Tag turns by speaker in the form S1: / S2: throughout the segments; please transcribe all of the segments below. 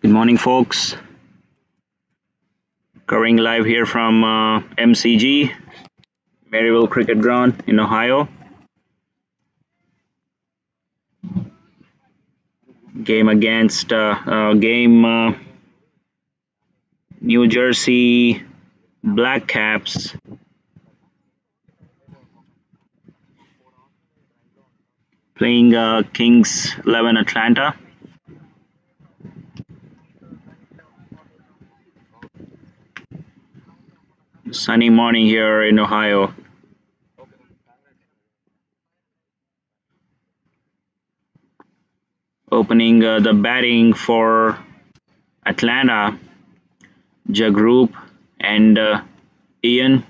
S1: Good morning, folks. Covering live here from MCG, Maryville Cricket Ground in Ohio. Game against New Jersey Blackcaps. Playing Kings 11 Atlanta. Sunny morning here in Ohio. Opening the batting for Atlanta, Jagrup and Ian.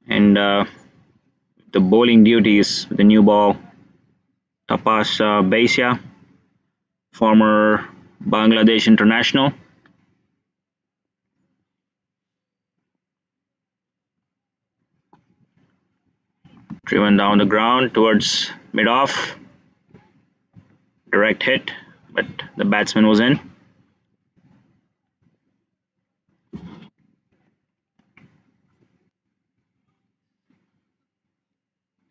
S1: And the bowling duties, the new ball, Tapas Basia, former Bangladesh international. Driven down the ground towards mid-off. Direct hit, but the batsman was in.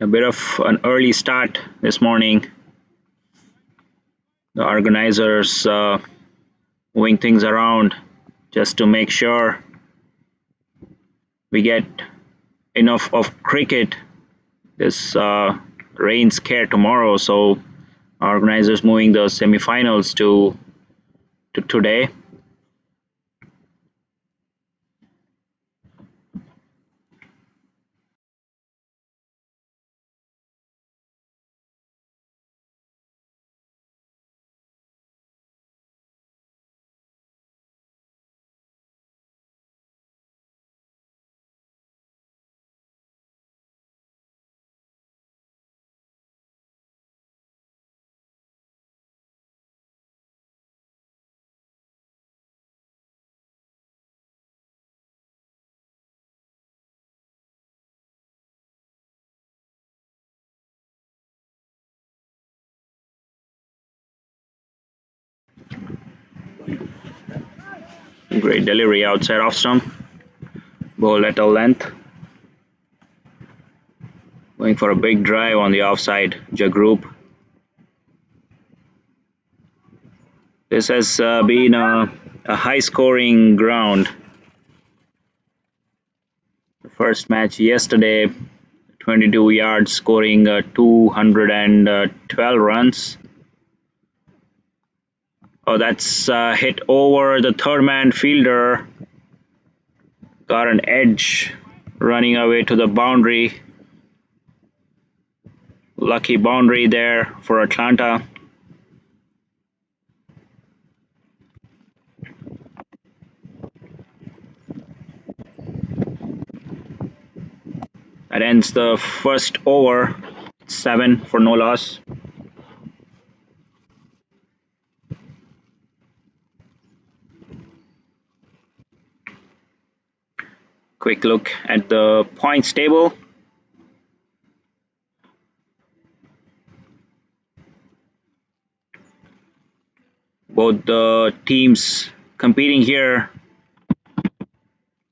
S1: A bit of an early start this morning. The organizers moving things around just to make sure we get enough of cricket this rain scare tomorrow. So organizers moving the semi-finals to today. Great delivery outside off stump. Ball at a length. Going for a big drive on the offside, Jagrup. This has been a high-scoring ground. The first match yesterday, 22 yards, scoring 212 runs. Oh, that's hit over the third-man fielder. Got an edge, running away to the boundary. Lucky boundary there for Atlanta. That ends the first over. 7 for no loss. Quick look at the points table. Both the teams competing here,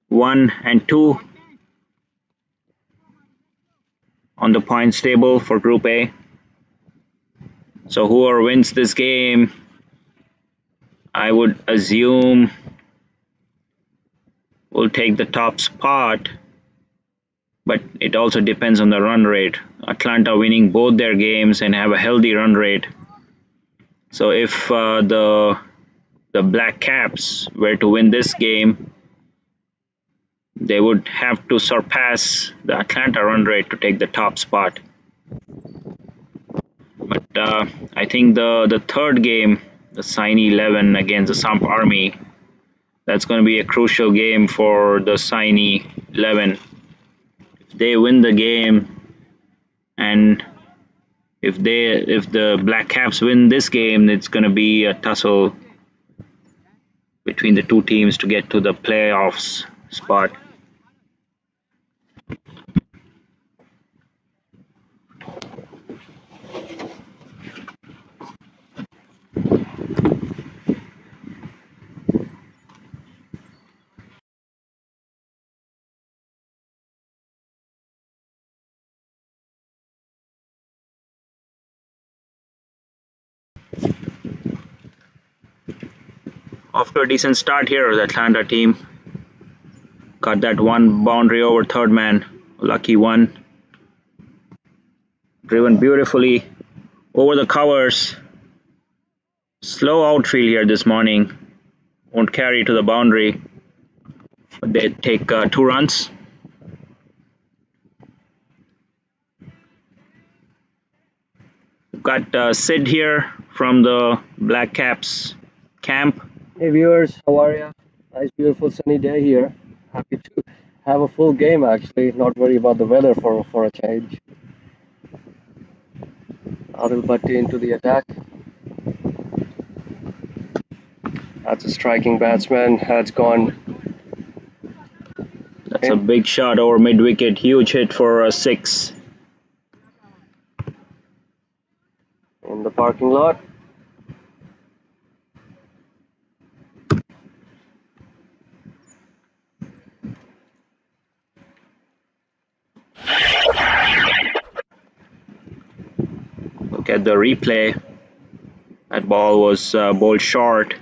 S1: 1 and 2 on the points table for Group A. So whoever wins this game, I would assume, will take the top spot, but it also depends on the run rate. Atlanta winning both their games and have a healthy run rate. So if the Blackcaps were to win this game, they would have to surpass the Atlanta run rate to take the top spot. But I think the third game, the Saini 11 against the Samp Army, that's going to be a crucial game for the Saini 11. If they win the game, and if the Blackcaps win this game, it's going to be a tussle between the two teams to get to the playoffs spot. After a decent start here, the Atlanta team got that one boundary over third man, lucky one, driven beautifully over the covers. Slow outfield here this morning, won't carry to the boundary, but they take 2 runs. We've got Sid here from the Blackcaps camp.
S2: Hey viewers, how are you? Nice, beautiful, sunny day here. Happy to have a full game actually. Not worry about the weather for a change. Adil Bhatti into the attack. That's a striking batsman. That's gone.
S1: That's a big shot over mid wicket. Huge hit for a 6.
S2: In the parking lot.
S1: Look at the replay. That ball was bowled short,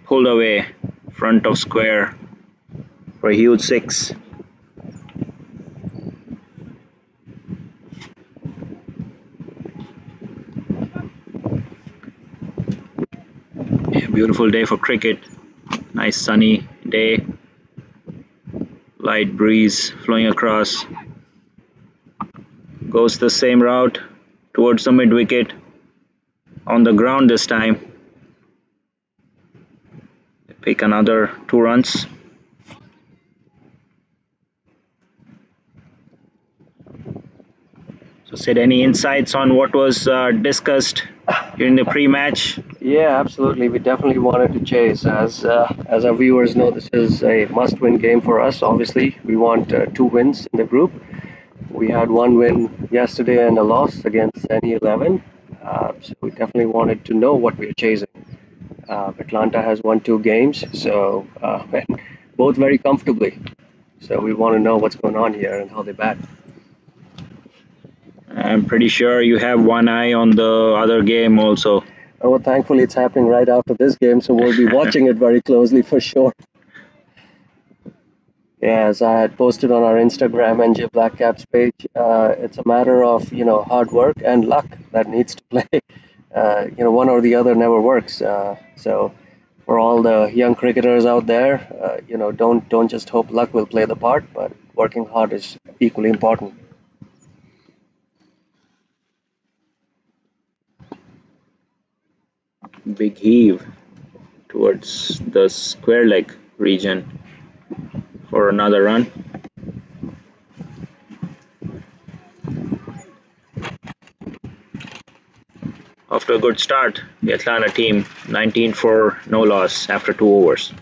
S1: pulled away, front of square for a huge 6. Yeah, beautiful day for cricket. Nice sunny day. Light breeze flowing across. Goes the same route towards the mid wicket. On the ground this time. Pick another 2 runs. So, Sid, any insights on what was discussed during the pre-match?
S2: Yeah, absolutely. We definitely wanted to chase. As our viewers know, this is a must-win game for us. Obviously, we want 2 wins in the group. We had 1 win yesterday and a loss against any 11. So we definitely wanted to know what we're chasing. Atlanta has won 2 games, so both very comfortably. So we want to know what's going on here and how they bat.
S1: I'm pretty sure you have one eye on the other game also.
S2: Oh, thankfully it's happening right after this game, so we'll be watching it very closely for sure. Yeah, as I had posted on our Instagram NJ Blackcaps page, it's a matter of hard work and luck that needs to play. One or the other never works. So for all the young cricketers out there, don't just hope luck will play the part, but working hard is equally important.
S1: Big heave towards the square leg region for another run. After a good start, the Atlanta team 19 for no loss after 2 overs.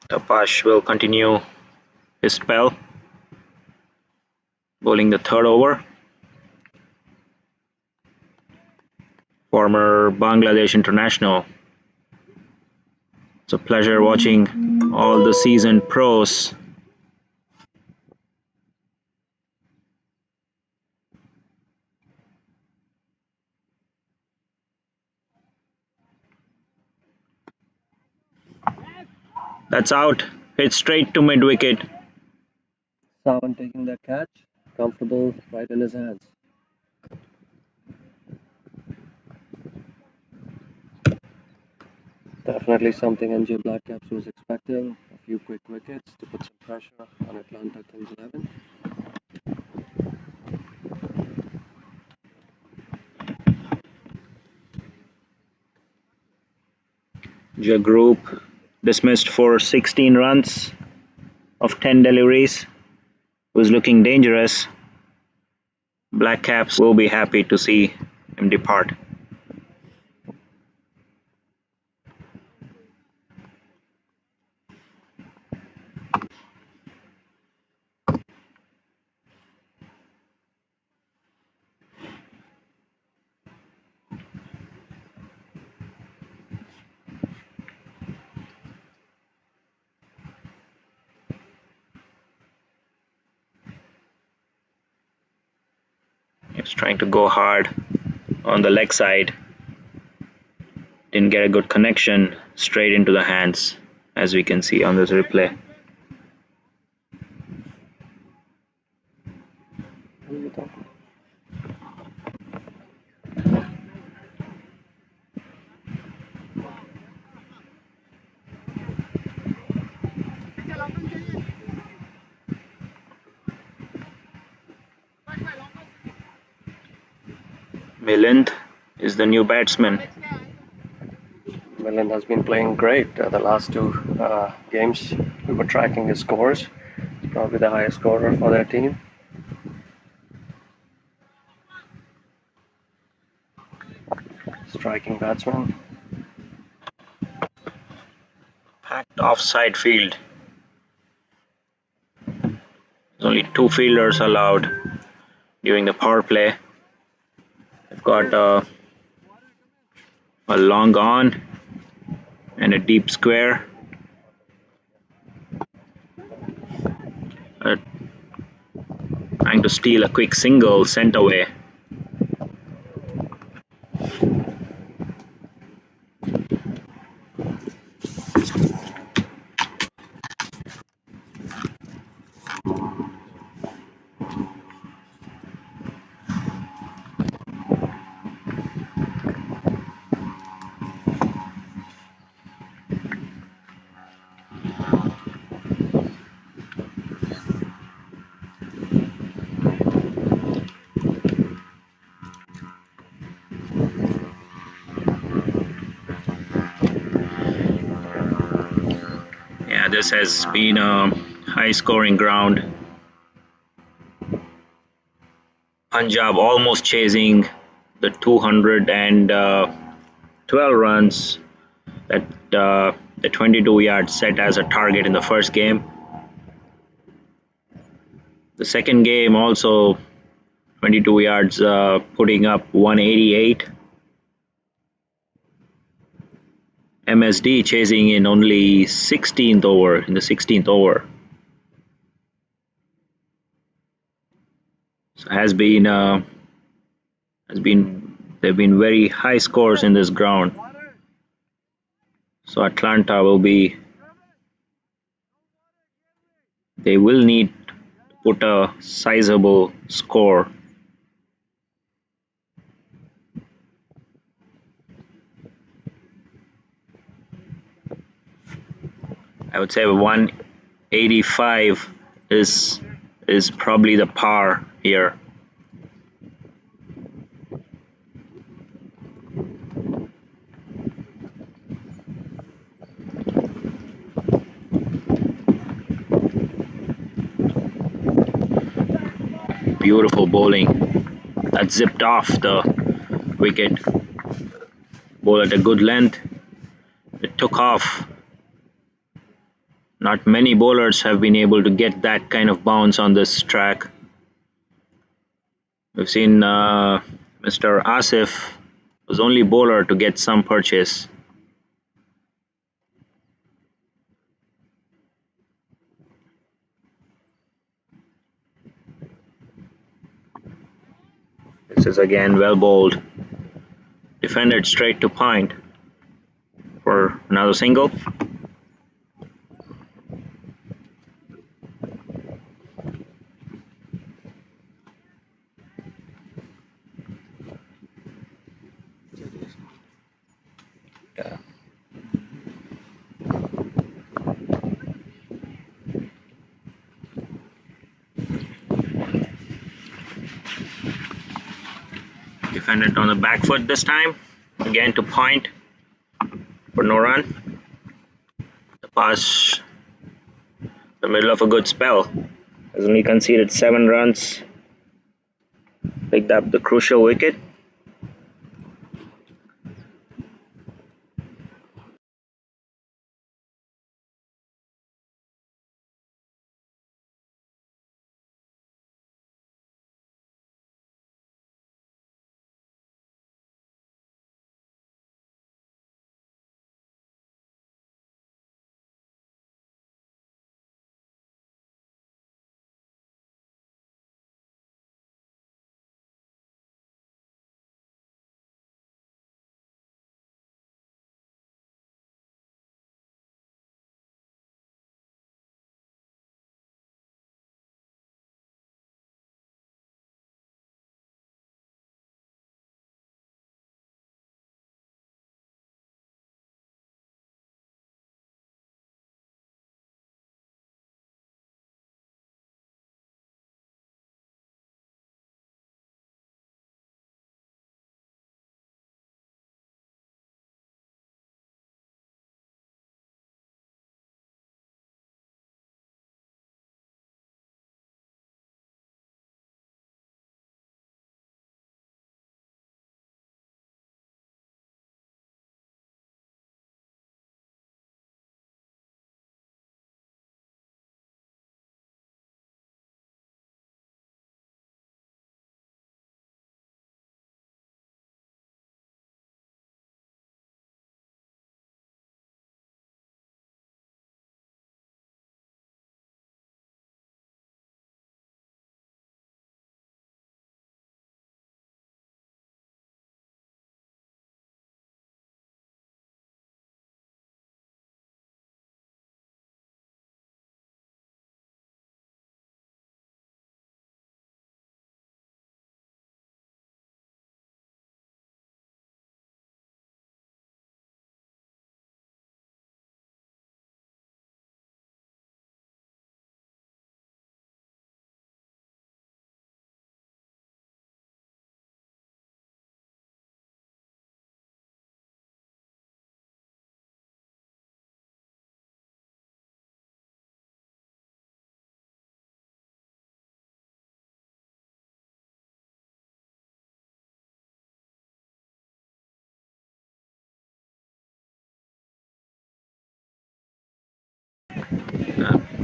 S1: Tapash will continue his spell, bowling the third over. Former Bangladesh international. It's a pleasure watching all the seasoned pros. That's out. Hit straight to mid wicket.
S2: Sawan taking that catch, comfortable right in his hands. Definitely something NJ Blackcaps was expecting. A few quick wickets to put some pressure on Atlanta Kings 11.
S1: The group dismissed for 16 runs of 10 deliveries. Was looking dangerous. Blackcaps will be happy to see him depart. He was trying to go hard on the leg side. Didn't get a good connection straight into the hands, as we can see on this replay. Milind is the new batsman.
S2: Milind has been playing great. The last two games, we were tracking his scores. He's probably the highest scorer for their team. Striking batsman.
S1: Packed offside field. There's only 2 fielders allowed during the power play. They've got a long on and a deep square. Trying to steal a quick single sent away. Yeah, this has been a high scoring ground. Punjab almost chasing the 212 runs that the 22 yards set as a target in the first game. The second game also 22 yards, putting up 188. MSD chasing in only 16th over, in the 16th over. So there've been very high scores in this ground. So Atlanta they will need to put a sizable score. I would say 185 is probably the par here. Beautiful bowling. That zipped off the wicket. Ball at a good length. It took off. Not many bowlers have been able to get that kind of bounce on this track. We've seen Mr. Asif was only bowler to get some purchase. This is again well bowled. Defended straight to point for another single. Defended on the back foot this time. Again to point for no run. The pass, the middle of a good spell. Has only conceded 7 runs. Picked up the crucial wicket.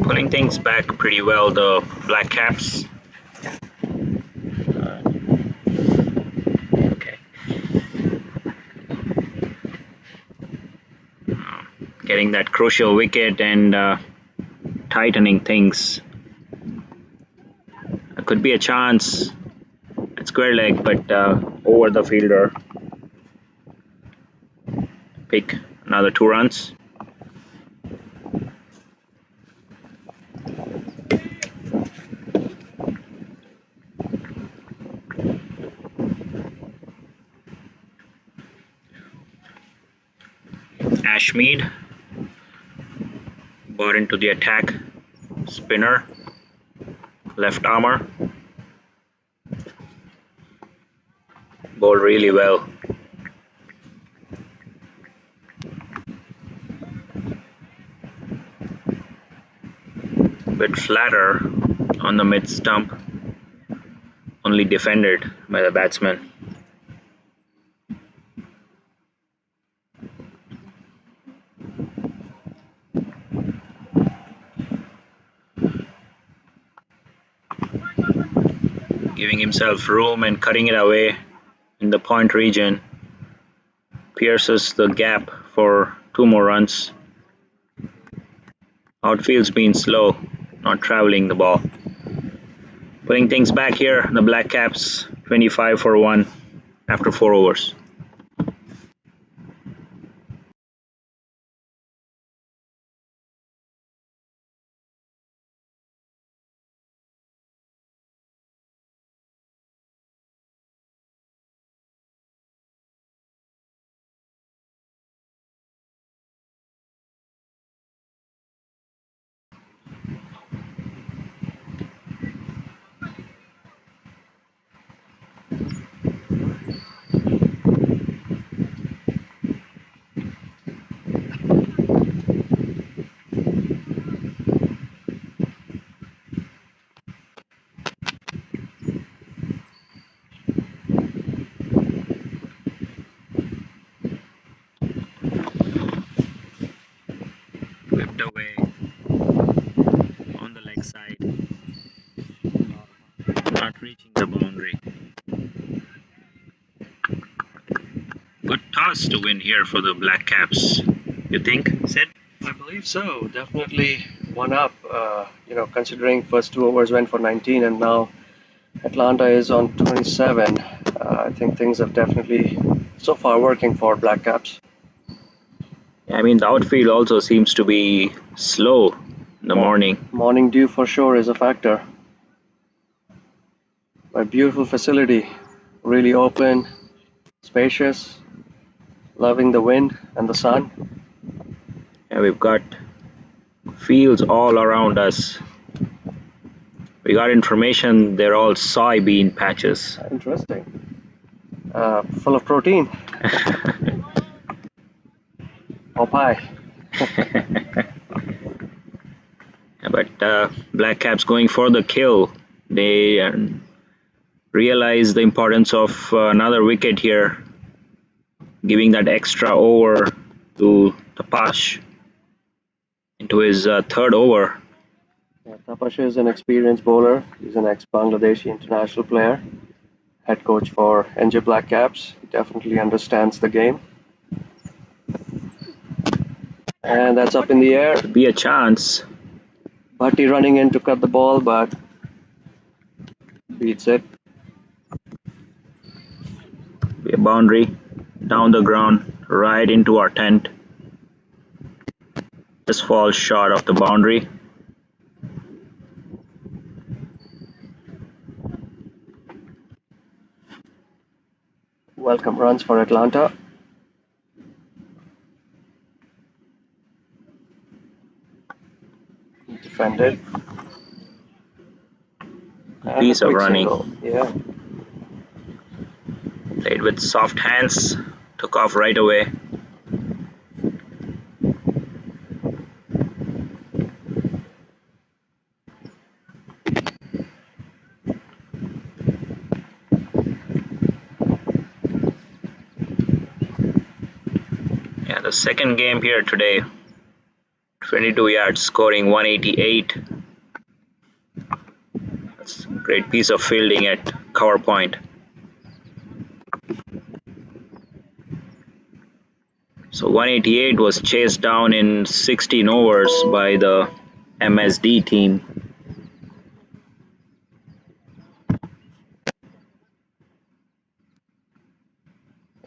S1: Pulling things back pretty well, the Blackcaps. Okay. Getting that crucial wicket and tightening things. It could be a chance at square leg, but over the fielder. Pick another 2 runs. Ashmead brought into the attack. Spinner, left armour. Bowled really well. Bit flatter on the mid stump. Only defended by the batsman. Giving himself room and cutting it away in the point region. Pierces the gap for 2 more runs. Outfield's been slow, not travelling the ball. Putting things back here, the Blackcaps 25 for 1 after 4 overs. Whipped away on the leg side, not reaching the boundary. Good toss to win here for the Blackcaps. You think, Sid?
S2: I believe so. Definitely one up. Considering first 2 overs went for 19 and now Atlanta is on 27. I think things have definitely so far working for Blackcaps.
S1: I mean, the outfield also seems to be slow in the morning.
S2: Morning dew for sure is a factor. A beautiful facility, really open, spacious, loving the wind and the sun.
S1: And we've got fields all around us. We got information they're all soybean patches.
S2: Interesting. Full of protein. Popeye.
S1: But Blackcaps going for the kill. They realize the importance of another wicket here, giving that extra over to Tapash into his third over.
S2: Yeah, Tapash is an experienced bowler. He's an ex-Bangladeshi international player, head coach for NJ Blackcaps. He definitely understands the game. And that's up in the air.
S1: Could be a chance.
S2: Bhatti running in to cut the ball, but beats it.
S1: Be a boundary down the ground, right into our tent. Just falls short of the boundary.
S2: Welcome runs for Atlanta. Defended. And
S1: Piece
S2: a
S1: of
S2: quick
S1: running.
S2: single. Yeah.
S1: Played with soft hands, took off right away. Yeah, the second game here today. 22 yards, scoring 188. That's a great piece of fielding at cover point. So 188 was chased down in 16 overs by the MSD team.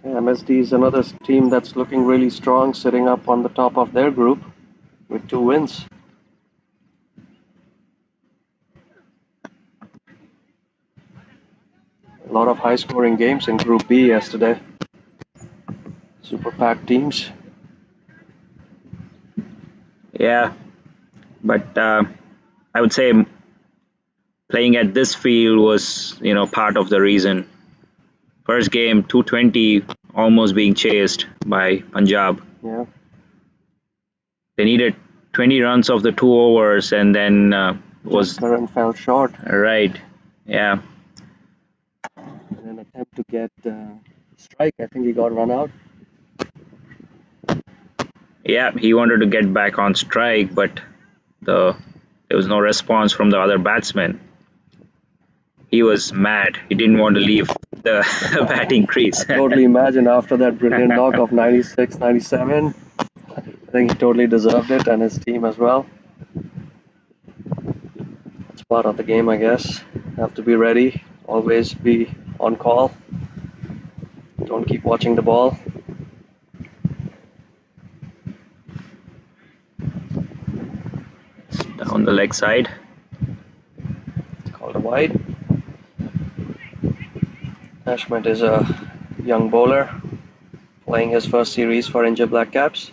S2: MSD is another team that's looking really strong, sitting up on the top of their group with 2 wins. A lot of high-scoring games in Group B yesterday. Super packed teams.
S1: Yeah, but I would say playing at this field was, part of the reason. First game, 220, almost being chased by Punjab.
S2: Yeah.
S1: They needed 20 runs of the 2 overs, and then was
S2: Curran fell short.
S1: right. Yeah.
S2: In an attempt to get strike, I think he got run out.
S1: Yeah, he wanted to get back on strike, but there was no response from the other batsman. He was mad. He didn't want to leave the batting crease.
S2: Totally imagine after that brilliant knock of 96, 97. I think he totally deserved it, and his team as well. It's part of the game, I guess. Have to be ready. Always be on call. Don't keep watching the ball.
S1: Down the leg side.
S2: It's called a wide. Ashmit is a young bowler playing his first series for India Blackcaps.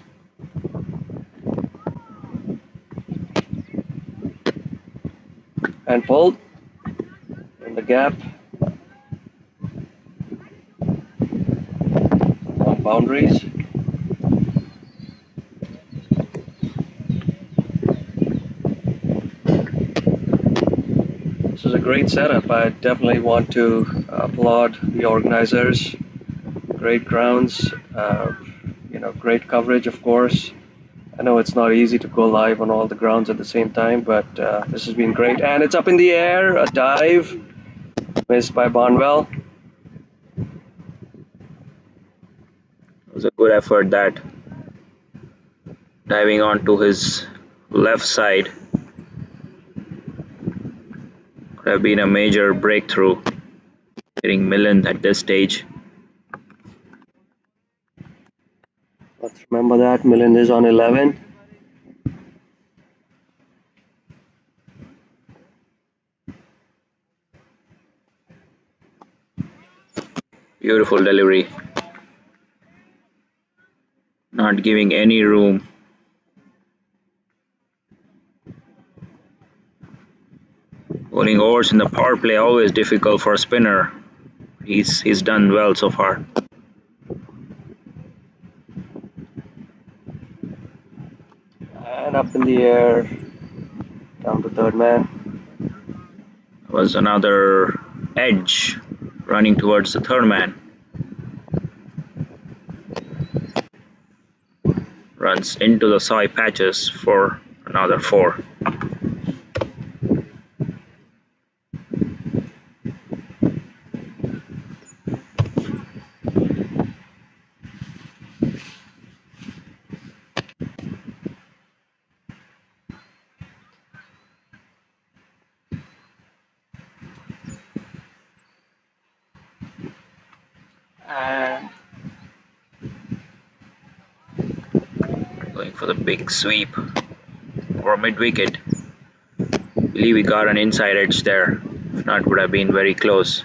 S2: And pulled in the gap. On boundaries. This is a great setup. I definitely want to applaud the organizers. Great grounds, great coverage, of course. I know it's not easy to go live on all the grounds at the same time, but this has been great. And it's up in the air, a dive, missed by Barnwell.
S1: It was a good effort that diving onto his left side could have been a major breakthrough, hitting Millen at this stage.
S2: Let's remember that Millen is on 11.
S1: Beautiful delivery. Not giving any room. Bowling overs in the power play always difficult for a spinner. He's done well so far.
S2: And up in the air, down to third man.
S1: Was another edge running towards the third man. Runs into the soy patches for another 4.
S2: And
S1: Going for the big sweep or mid wicket. Believe we got an inside edge there. If not, would have been very close.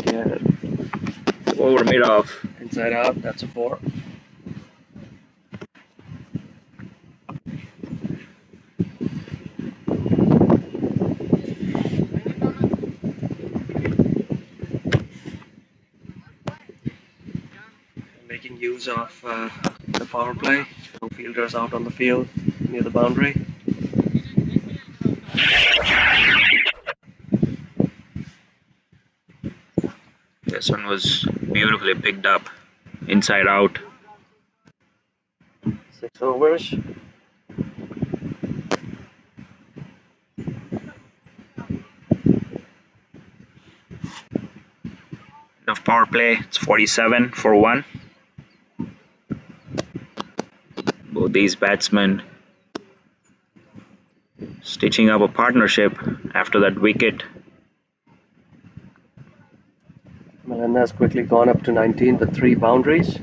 S2: yeah,
S1: Over mid off.
S2: inside out, that's a 4. Making use of the power play. No fielders out on the field near the boundary.
S1: This one was beautifully picked up. Inside out.
S2: 6 overs.
S1: Of power play, it's 47 for 1. Both these batsmen stitching up a partnership after that wicket.
S2: Millen has quickly gone up to 19 with 3 boundaries.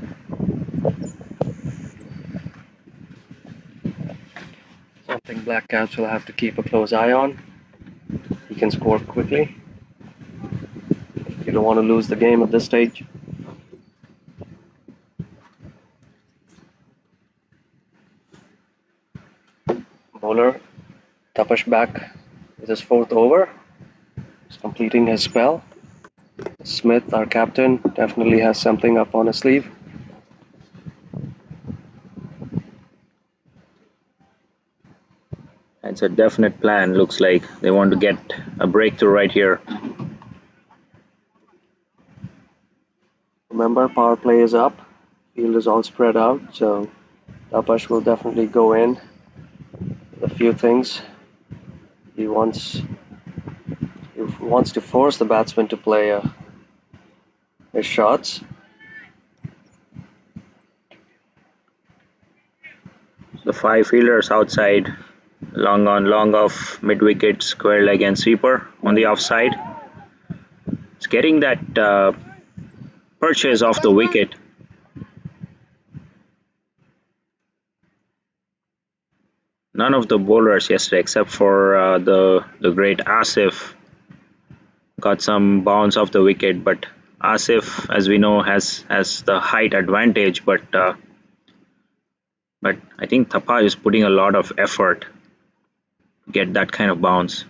S2: Something Blackcaps will have to keep a close eye on. He can score quickly. You don't want to lose the game at this stage. Bowler, Tapash back with his 4th over. He's completing his spell. Smith, our captain, definitely has something up on his sleeve.
S1: It's a definite plan. Looks like they want to get a breakthrough right here.
S2: Remember, power play is up. Field is all spread out, so Tapash will definitely go in with a few things. He wants to force the batsman to play his shots.
S1: The five fielders outside, long on, long off, mid wicket, square leg, and sweeper on the offside. It's getting that purchase off the wicket. None of the bowlers yesterday, except for the great Asif, got some bounce off the wicket. But Asif, as we know, has the height advantage. But I think Thapa is putting a lot of effort to get that kind of bounce.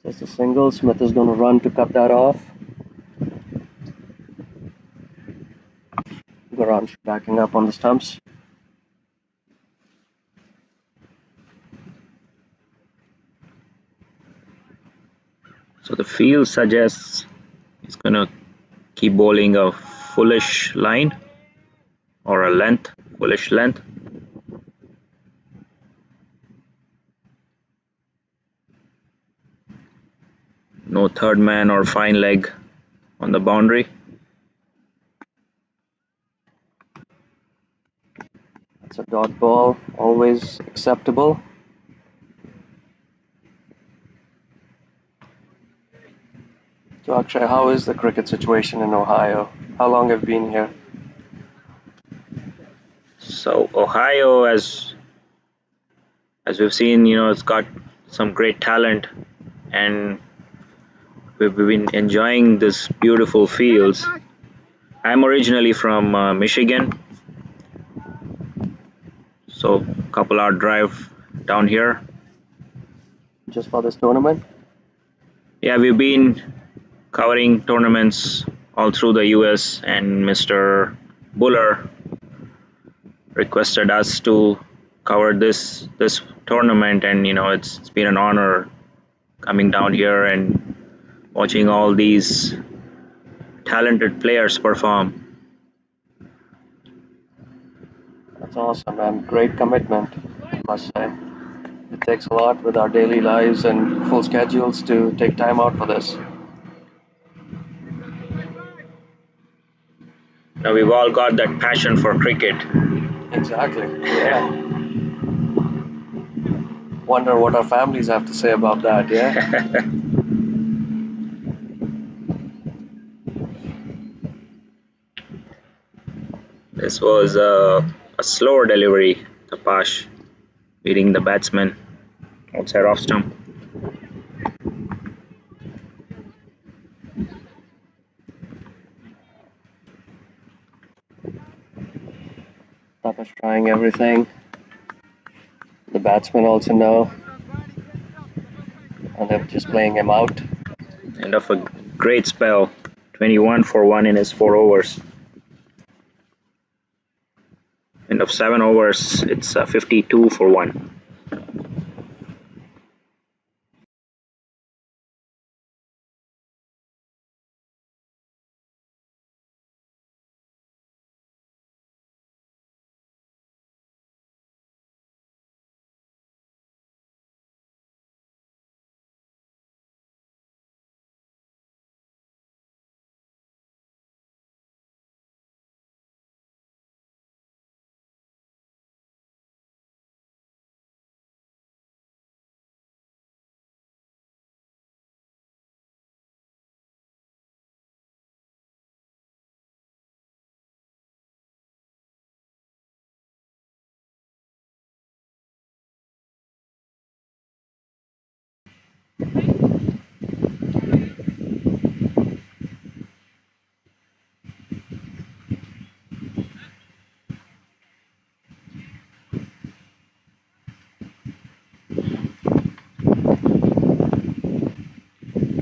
S2: Just a single. Smith is going to run to cut that off. Garansh backing up on the stumps.
S1: So the field suggests he's going to keep bowling a fullish line or a length, fullish length. No third man or fine leg on the boundary.
S2: It's a dot ball, always acceptable. So Akshay, how is the cricket situation in Ohio? How long have you been here?
S1: So Ohio, as we've seen, it's got some great talent, and we've been enjoying this beautiful fields. I'm originally from Michigan, so a couple hour drive down here.
S2: Just for this tournament?
S1: Yeah, we've been covering tournaments all through the US, and Mr. Bhullar requested us to cover this tournament, and it's been an honor coming down here and watching all these talented players perform.
S2: That's awesome, and great commitment, I must say. It takes a lot with our daily lives and full schedules to take time out for this.
S1: Now we've all got that passion for cricket.
S2: Exactly, yeah. Wonder what our families have to say about that, yeah?
S1: This was a slower delivery. Tapash beating the batsman outside off stump.
S2: Tapa's trying everything. The batsmen also know. And they're just playing him out.
S1: End of a great spell. 21 for 1 in his 4 overs. End of 7 overs, it's 52 for 1.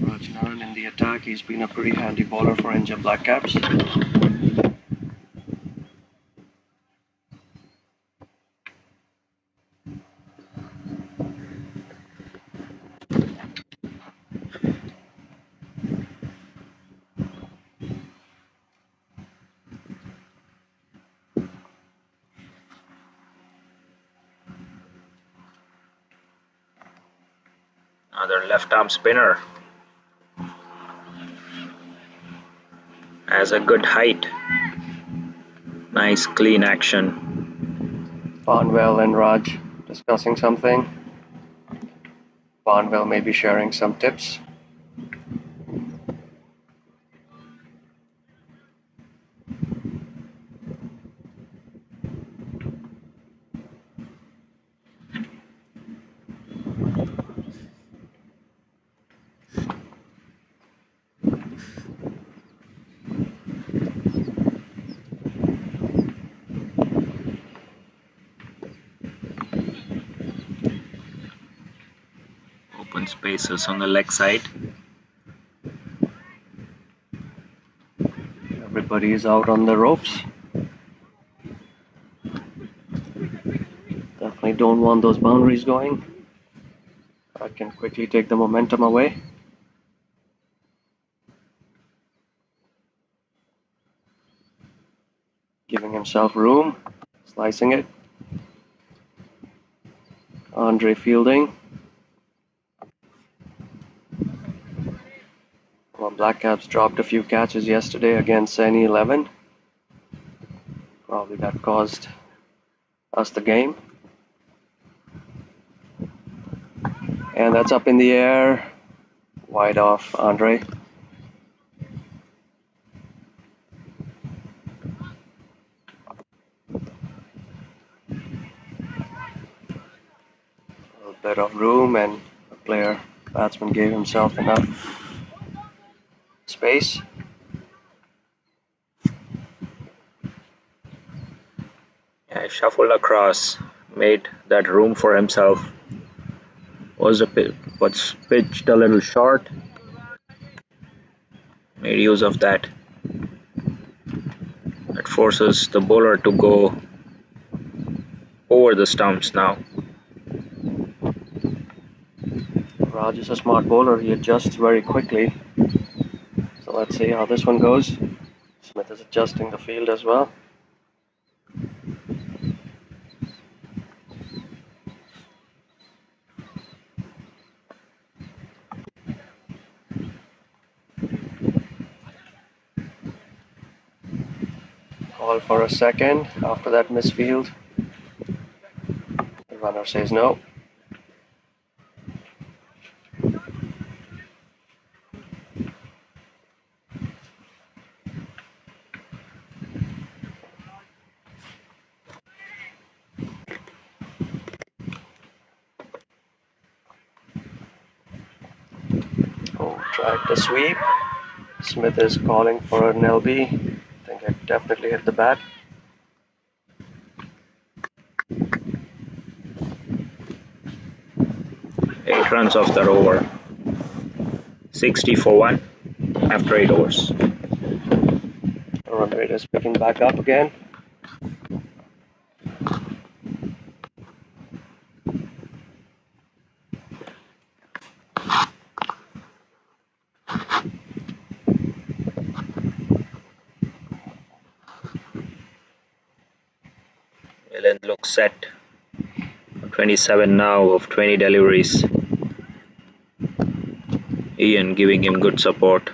S2: Rajnaran in the attack, he's been a pretty handy bowler for India Blackcaps.
S1: Another left arm spinner. Has a good height. Nice clean action.
S2: Barnwell and Raj discussing something. Barnwell may be sharing some tips.
S1: Open spaces on the leg side.
S2: Everybody is out on the ropes. Definitely don't want those boundaries going. I can quickly take the momentum away. Giving himself room, slicing it. Andre fielding. Well, Blackcaps dropped a few catches yesterday against Seni 11. Probably that caused us the game. And that's up in the air. Wide off, Andre. A little bit of room, and the batsman gave himself enough space.
S1: Yeah, shuffled across, made that room for himself. Was pitched a little short. Made use of that. That forces the bowler to go over the stumps now.
S2: Raj is a smart bowler. He adjusts very quickly. So let's see how this one goes. Smith is adjusting the field as well. Call for a second after that misfield. The runner says no. Oh, tried the sweep. Smith is calling for an LB. I think it definitely hit the bat.
S1: 8 runs off that over. 60 for 1 after 8 overs.
S2: The run rate is picking back up again.
S1: Millen looks set. 27 now of 20 deliveries. Ian giving him good support.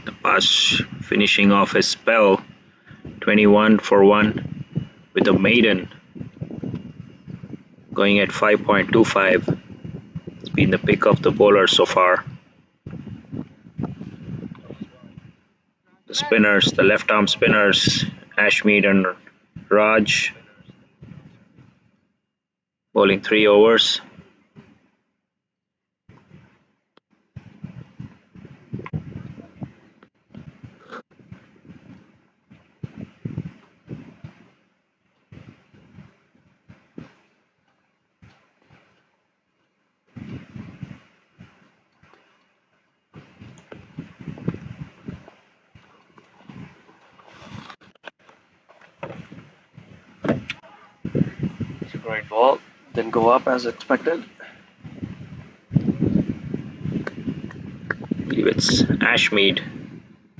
S1: The pass finishing off his spell. 21 for 1 with a maiden going at 5.25. It's been the pick of the bowler so far. The spinners, the left arm spinners, Ashmead and Raj, bowling 3 overs.
S2: It's a great ball. Didn't go up as expected.
S1: I believe it's Ashmead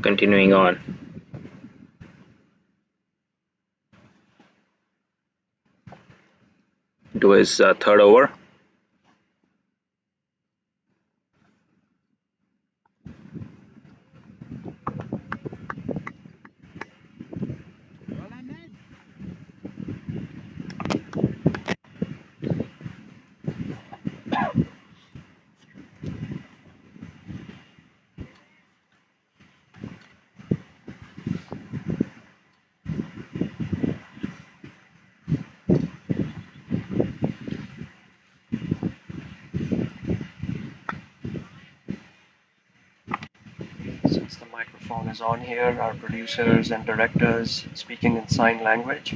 S1: continuing on. into his third over.
S2: Since the microphone is on here, our producers and directors speaking in sign language.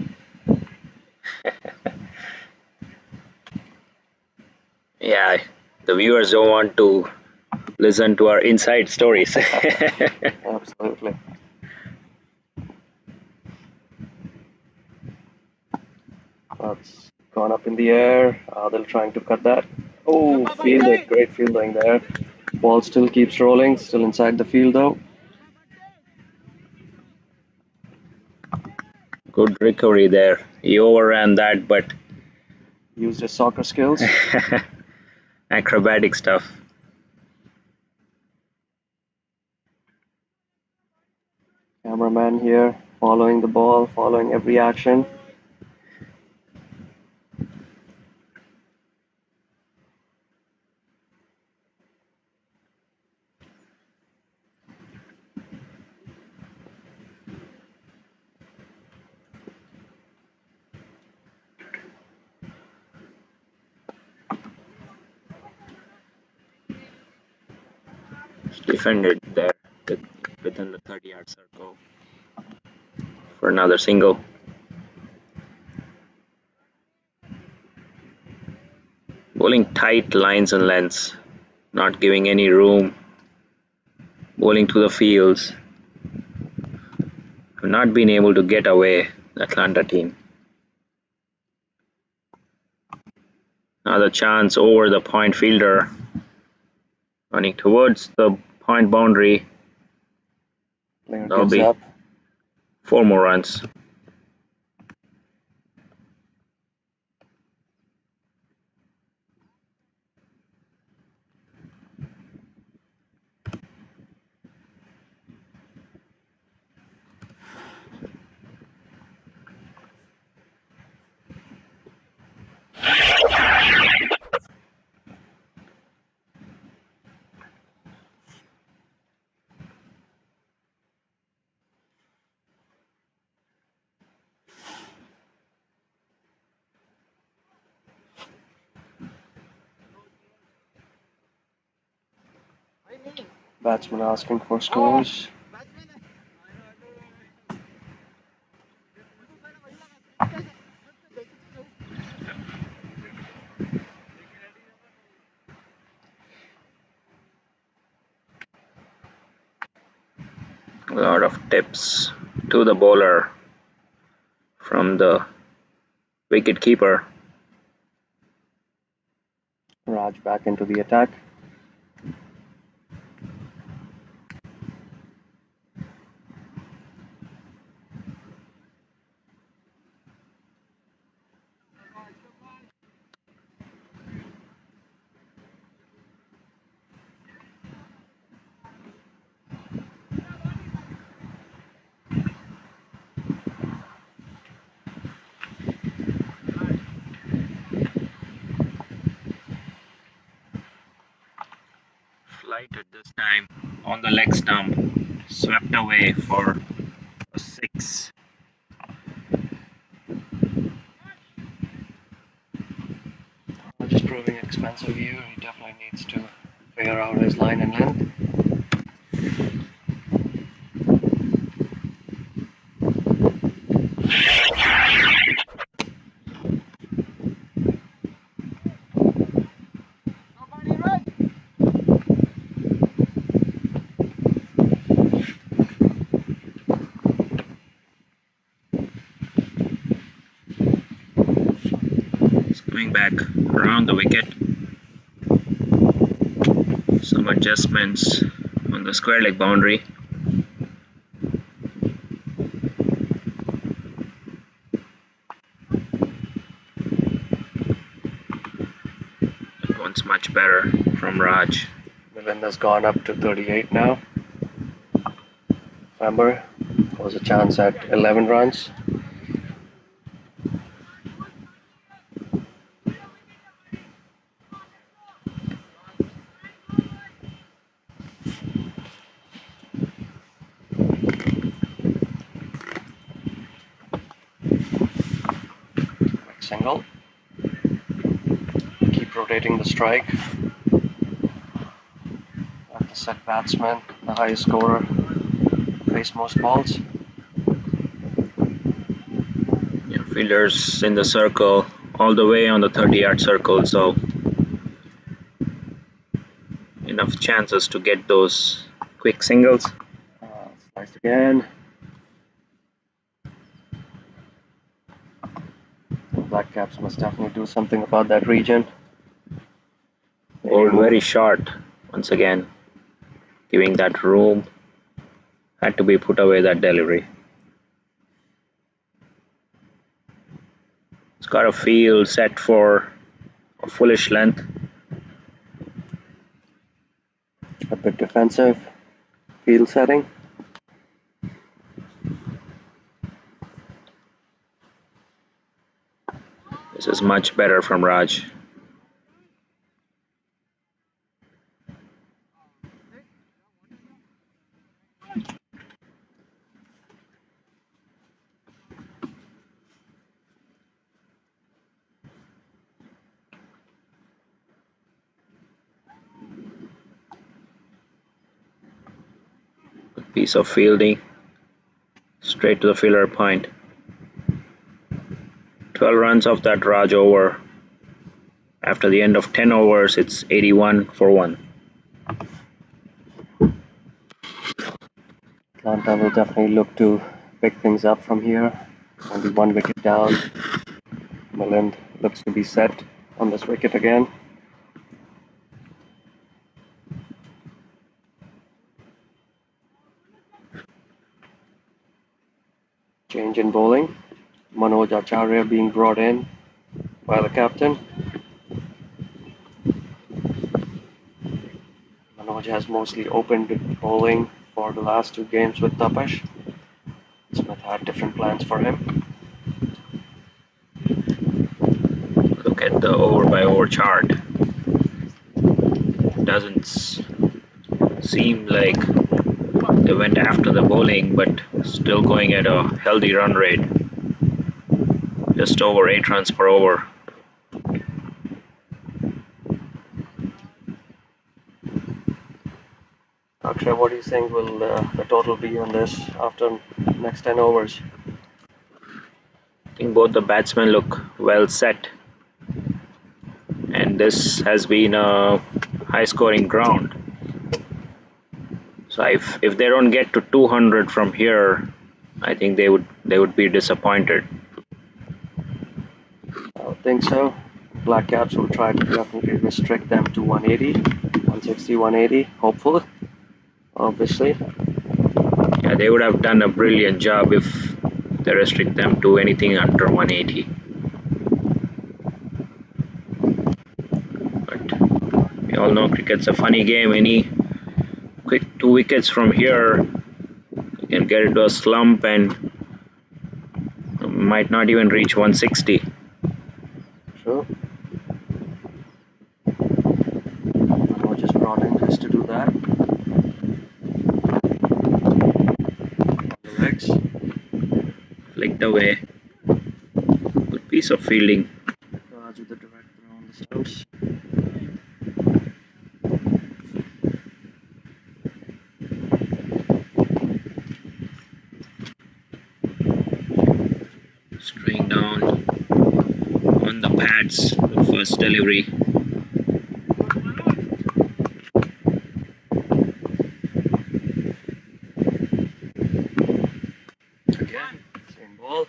S1: Yeah, the viewers don't want to listen to our inside stories.
S2: Absolutely. That's gone up in the air. They're trying to cut that. Oh, fielded. Great fielding there. Ball still keeps rolling. Still inside the field though.
S1: Good recovery there. He overran that, but
S2: Used his soccer skills.
S1: acrobatic stuff.
S2: Cameraman here following the ball, following every action.
S1: Defended there within the 30-yard circle for another single. Bowling tight lines and lengths, not giving any room. Bowling to the fields. Have not been able to get away, the Atlanta team. Another chance over the point fielder. Running towards the point boundary.
S2: Player
S1: That'll
S2: gives
S1: be
S2: up.
S1: 4 more runs.
S2: Batsman asking for scores.
S1: A lot of tips to the bowler from the wicket keeper.
S2: Raj back into the attack.
S1: Flighted this time on the leg stump, swept away for a 6.
S2: Just proving expensive here. He definitely needs to figure out his line and length.
S1: He's coming back around the wicket. Some adjustments on the square leg boundary. much better from Raj.
S2: The wind has gone up to 38 now. Remember, there was a chance at 11 runs. Quick single. Keep rotating the strike. Let the set batsman, the highest scorer, face most balls.
S1: Yeah, fielders in the circle, all the way on the 30-yard circle, so enough chances to get those quick singles.
S2: Sliced again. Blackcaps must definitely do something about that region.
S1: Bowled very short once again, giving that room. Had to be put away that delivery. It's got a field set for a foolish length.
S2: A bit defensive. Field setting.
S1: This is much better from Raj. Good piece of fielding. Straight to the fielder point. 12 runs off that Raj over. After the end of 10 overs, it's 81 for 1.
S2: Atlanta will definitely look to pick things up from here. Only one wicket down. Milland looks to be set on this wicket again. Change in bowling. Manoj Acharya being brought in by the captain. Manoj has mostly opened bowling for the last 2 games with Tapash. Smith had different plans for him.
S1: Look at the over by over chart. Doesn't seem like they went after the bowling, but still going at a healthy run rate. Just over 8 runs per over.
S2: Akshay, what do you think will the total be on this after next 10 overs?
S1: I think both the batsmen look well set, and this has been a high scoring ground. So if they don't get to 200 from here, I think they would be disappointed.
S2: I don't think so. Blackcaps will try to definitely restrict them to 180, 160, 180, hopefully, obviously.
S1: Yeah, they would have done a brilliant job if they restrict them to anything under 180. But we all know cricket's a funny game. Any quick 2 wickets from here, you can get into a slump and might not even reach 160.
S2: True. Manoj just brought in just to do that. On the legs.
S1: Flicked away. Good piece of fielding.
S2: Raj with the direct throw on the stumps.
S1: Straying down on the pads, the first delivery.
S2: Again, same ball.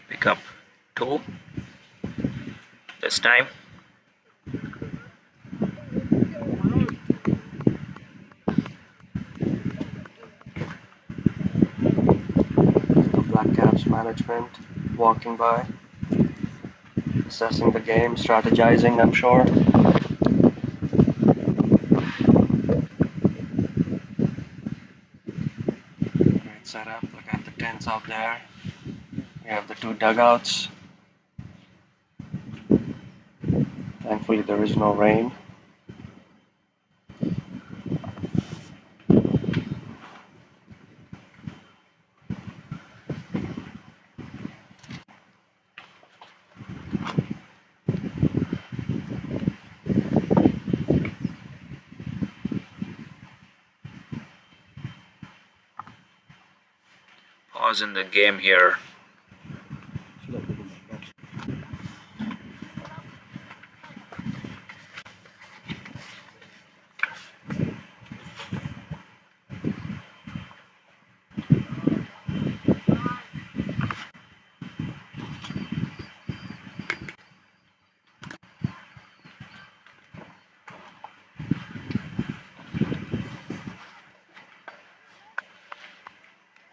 S1: Pick up 2 this time.
S2: Just management walking by, assessing the game, strategizing, I'm sure. Great setup. Look at the tents out there. We have the two dugouts. Thankfully, there is no rain.
S1: Pause in the game here.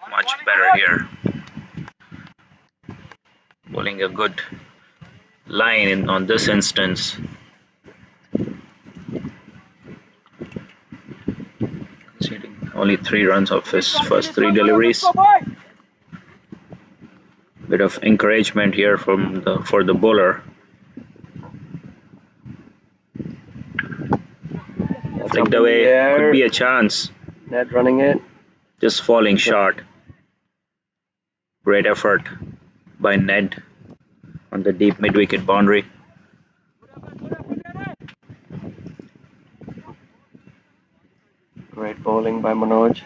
S1: Much better here. Bowling a good line on this instance. Conceding only 3 runs of his first 3 deliveries. Bit of encouragement here for the bowler. Flicked away, could be a chance.
S2: Net running it.
S1: Just falling short. Great effort by Ned on the deep mid-wicket boundary.
S2: Great bowling by Manoj.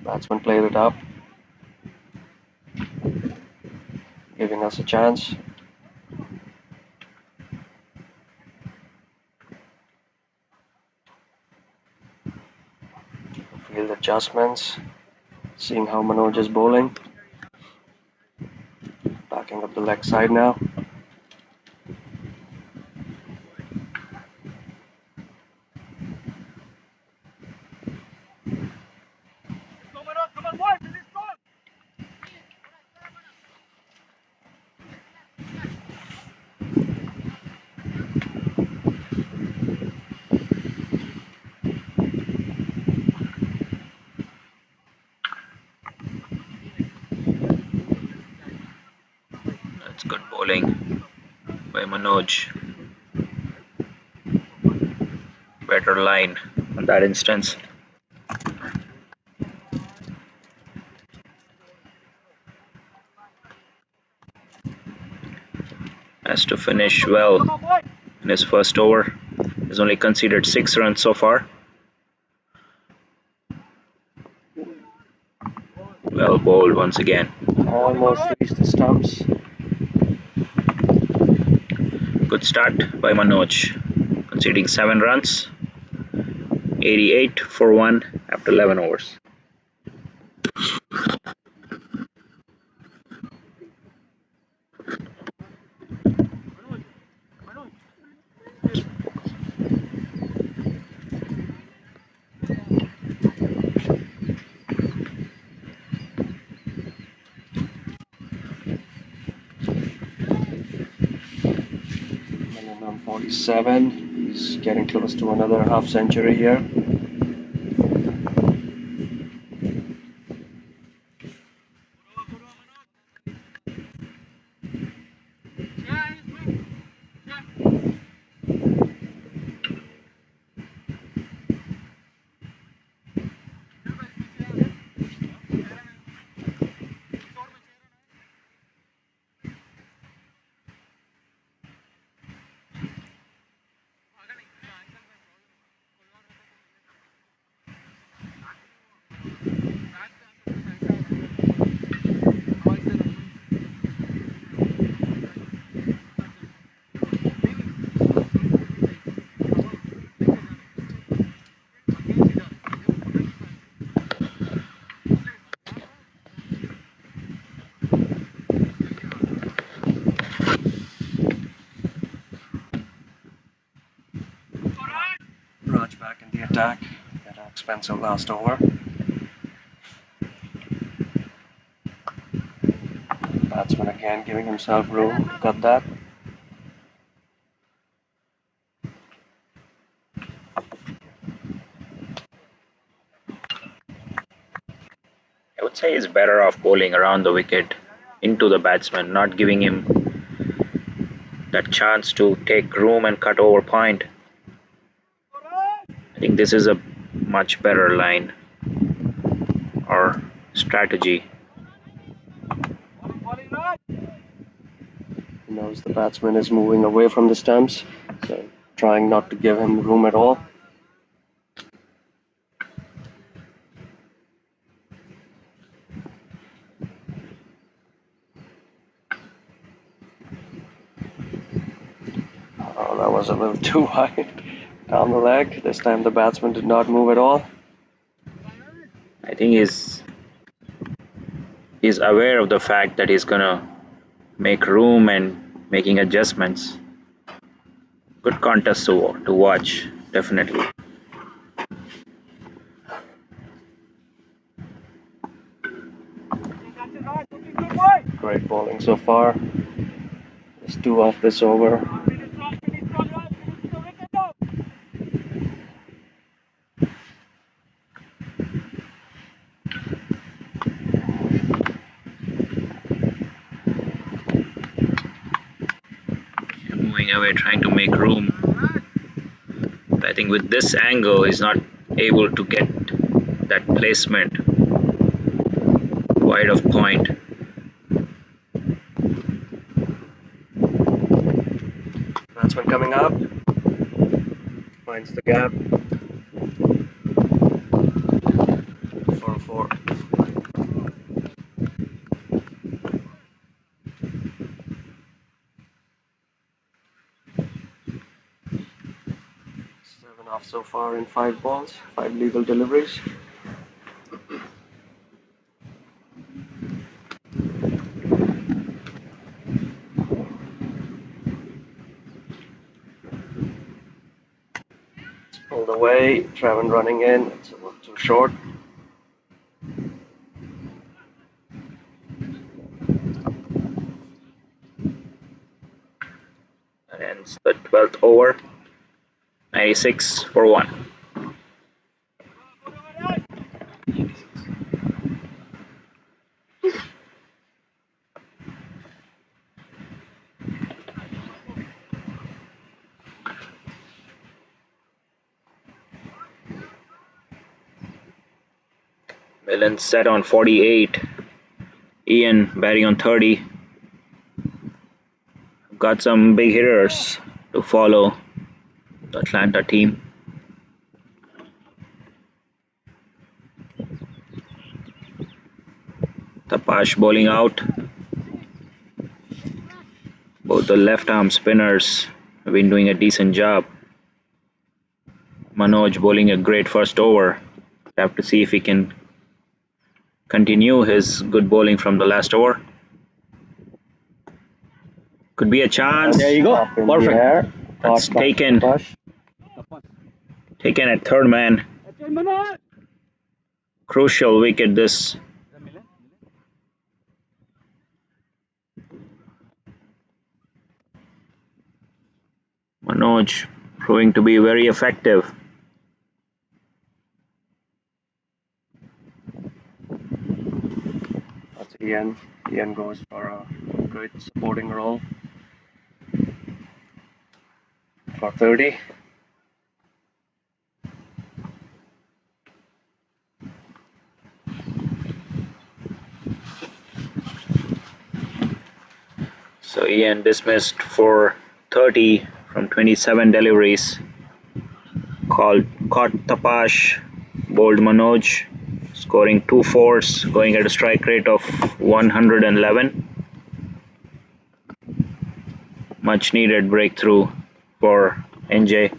S2: Batsman played it up, giving us a chance. Field adjustments, seeing how Manoj is bowling. Backing up the leg side now.
S1: That's good bowling by Manoj. Better line on that instance. Has to finish well in his first over. He's only conceded 6 runs so far. Well bowled once again.
S2: Almost reached the stumps.
S1: Good start by Manoj. Conceding 7 runs. 88 for 1 after 11 overs.
S2: Minimum 47. He's getting close to another half century here. Raj back in the attack. Got an expensive last over. Batsman again giving himself room to cut that.
S1: I would say he's better off bowling around the wicket into the batsman, not giving him that chance to take room and cut over point. I think this is a much better line or strategy.
S2: He knows the batsman is moving away from the stumps, so trying not to give him room at all. Oh, that was a little too wide down the leg. This time the batsman did not move at all.
S1: I think he's aware of the fact that he's gonna make room and making adjustments. Good contest to watch, definitely.
S2: Great bowling so far. Just two off this over.
S1: Moving away, trying to make room. I think with this angle, he's not able to get that placement wide of point.
S2: Batsman coming up. Finds the gap. For 4. 7 off so far in 5 balls, 5 legal deliveries. It's pulled away. Trevan running in. It's a little too short.
S1: That ends the 12th over. 96 for 1. Millen set on 48. Ian batting on 30. Got some big hitters to follow the Atlanta team. Tapash bowling out. Both the left arm spinners have been doing a decent job. Manoj bowling a great first over. Have to see if he can continue his good bowling from the last over. Could be a chance.
S3: There you go.
S2: Up in the
S3: Perfect.
S2: air.
S1: That's
S2: Caught by
S1: taken.
S2: Tapash.
S1: Taken at third man. Crucial wicket this. Manoj proving to be very effective.
S2: That's Ian. Ian goes for a great supporting role for 30.
S1: So Ian dismissed for 30 from 27 deliveries. Caught Tapash, bowled Manoj, scoring 2 fours, going at a strike rate of 111. Much needed breakthrough for NJ.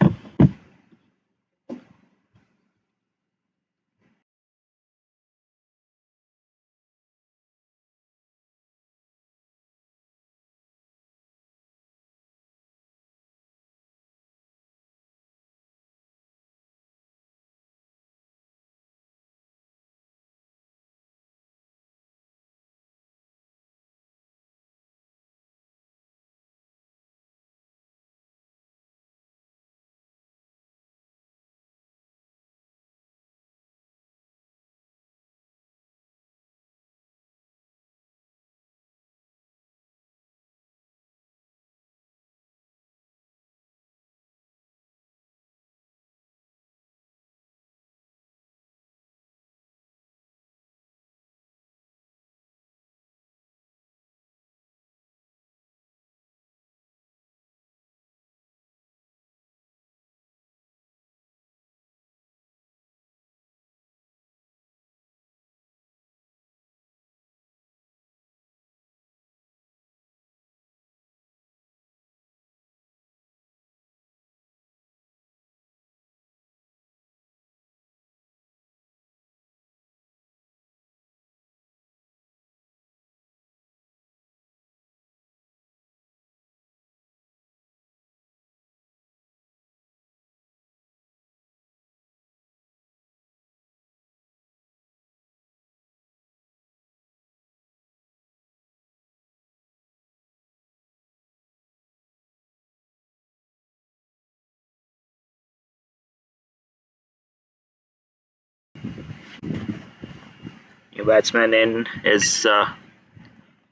S1: New batsman in is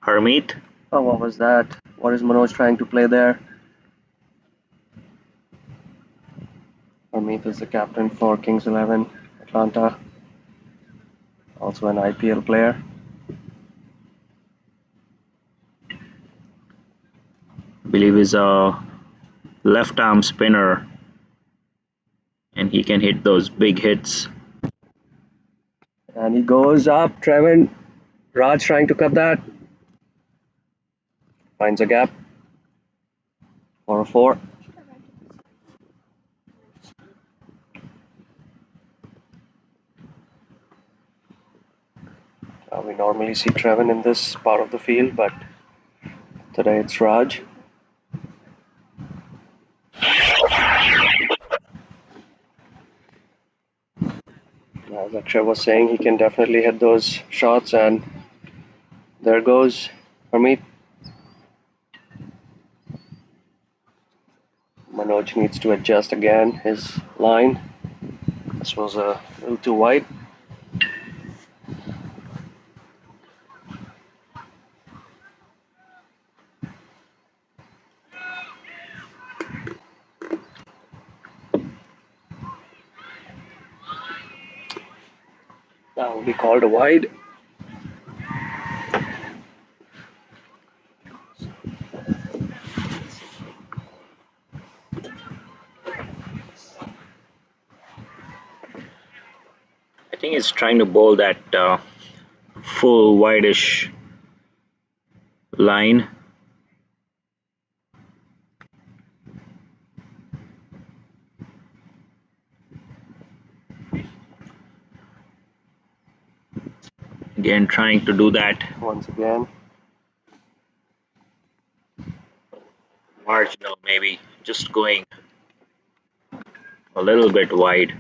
S1: Harmeet.
S2: Oh, what was that? What is Manoj trying to play there? Amit is the captain for Kings 11 Atlanta, also an IPL player.
S1: I believe is a left arm spinner, and he can hit those big hits.
S2: And he goes up. Trevan. Raj trying to cut that. Finds a gap for a 4. We normally see Trevan in this part of the field, but today it's Raj. As Akshay was saying, he can definitely hit those shots, and there goes Harmeet. Manoj needs to adjust again his line. This was a little too wide. That will be called a wide.
S1: I think he's trying to bowl that full wideish line. Again, trying to do that
S2: Once again.
S1: marginal, maybe just going a little bit wide.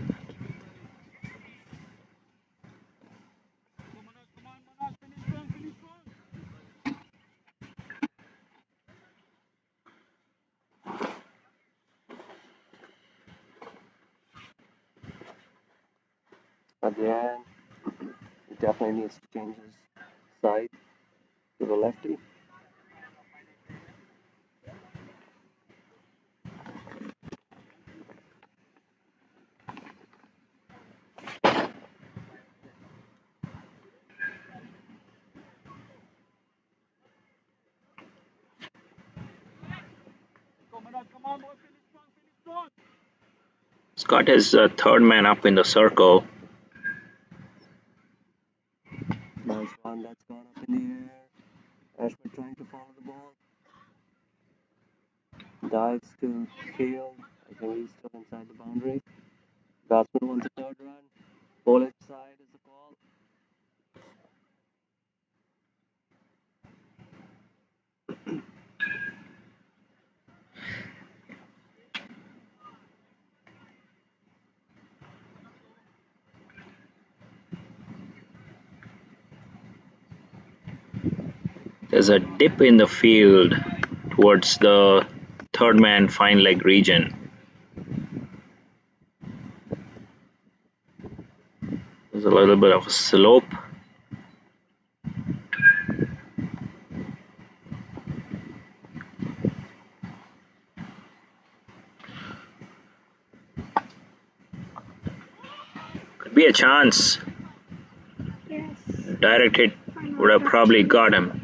S2: Again, he definitely needs to change his side to the lefty.
S1: Scott is third man up in the circle.
S2: Nice one, that's gone up in the air. Ashford trying to follow the ball. Dives to field. I think he's still inside the boundary. Batsman wants a third run. Bowler's side is the call.
S1: There's a dip in the field towards the third man fine leg region. There's a little bit of a slope. Could be a chance.
S3: Yes.
S1: Direct hit would have probably got him.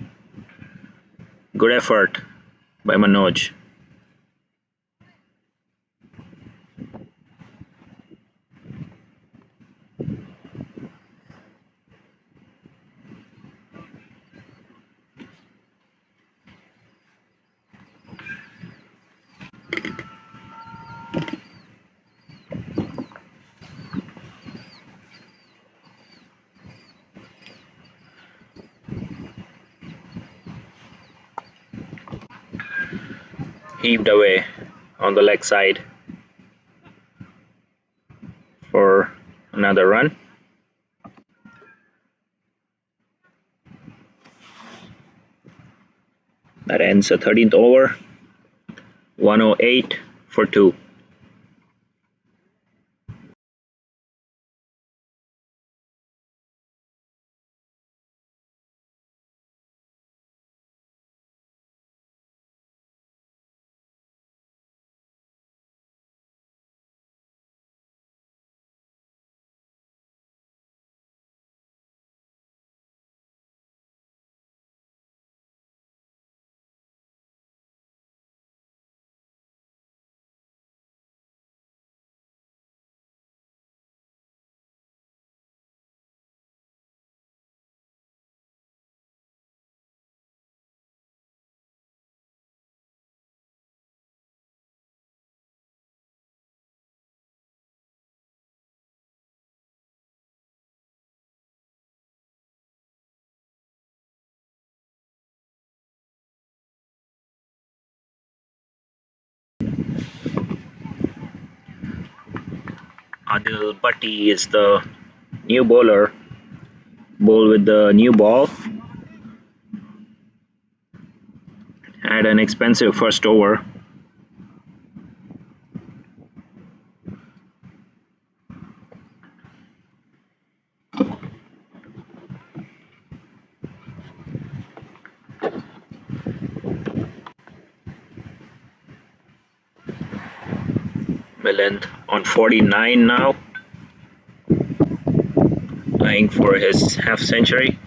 S1: Good effort by Manoj. Heaved away on the leg side for another run. That ends the 13th over. 108 for 2. Adil Bhatti is the new bowler. Bowl with the new ball. Had an expensive first over. Milind on 49 now, eyeing for his half century.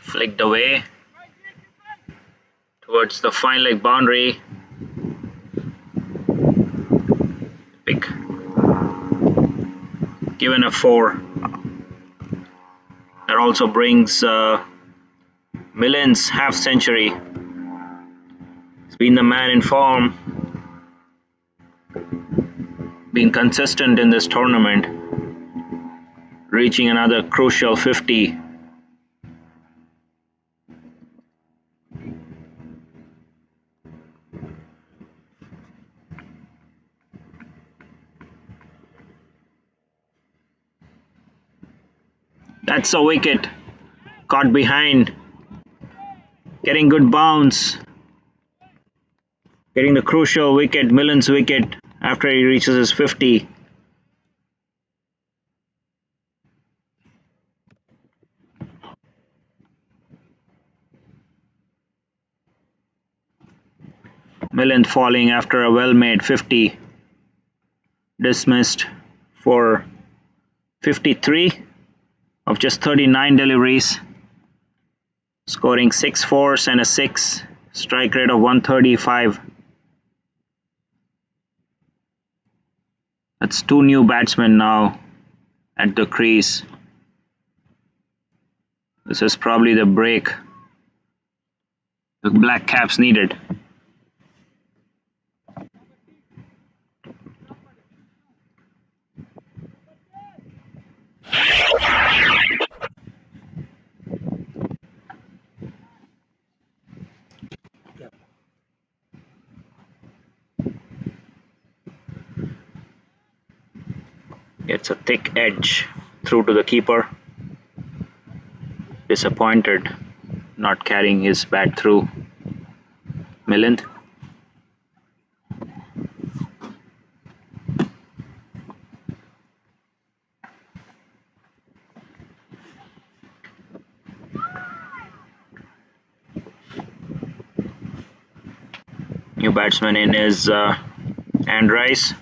S1: Flicked away towards the fine leg boundary. Pick. Given a 4. That also brings Milind's half century. He's been the man in form, been consistent in this tournament, reaching another crucial 50. That's a wicket. Caught behind. Getting good bounce. Getting the crucial wicket, Milind's wicket, after he reaches his 50. Milind falling after a well-made 50. Dismissed for 53 of just 39 deliveries. Scoring 6 fours and a 6. Strike rate of 135. That's 2 new batsmen now at the crease. This is probably the break the Blackcaps needed. Gets a thick edge through to the keeper. Disappointed not carrying his bat through. Milind. New batsman in is Andrice.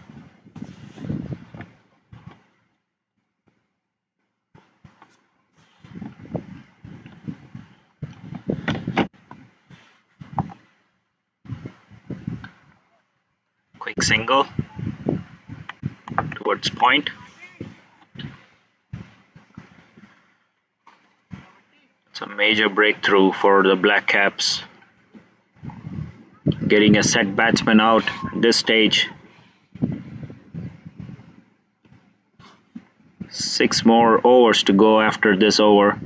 S1: Quick single towards point. It's a major breakthrough for the Blackcaps. Getting a set batsman out at this stage. 6 more overs to go after this over.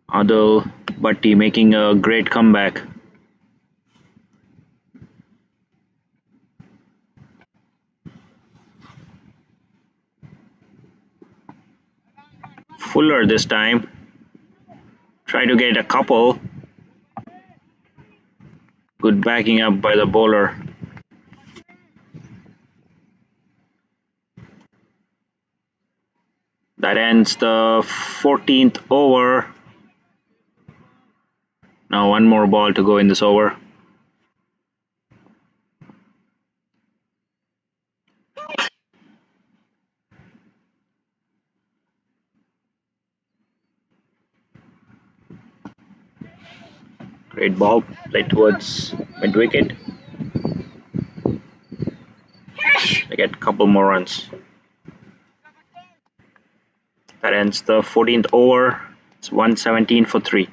S1: Adil Bhatti making a great comeback. Bhullar this time. Try to get a couple. Good backing up by the bowler. That ends the 14th over. Now 1 more ball to go in this over. Great ball played towards mid-wicket. They get a couple more runs. That ends the 14th over. It's 117 for 3.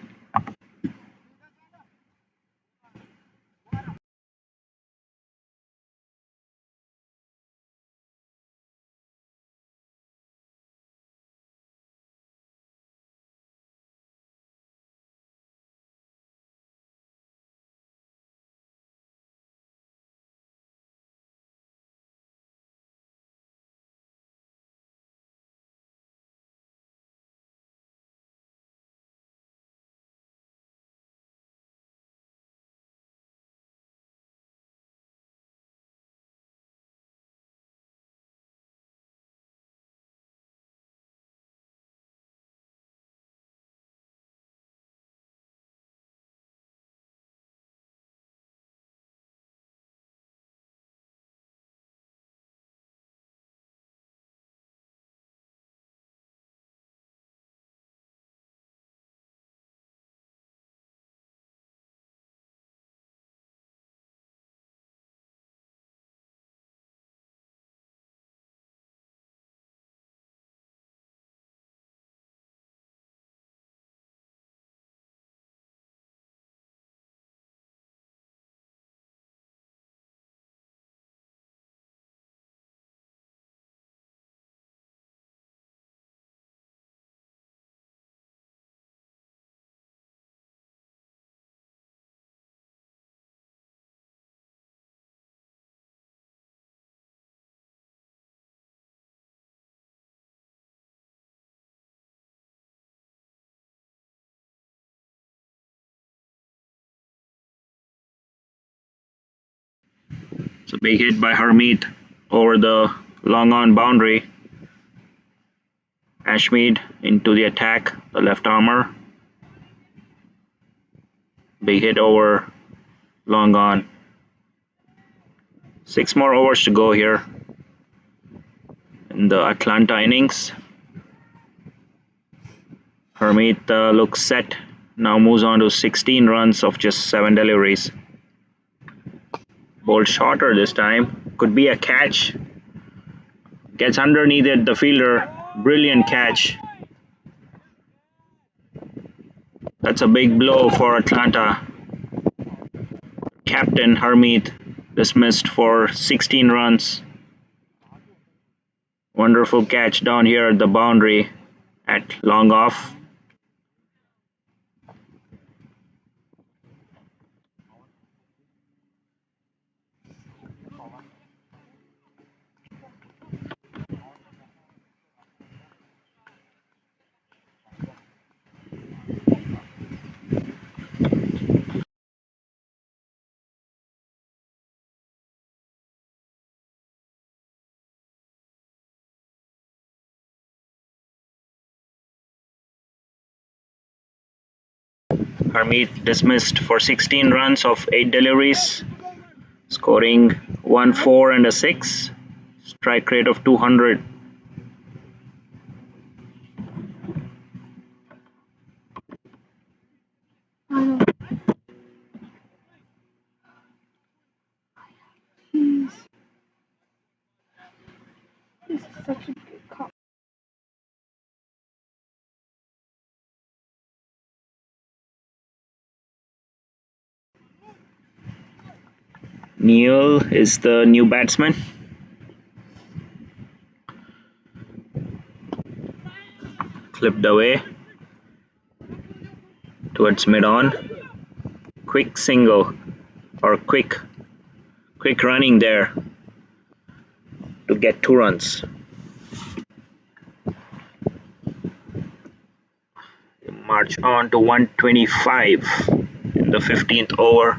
S1: It's a big hit by Hermeet over the long on boundary. Ashmead into the attack, the left armor. Big hit over long on. 6 more overs to go here in the Atlanta innings. Hermeet looks set. Now moves on to 16 runs of just 7 deliveries. Ball shorter this time. Could be a catch. Gets underneath it, the fielder. Brilliant catch. That's a big blow for Atlanta. Captain Hermeet dismissed for 16 runs. Wonderful catch down here at the boundary at long off. Hermeet dismissed for 16 runs of 8 deliveries, scoring 1 4 and a 6, strike rate of 200.
S3: Jeez. This is such a good call.
S1: Neil is the new batsman. Clipped away towards mid-on. Quick single or quick running there to get 2 runs. March on to 125 in the 15th over.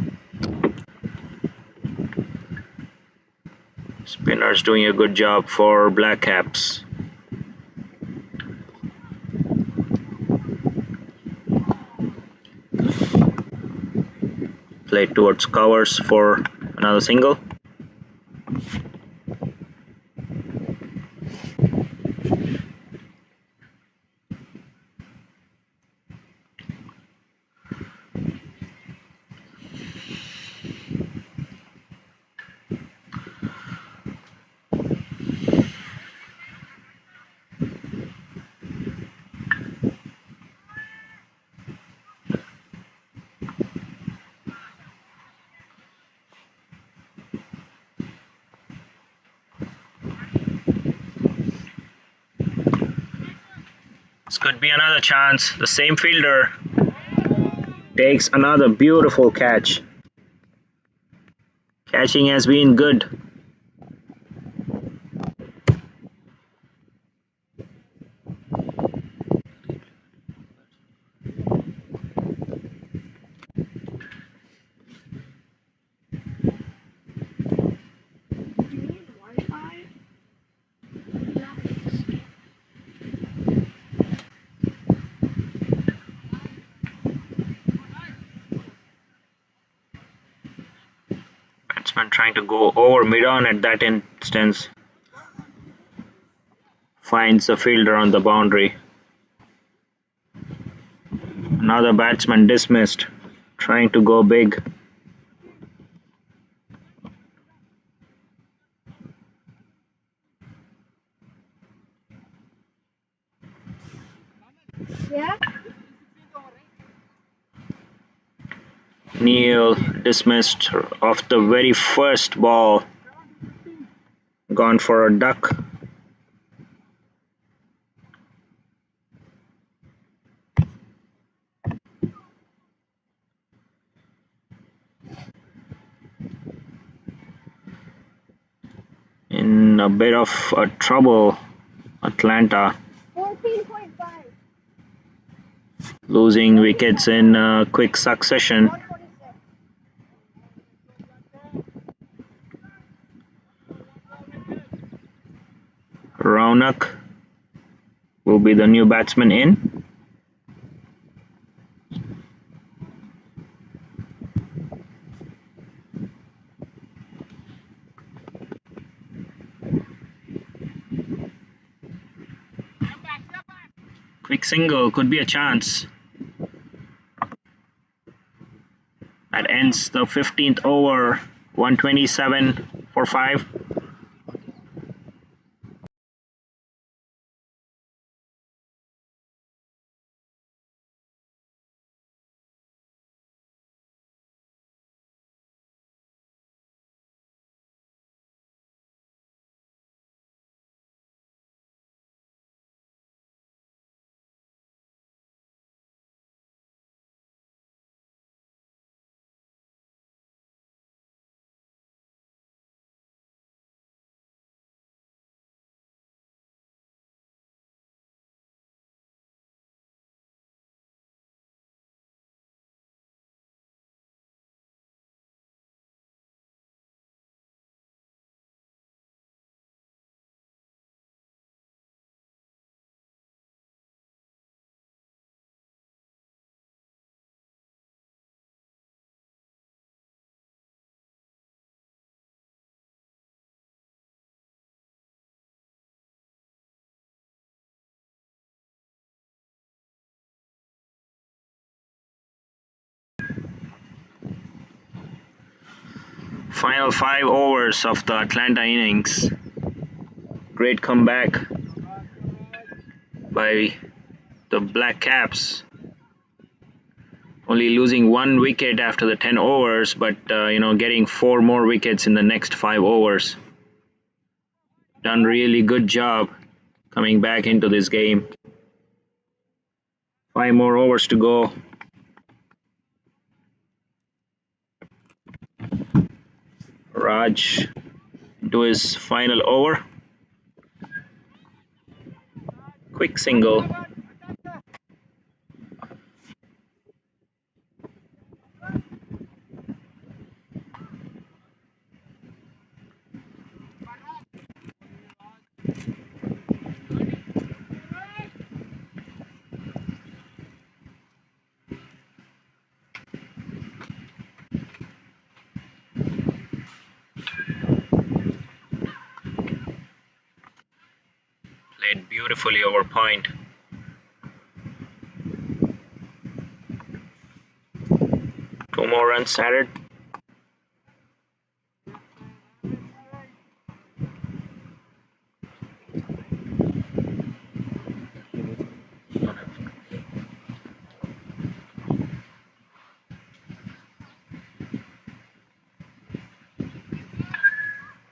S1: Spinners doing a good job for Blackcaps. Played towards covers for another single. This could be another chance. The same fielder takes another beautiful catch. Catching has been good.
S3: Do you need Wi-Fi?
S1: Batsman trying to go over mid-on at that instance. Finds the fielder on the boundary. Another batsman dismissed. Trying to go big.
S3: Yeah?
S1: Neil dismissed off the very first ball. Gone for a duck. In a bit of trouble, Atlanta
S3: 14.5.
S1: losing wickets in quick succession.
S3: 126.
S1: Raunak will be the new batsman in. Quick single, could be a chance. That ends the 15th over, 127 for 5. Final 5 overs of the Atlanta innings. Great comeback by the Blackcaps. Only losing 1 wicket after the 10 overs, but getting 4 more wickets in the next 5 overs. Done really good job coming back into this game. 5 more overs to go. Raj into his final over. Quick single. Played beautifully over point. Two more runs added.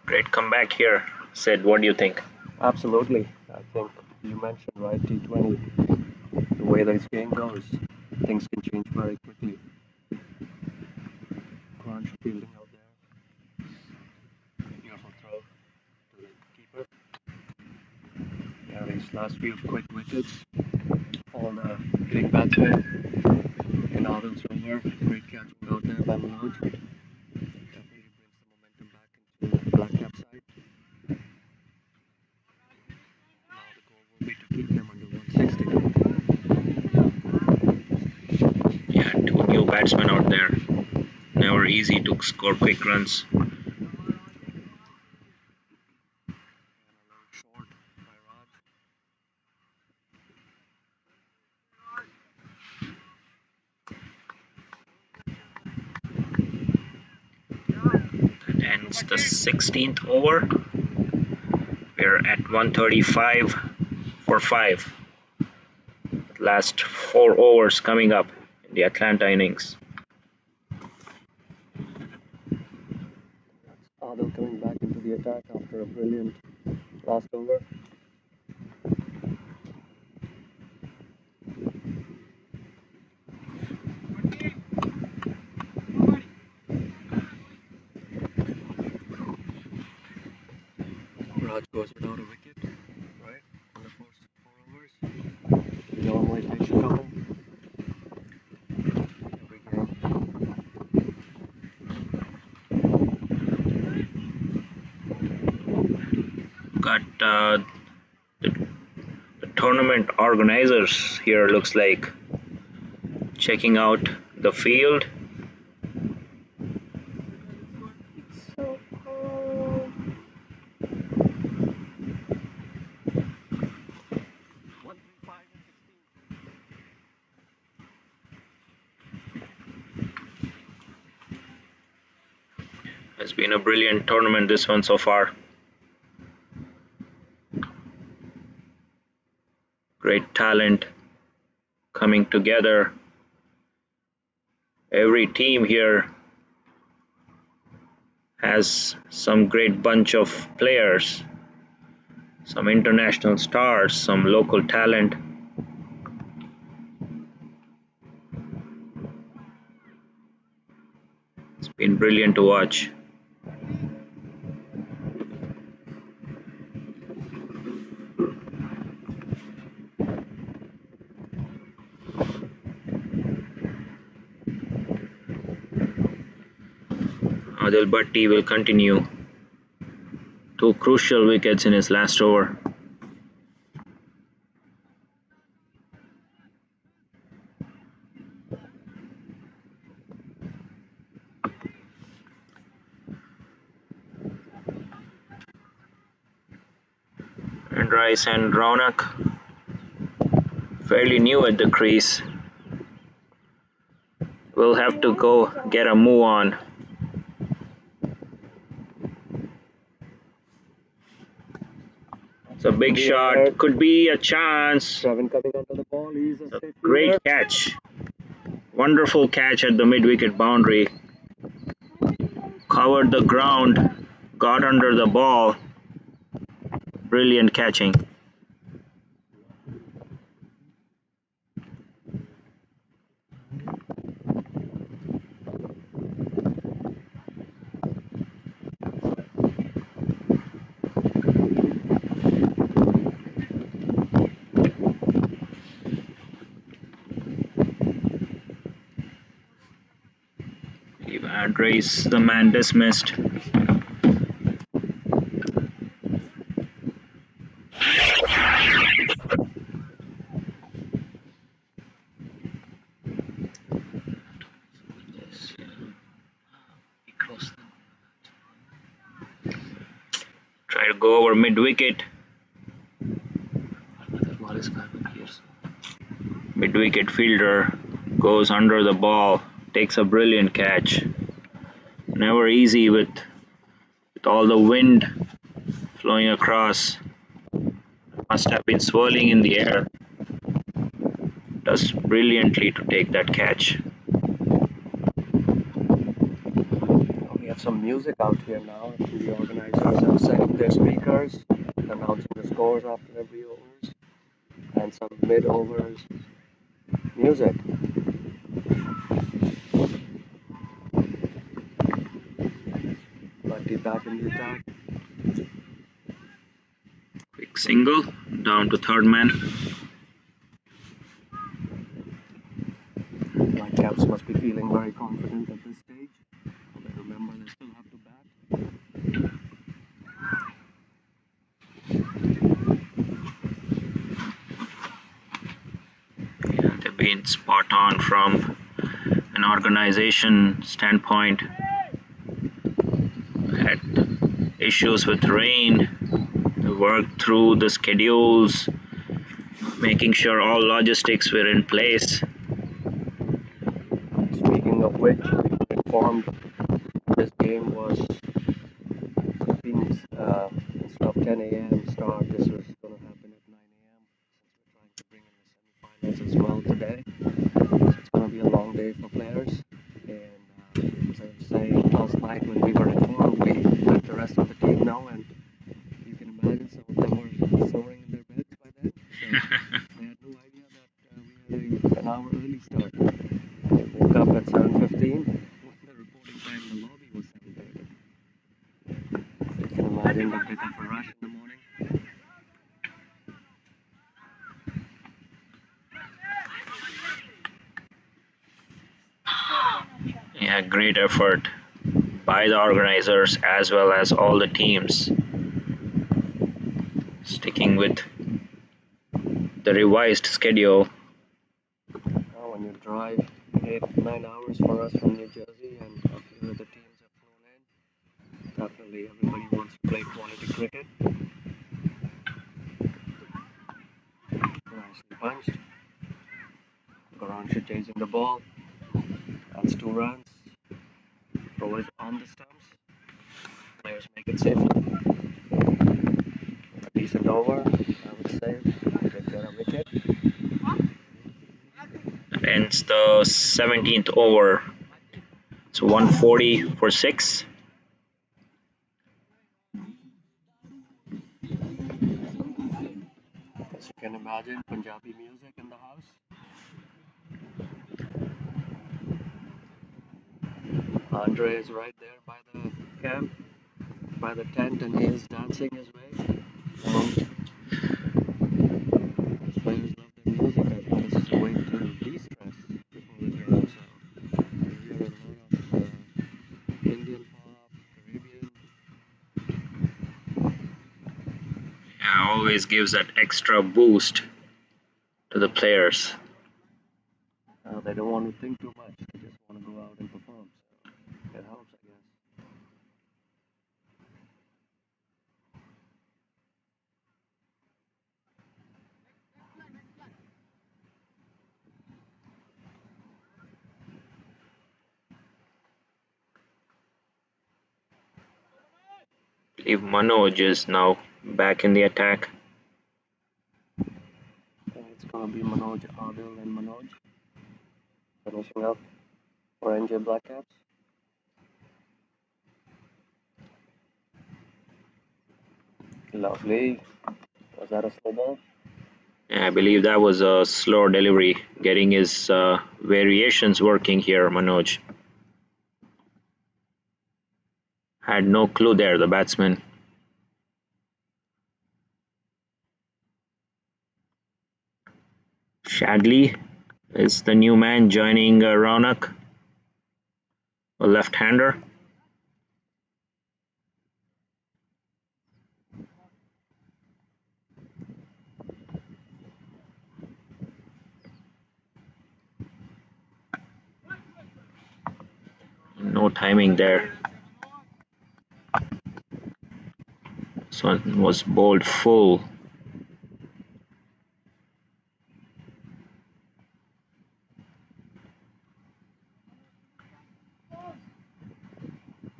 S1: Great comeback here. Sid, what do you think?
S2: Absolutely. I think you mentioned, right, T20, the way this game goes, things can change very quickly. Crunch fielding out there. Beautiful throw to the keeper. Yeah, these last few quick wickets, all the hitting batsmen in Adil's over. Great catching out there by Manoj. Definitely brings the momentum back into the Blackcap side. Now the goal will be to keep them under 160.
S1: Yeah, two new batsmen out there. Never easy to score quick runs.
S2: Short by Raj.
S1: That ends the 16th over. We're at 135 for 5. Last 4 overs coming up in the Atlanta innings.
S2: Adil coming back into the attack after a brilliant last over. Raj goes without a wicket, right? On the first 4 overs. He normally takes a couple every game.
S1: Got The tournament organizers here looks like checking out the field.
S3: So cold.
S1: It's been a brilliant tournament, this one so far. Great talent coming together. Every team here has some great bunch of players, some international stars, some local talent. It's been brilliant to watch. Adil Bhatti will continue. 2 crucial wickets in his last over. And Rice and Raunak fairly new at the crease. We'll have to go get a move on. It's a big shot, could be a chance.
S2: Trevan coming onto the ball. He's a safe
S1: Great
S2: fielder.
S1: catch. Wonderful catch at the mid-wicket boundary. Covered the ground, got under the ball. Brilliant catching. Andres, the man dismissed. Try to go over mid-wicket. Mid-wicket fielder goes under the ball, takes a brilliant catch. Never easy with all the wind flowing across. Must have been swirling in the air. Does brilliantly to take that catch.
S2: We have some music out here now. The organizers have set up their speakers, announcing the scores after every overs, and some mid-overs music. Bhatti back in the attack.
S1: Quick single, down to third man.
S2: Blackcaps must be feeling very confident at this stage. But remember, they still have to bat.
S1: Yeah, they've been spot on from an organization standpoint. Had issues with rain. They worked through the schedules, making sure all logistics were in place.
S2: Speaking of which, we were informed this game was being instead of 10 a.m. start, this was going to happen at 9 a.m. since we're trying to bring in the semifinals as well today. So it's going to be a long day for players. And as I was saying last night when we were informed, we let the rest of the team know, and you can imagine some of them were snoring in their beds by then. So they had no idea that we had an hour early start. They woke up at 7:15 when the reporting time in the lobby was 7:30. You can imagine the bit of a rush in the morning.
S1: Yeah, great effort by the organizers as well as all the teams, sticking with the revised schedule.
S2: When you drive 8, 9 hours for us from New Jersey and a few other teams have flown in, definitely everybody wants to play quality cricket. Nicely punched. Garancha chasing the ball. That's 2 runs. Throw is on the stumps. Players make it safely. A decent over, I would say. Did get a wicket.
S1: That ends the 17th over. It's 140 for 6.
S2: As you can imagine, Punjabi music in the house. Andre is right there by the camp, by the tent, and he is dancing his way. Players love their music. I think this is a way to de-stress before the game. So you hear a lot of Indian pop, Caribbean.
S1: Yeah, always gives that extra boost to the players.
S2: They don't want to think too much. They just want to go out and perform. So it helps, I guess.
S1: I believe Manoj is now back in the attack.
S2: I think it's going to be Manoj, Adil, and Manoj finishing up for NJ Blackcaps. Lovely. Was that a slow ball?
S1: Yeah, I believe that was a slow delivery, getting his variations working here, Manoj. Had no clue there, the batsman. Shadley is the new man joining Raunak, a left-hander. No timing there. This one was bowled full.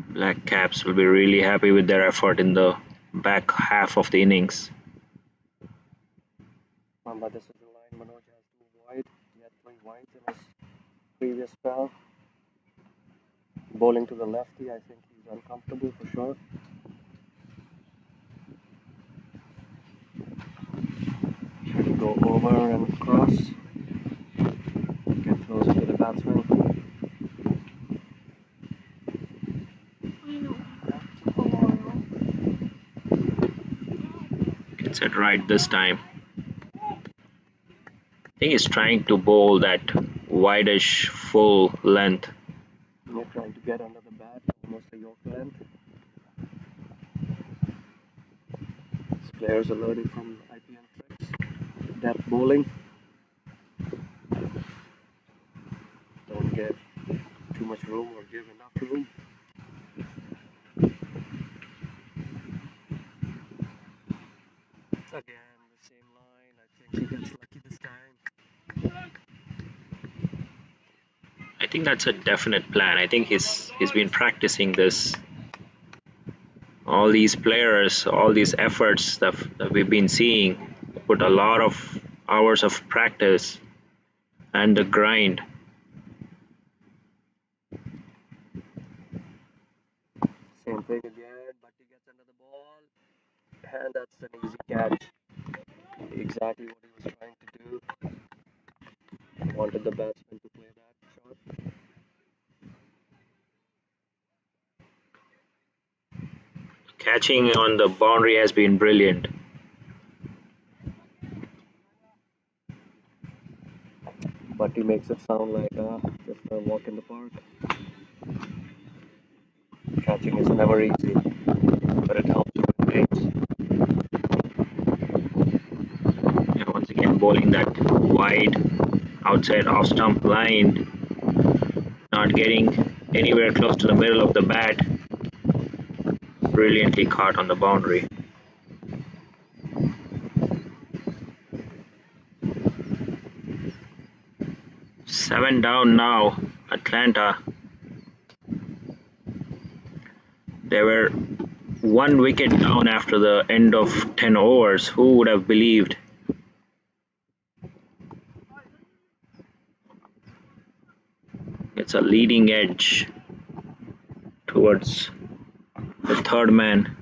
S1: Black Caps will be really happy with their effort in the back half of the innings.
S2: Remember, this is the line Manoj has 2 wide. He had 3 wides in his previous spell. Bowling to the lefty, I think he's uncomfortable for sure. Should he go over and cross? Get closer to the batsman.
S1: Gets it right this time. I think he's trying to bowl that wideish full length.
S2: You're trying to get under the bat, almost a York length. These players are learning from IPL tricks. Depth bowling. Don't give too much room or give enough room. Again, the same line. I think he gets lucky this time.
S1: I think that's a definite plan. I think he's been practicing this. All these players, all these efforts that we've been seeing, put a lot of hours of practice and the grind.
S2: Same thing again, but he gets under the ball. And that's an easy catch. Exactly what he was trying to do. Wanted the batsman to play that shot.
S1: Catching on the boundary has been brilliant.
S2: But he makes it sound like just a walk in the park. Catching is never easy, but it helps you win games.
S1: Yeah, once again, bowling that wide outside off stump line, not getting anywhere close to the middle of the bat. Brilliantly caught on the boundary. 7 down now, Atlanta. They were 1 wicket down after the end of 10 overs. Who would have believed? It's a leading edge towards the third man.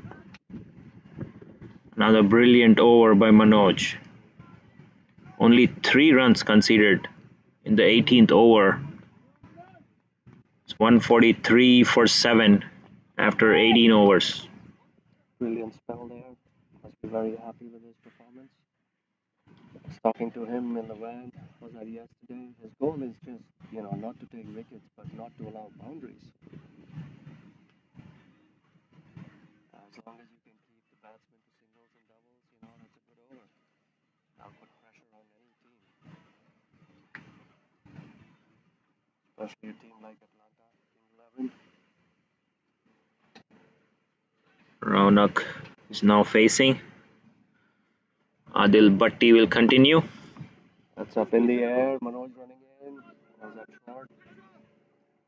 S1: Another brilliant over by Manoj. Only 3 runs conceded in the 18th over. It's 143 for 7 after 18 overs.
S2: Brilliant spell there. Must be very happy with his performance. I was talking to him in the van. Was that yesterday? His goal is just, not to take wickets, but not to allow boundaries. As long as you can keep the batsmen to singles and doubles, that's a good over. That'll put pressure on any team, especially a team like Atlanta, Team 11.
S1: Raunak is now facing. Adil Bhatti will continue.
S2: That's up in the air. Manoj running in. Was that short?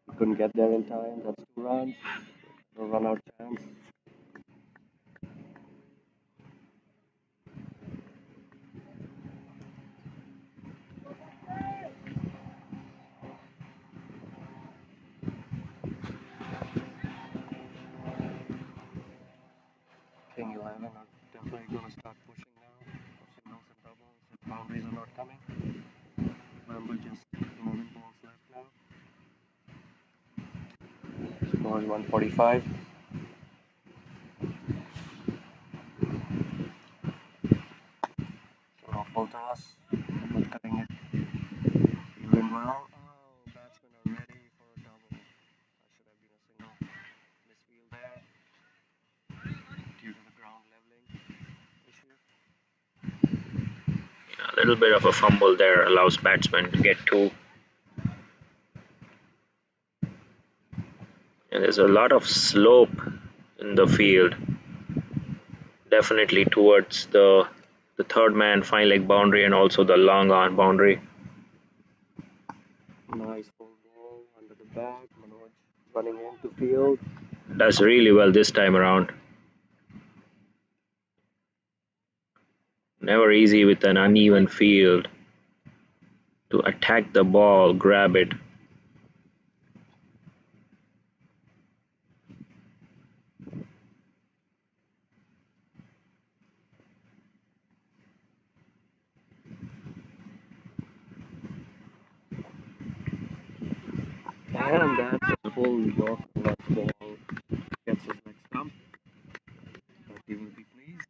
S2: He couldn't get there in time. That's 2 runs. No run out chance. King 11 are definitely going to start pushing now. Singles and doubles. If boundaries are not coming. Remember, just 11 balls left now. Score is 145. So full toss. Not cutting it. Doing well. Oh, batsmen are ready for a double. That should have been a single. Misfield there. Due to the ground leveling issue.
S1: A little bit of a fumble there allows batsmen to get 2. And there's a lot of slope in the field. Definitely towards the third man fine leg boundary and also the long on boundary.
S2: Nice full ball under the bat. Manoj running into field.
S1: Does really well this time around. Never easy with an uneven field to attack the ball, grab it.
S2: And that's a full Yorker left ball. Gets his leg stump. But he will be pleased.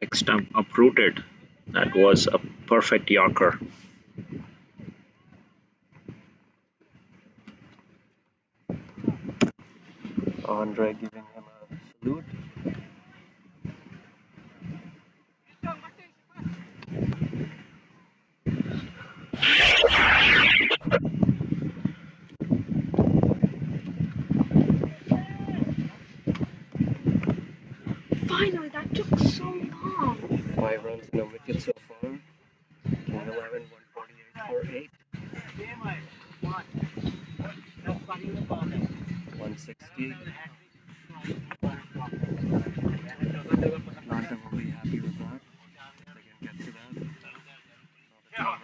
S1: Leg stump uprooted. That was a perfect Yorker.
S2: Andre giving him a salute.
S3: Finally, that took so long.
S2: 5 runs and a wicket so far. King 11, 148 for 8. 160. Atlanta will be happy with that. If they can get to that. Another 12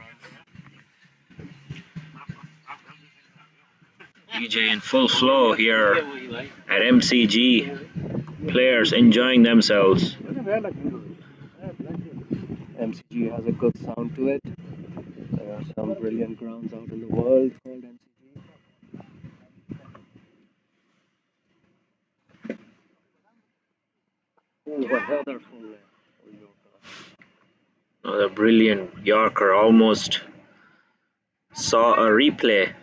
S2: runs.
S1: DJ in full flow here at MCG. Players enjoying themselves.
S2: MCG has a good sound to it. There are some brilliant grounds out in the world called MCG. Oh, another full Yorker.
S1: Another brilliant Yorker, almost saw a replay.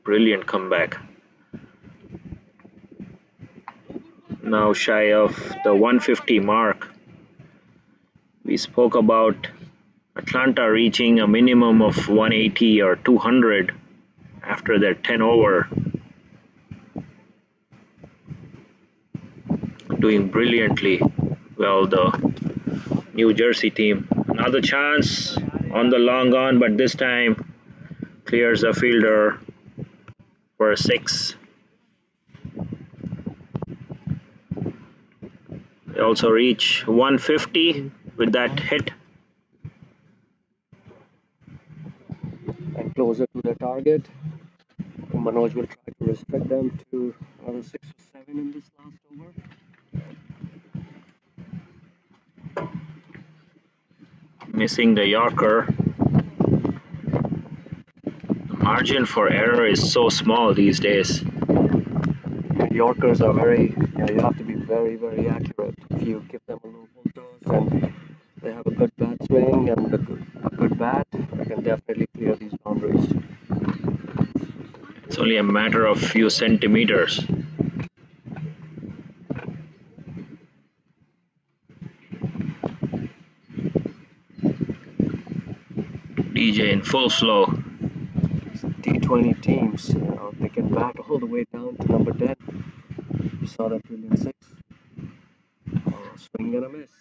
S1: Brilliant comeback. now shy of the 150 mark. We spoke about Atlanta reaching a minimum of 180 or 200 after their 10 over. Doing brilliantly well, the New Jersey team. Another chance on the long on, but this time clears a fielder for a 6. They also reach 150 with that hit.
S2: And closer to the target. Manoj will try to restrict them to another 6 or 7 in this last over.
S1: Missing the Yorker. The margin for error is so small these days.
S2: And Yorkers are very, you have to be very, very accurate. If you give them a low full toss and they have a good bat swing and a good bat, they can definitely clear these boundaries.
S1: It's only a matter of few centimeters. DJ in full flow.
S2: T20 teams, they can bat all the way down to number 10. You saw that brilliant 6. Swing and a miss.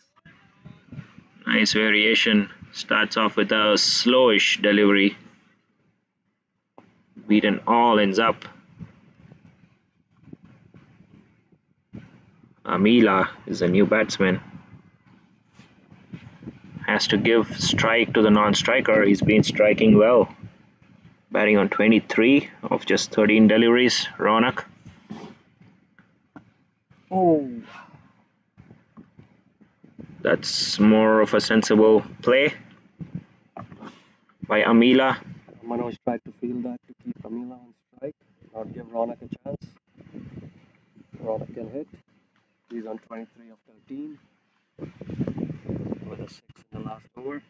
S1: Nice variation. Starts off with a slowish delivery. Beaten all ends up. Amila is a new batsman. Has to give strike to the non-striker. He's been striking well. Batting on 23 of just 13 deliveries. Ronak.
S2: Oh.
S1: That's more of a sensible play by Amila.
S2: Manoj tried to field that to keep Amila on strike, not give Ronak a chance. Ronak can hit. He's on 23 of 13 with a 6 in the last over.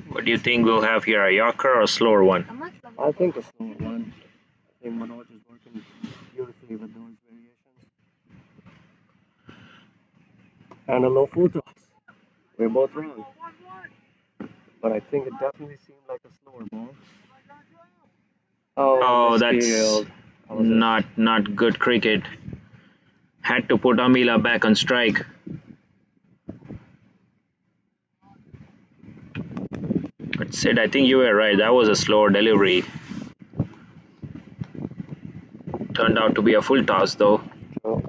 S1: What do you think we'll have here, a Yorker or a slower one?
S2: I think a slower one. I think Manoj is working beautifully with those variations. And a low full toss. We're both wrong. But I think it definitely seemed like a slower ball.
S1: Oh, that's not good cricket. Had to put Amila back on strike. But Sid, I think you were right. That was a slower delivery. Turned out to be a full toss, though.
S2: Oh.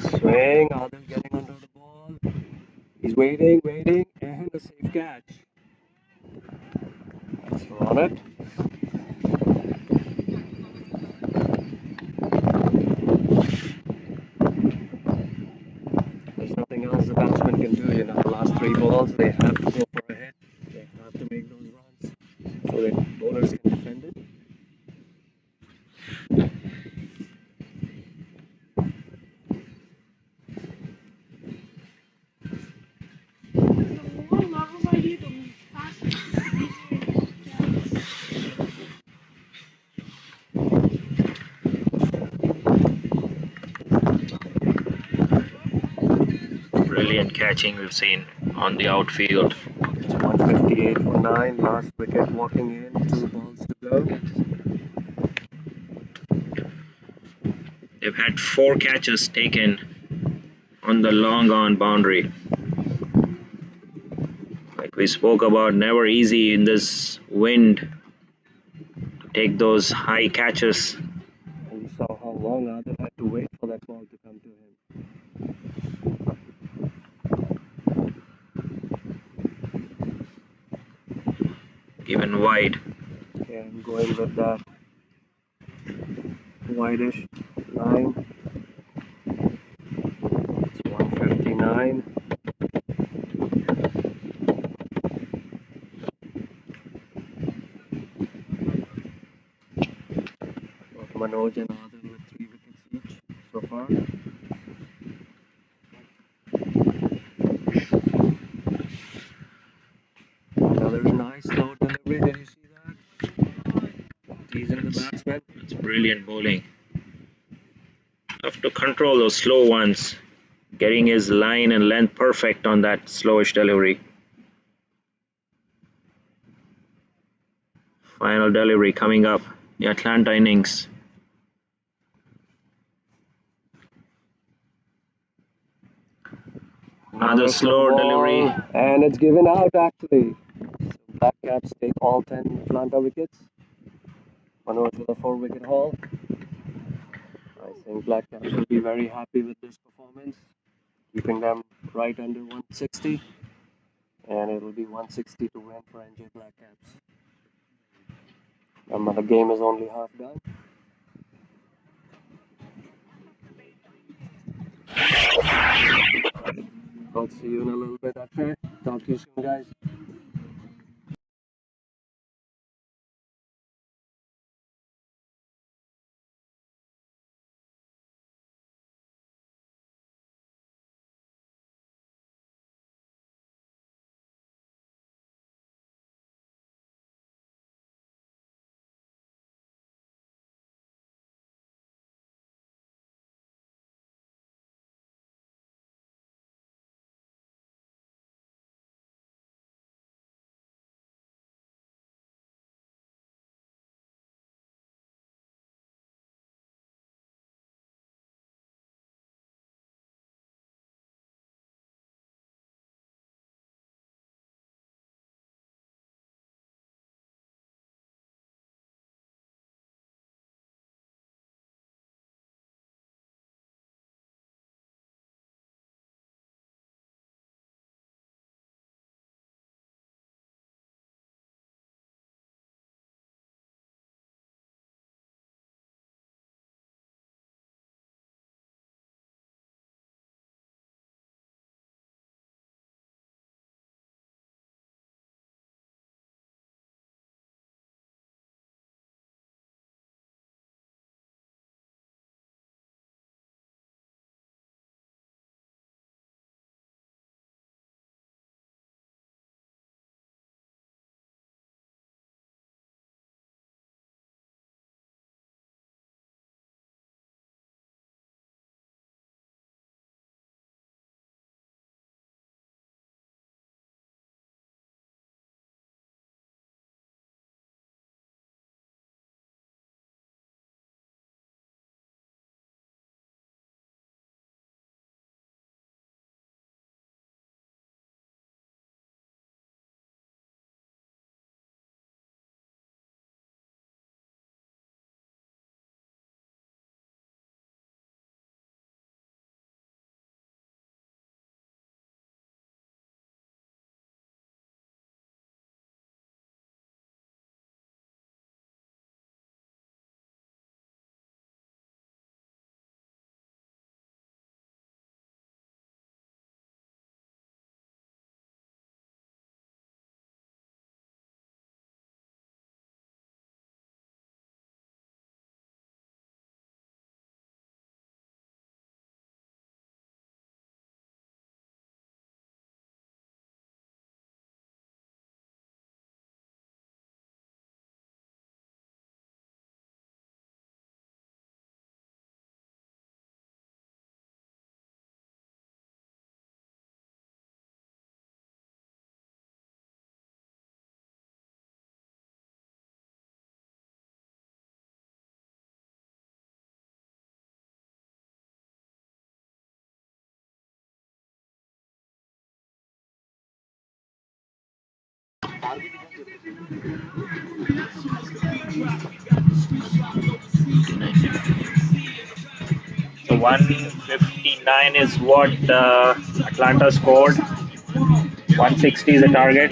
S2: Swing, Adil getting under the ball. He's waiting, and a safe catch. That's on it. There's nothing else the batsman can do. The last 3 balls, they have to go for a hit. They have to make those runs so that bowlers can defend it.
S1: Brilliant catching we've seen on the outfield.
S2: It's 158 for 9. Last wicket walking in. 2 balls to go.
S1: They've had 4 catches taken on the long on boundary. Like we spoke about, never easy in this wind to take those high catches.
S2: And you saw how long Adil had to wait for that ball to come to him.
S1: Even wide.
S2: Yeah, I'm going with that wideish line. It's 159. Manoj Manoj and Adil with 3 wickets each so far. Another nice slow delivery. Did you see that? Teasing the batsman.
S1: It's brilliant bowling. Have to control those slow ones. Getting his line and length perfect on that slowish delivery. Final delivery coming up. The Atlanta innings. Another slow delivery.
S2: And it's given out actually. So Blackcaps take all 10 Atlanta wickets. Manoj with a 4 wicket haul. I think Blackcaps will be very happy with this performance, keeping them right under 160. And it will be 160 to win for NJ Blackcaps. The game is only half done. I'll see you in a little bit, okay? Talk to you soon, guys.
S1: So 159 is what Atlanta scored. 160 is the target.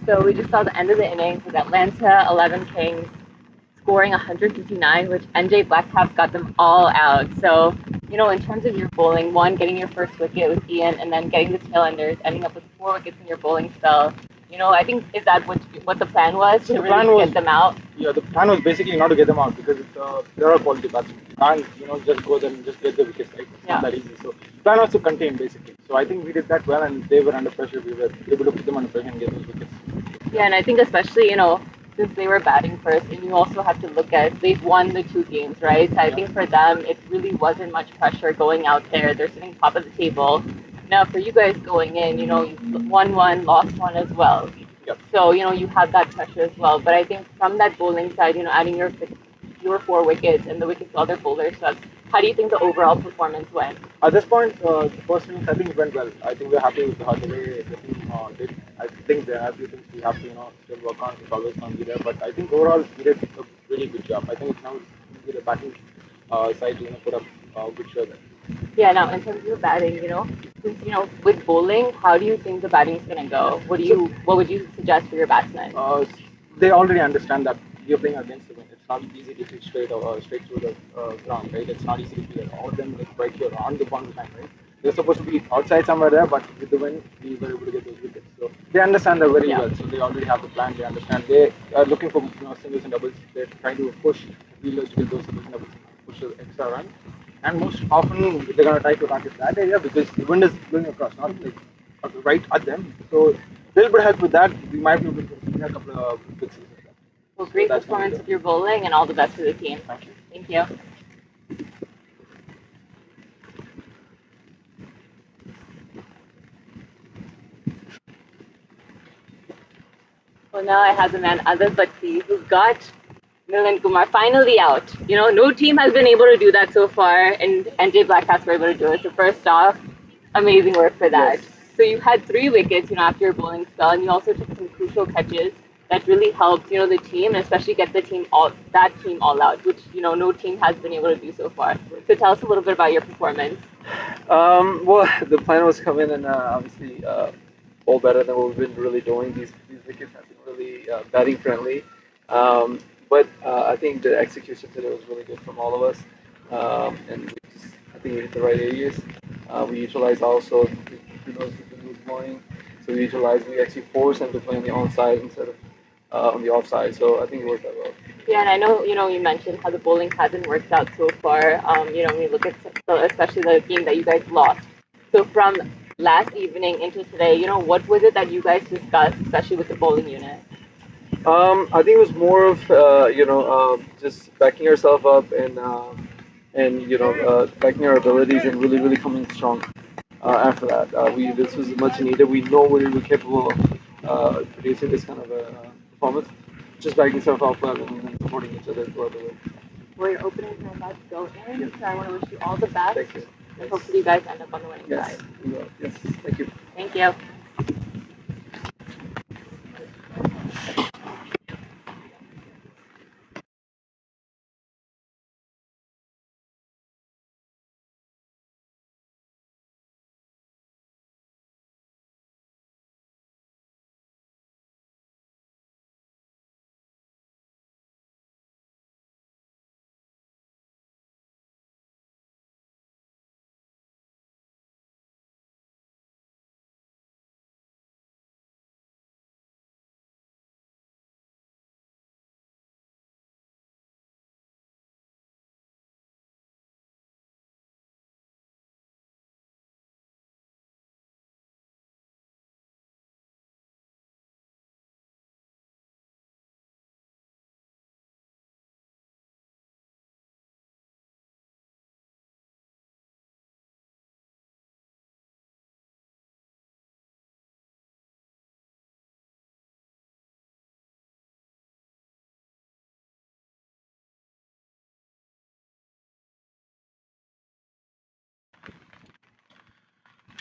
S4: So we just saw the end of the innings with Atlanta 11 Kings scoring 159, which NJ Blackcaps got them all out. So, in terms of your bowling, one, getting your first wicket with Ian, and then getting the tailenders, ending up with 4 wickets in your bowling spell. I think is that what the plan was
S5: So
S4: to
S5: the plan
S4: really
S5: was,
S4: get them out?
S5: yeah, the plan was basically not to get them out because there are quality batsmen. You can't, just go there and just get the wickets, right? It's
S4: Yeah.
S5: not that easy. So the plan was to contain basically. So I think we did that well, and they were under pressure. We were able to put them under pressure and get those wickets.
S4: Yeah, and I think especially, since they were batting first, and you also have to look at they've won the 2 games, right? So I think for them, it really wasn't much pressure going out there. They're sitting top of the table. Now, for you guys going in, you won one, lost one as well.
S5: Yep.
S4: So, you have that pressure as well. But I think from that bowling side, adding your 4 wickets and the wickets to other bowlers, so how do you think the overall performance went?
S5: At this point, the first innings I think it went well. I think we're happy with how the way the team did. I think there are a few things we have to still work on. It's always going to be there, but I think overall we did a really good job. I think it's now the batting side to put up a good show there.
S4: Yeah, now in terms of batting, since with bowling, how do you think the batting is gonna go? What would you suggest for your batsmen?
S5: They already understand that we are playing against the wind. It's not easy to hit straight through the ground, right? It's not easy to clear. All of them like right here on the boundary line, right? They're supposed to be outside somewhere there, but with the wind, we were able to get those wickets. So they understand that very
S4: Yeah.
S5: well. So they already have the plan. They understand. They are looking for singles and doubles. They're trying to push wheelers to get those singles and doubles, push the extra run. And most often they're gonna try to target that area because the wind is blowing across, not like right at them. So a little bit help with that. We might be able to get a couple of fixes like that.
S4: Well, great
S5: that's
S4: performance with your bowling, and all the best to the team.
S5: Thank you.
S4: Thank you. Well, now I have the man Adil Bakti, who got Milind Kumar finally out. No team has been able to do that so far, and NJ Blackcaps were able to do it. So first off, amazing work for that.
S5: Yes.
S4: So you had 3 wickets, after your bowling spell, and you also took some crucial catches that really helped, the team, and especially get that team all out, which no team has been able to do so far. So tell us a little bit about your performance.
S2: Well, the plan was come in and obviously bowl better than what we've been really doing. These wickets have been really batting friendly, but I think the execution today was really good from all of us, and I think we hit the right areas. We utilized also the was morning, so we actually forced them to play on the onside instead of on the offside. So I think it worked out well.
S4: Yeah, and I know you mentioned how the bowling hasn't worked out so far. When we look at especially the game that you guys lost. So from last evening into today, what was it that you guys discussed, especially with the bowling unit?
S2: I think it was more of just backing ourselves up and backing our abilities and really coming strong. After that, we this was much needed. We know we were capable of producing this kind of a performance. Just backing ourselves up and supporting each other throughout the way.
S4: Well, your openings are about to go in,
S2: Yes.
S4: so I want to wish you all the best.
S2: Thank you.
S4: And
S2: Yes.
S4: hopefully you guys end up on the winning
S2: Yes.
S4: side.
S2: We will. Yes. Thank you.
S4: Thank you.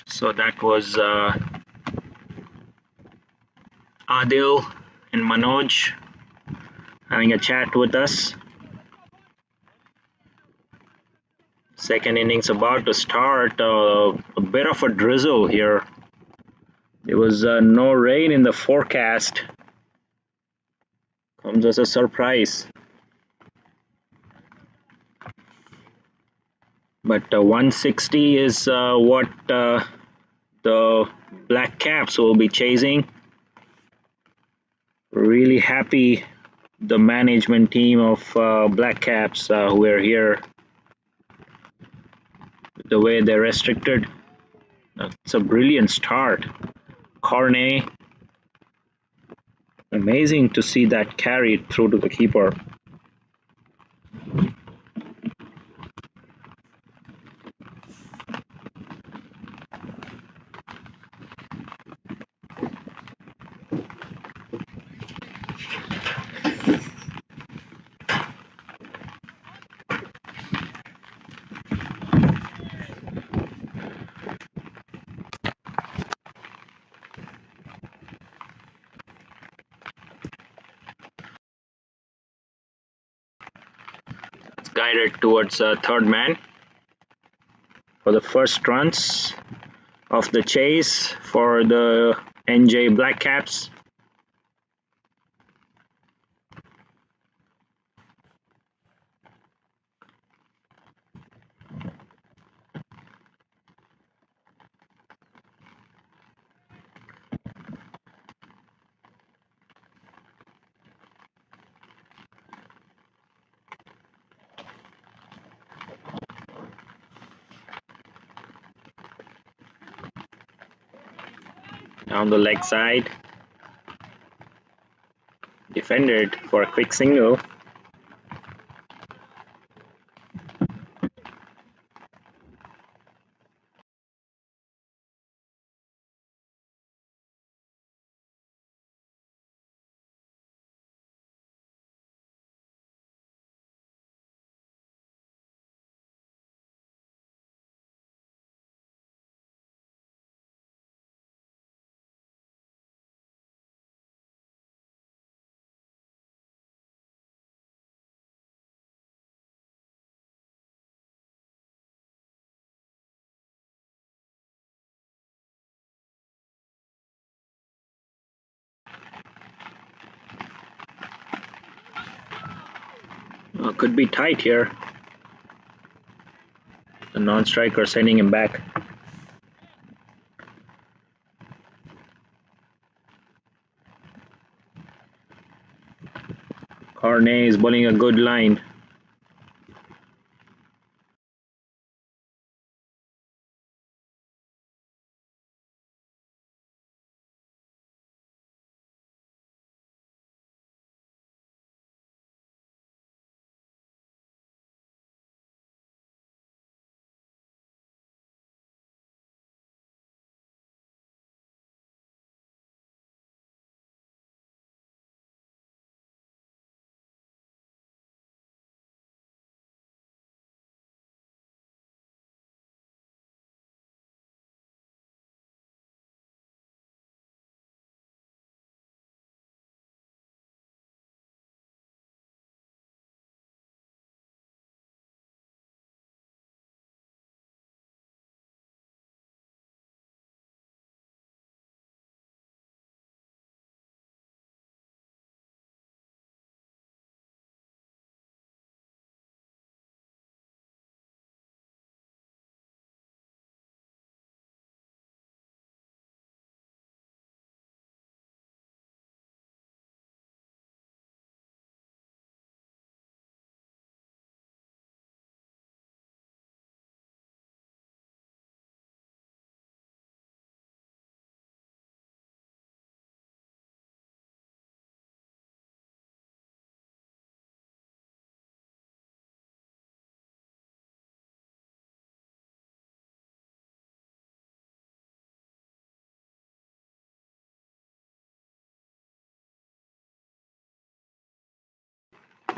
S1: So that was Adil and Manoj having a chat with us. Second innings about to start. A bit of a drizzle here. There was no rain in the forecast. Comes as a surprise. But 160 is what the Blackcaps will be chasing. Really happy the management team of Blackcaps who are here. The way they're restricted. It's a brilliant start. Cornet. Amazing to see that carried through to the keeper. It's guided towards third man for the first runs of the chase for the NJ Blackcaps. Down the leg side. Defended for a quick single. Could be tight here. The non-striker sending him back. Cornet is bowling a good line.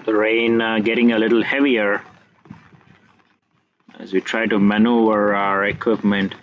S1: The rain getting a little heavier as we try to maneuver our equipment.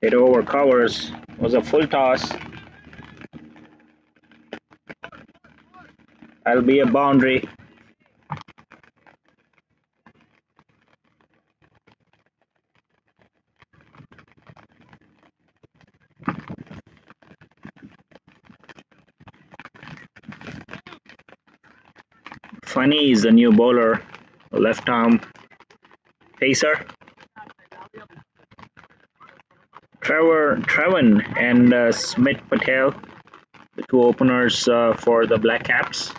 S1: Hit over covers. Was a full toss. That'll be a boundary. Funny is the new bowler, left arm pacer. Trevan and Smith Patel, the two openers for the Blackcaps.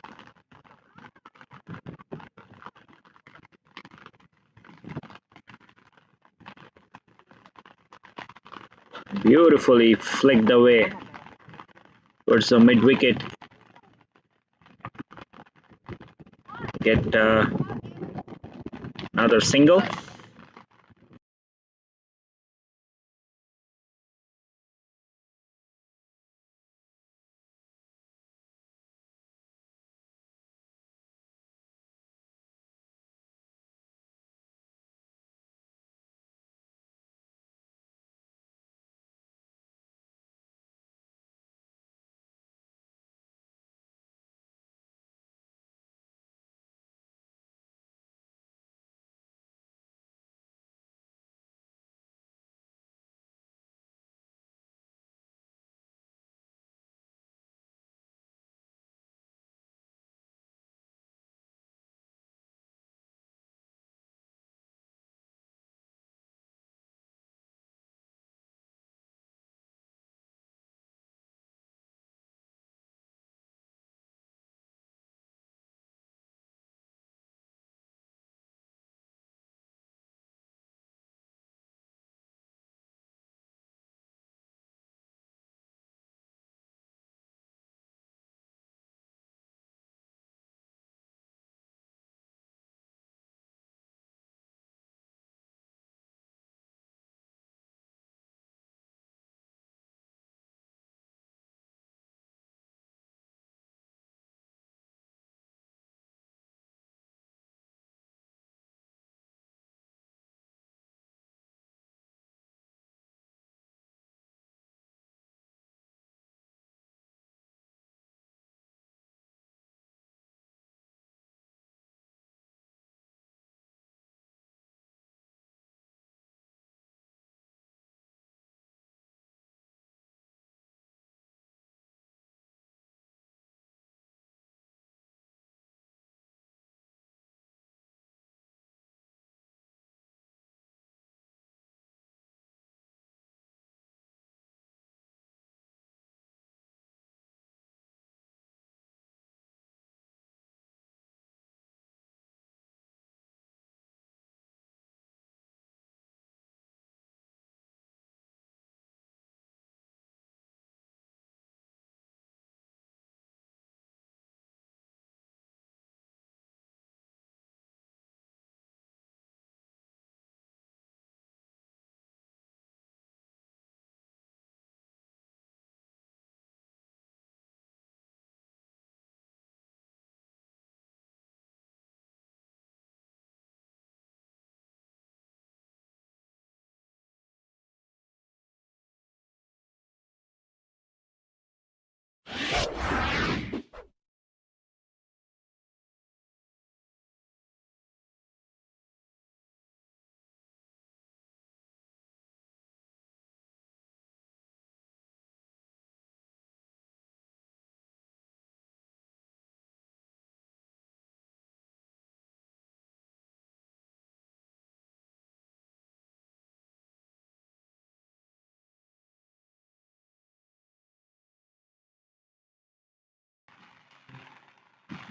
S1: Beautifully flicked away towards the mid wicket. Get another single.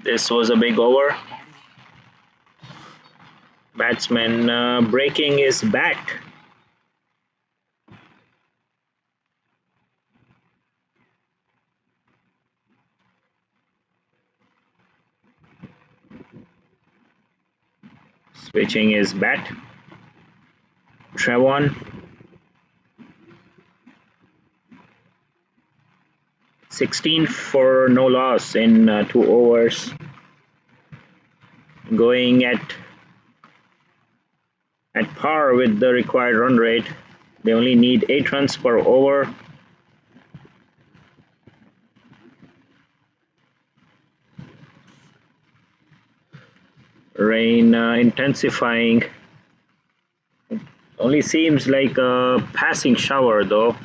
S1: This was a big over. Batsman breaking his bat. Switching his bat. Trevan. 16 for no loss in 2 overs. Going at par with the required run rate. They only need 8 runs per over. Rain intensifying. Only seems like a passing shower though.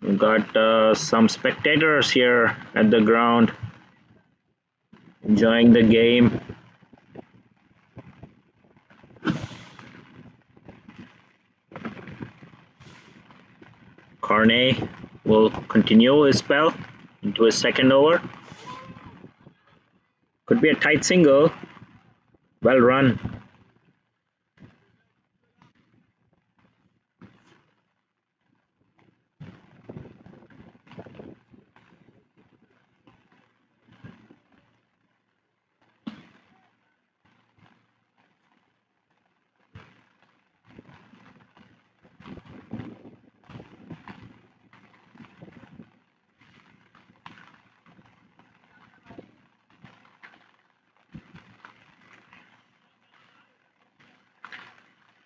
S1: We've got some spectators here at the ground enjoying the game. Carney will continue his spell into his second over. Could be a tight single. Well run.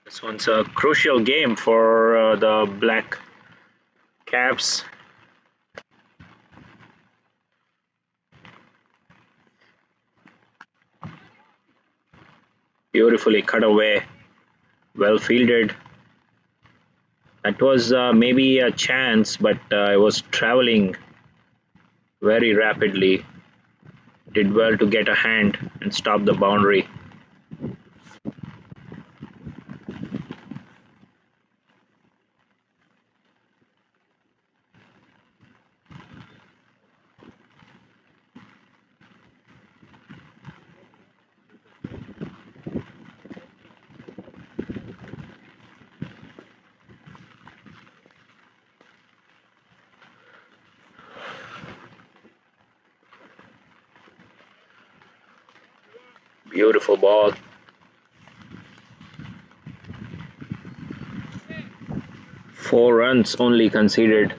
S1: This one's a crucial game for the Black Caps. Beautifully cut away. Well fielded. That was maybe a chance, but I was traveling very rapidly. Did well to get a hand and stop the boundary. Beautiful ball. 4 runs only conceded.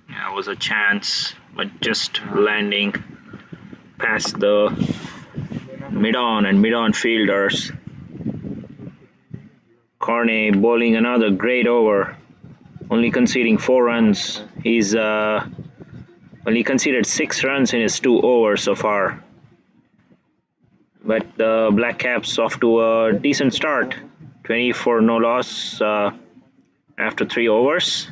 S1: Yeah, it was a chance, but just landing past the mid-on and mid-on fielders. Carney bowling another great over, only conceding 4 runs. He's only conceded 6 runs in his 2 overs so far. But the Blackcaps off to a decent start. 24 no loss after 3 overs.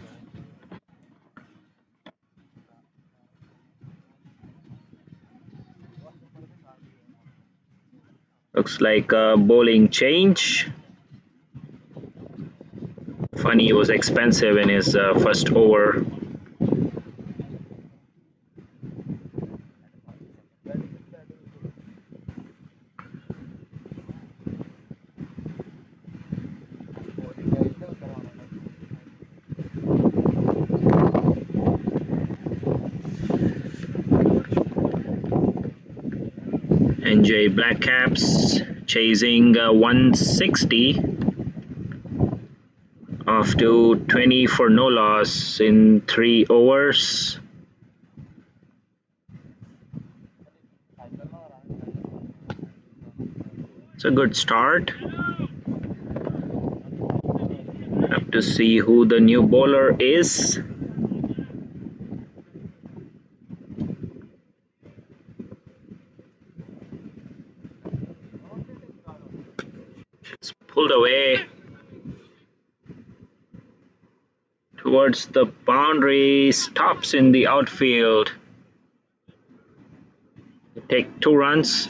S1: Looks like a bowling change. Funny was expensive in his first over. NJ Blackcaps chasing 160 off to 20 for no loss in 3 overs. It's a good start. Have to see who the new bowler is. It's pulled away towards the boundary, stops in the outfield. Take 2 runs.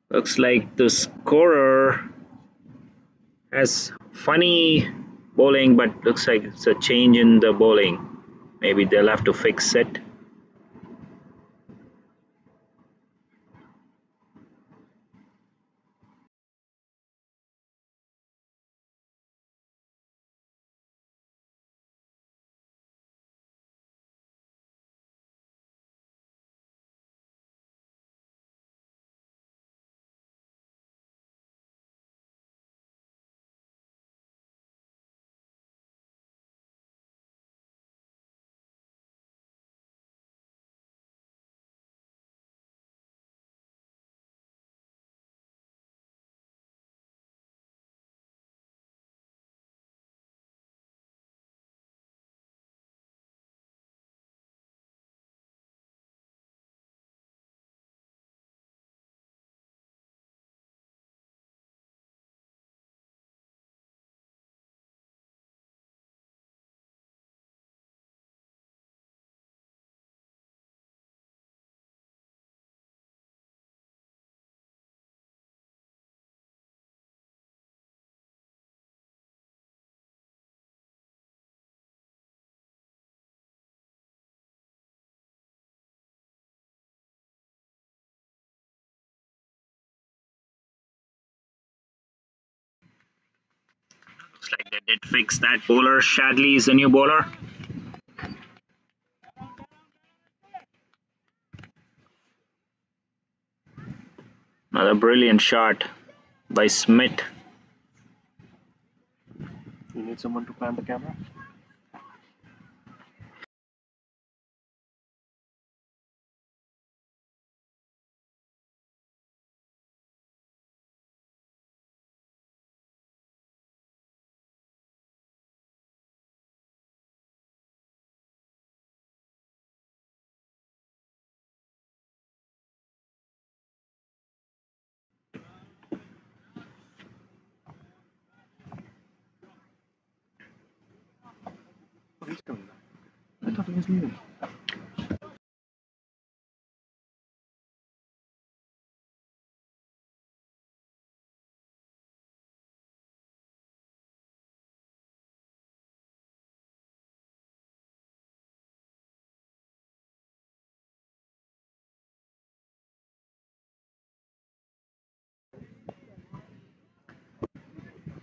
S1: Looks like the scorer has funny bowling, but looks like it's a change in the bowling. Maybe they'll have to fix it. Looks like they did fix that bowler. Shadley is the new bowler. Another brilliant shot by Smith.
S2: You need someone to pan the camera? Oh, he's coming back. I thought he was leaving.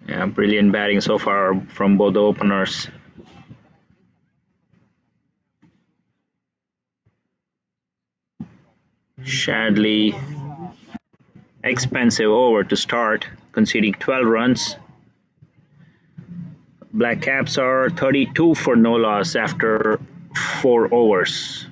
S1: Yeah, brilliant batting so far from both the openers. Shadley, expensive over to start, conceding 12 runs. Blackcaps are 32 for no loss after 4 overs.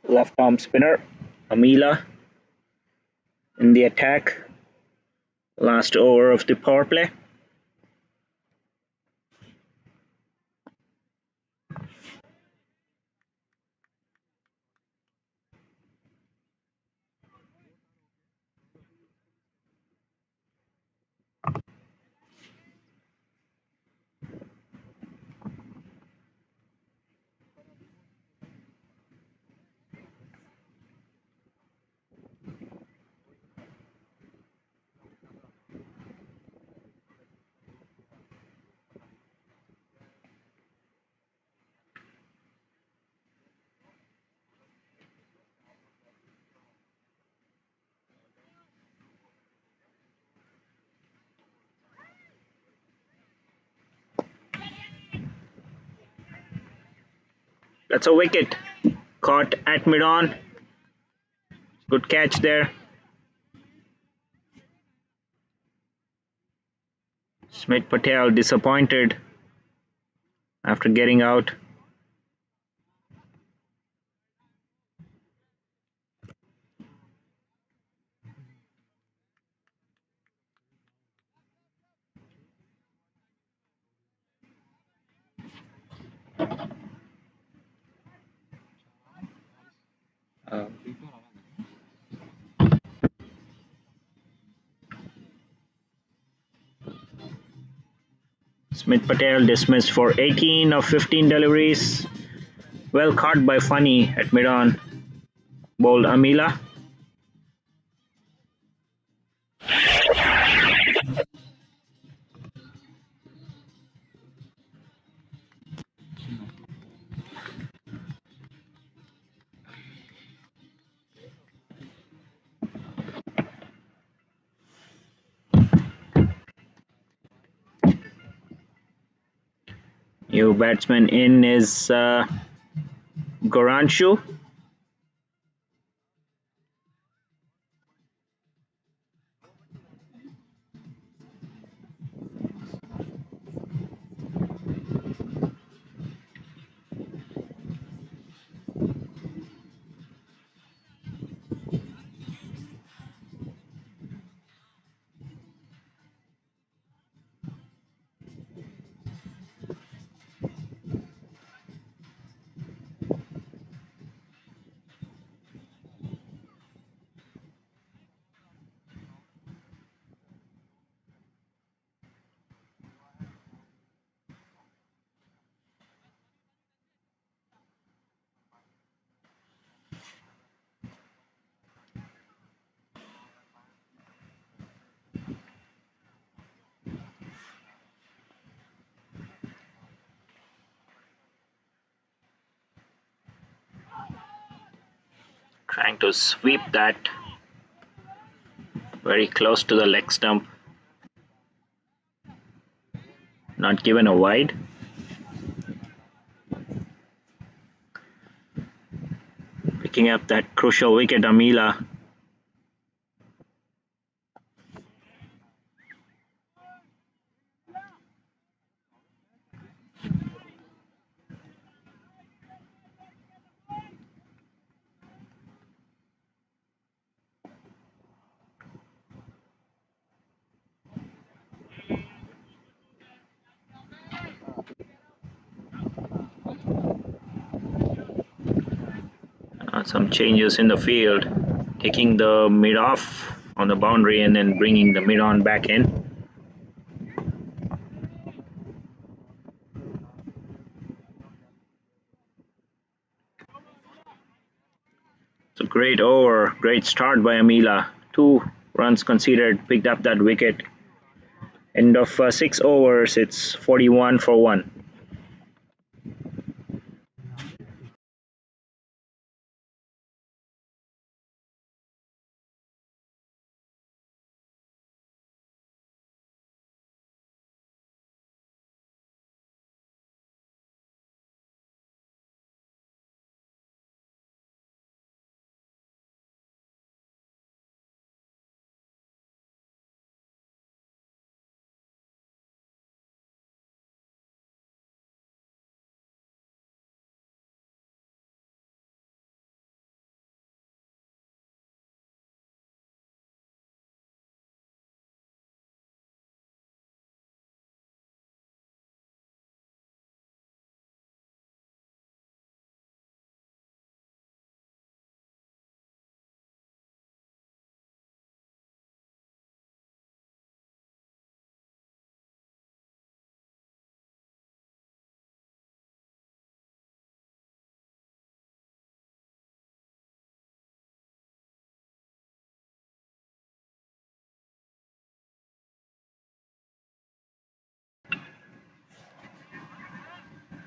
S1: Left arm spinner, Amila in the attack. Last over of the power play. That's a wicket. Caught at mid on. Good catch there. Smith Patel disappointed after getting out. Smith Patel dismissed for 18 of 15 deliveries. Well caught by Funny at mid on. Bowled Amila. New batsman in is Goranshu. Trying to sweep that very close to the leg stump. Not given a wide. Picking up that crucial wicket, Amila. Some changes in the field. Taking the mid off on the boundary and then bringing the mid on back in. It's a great over, great start by Amila. 2 runs conceded, picked up that wicket. End of 6 overs, it's 41 for 1.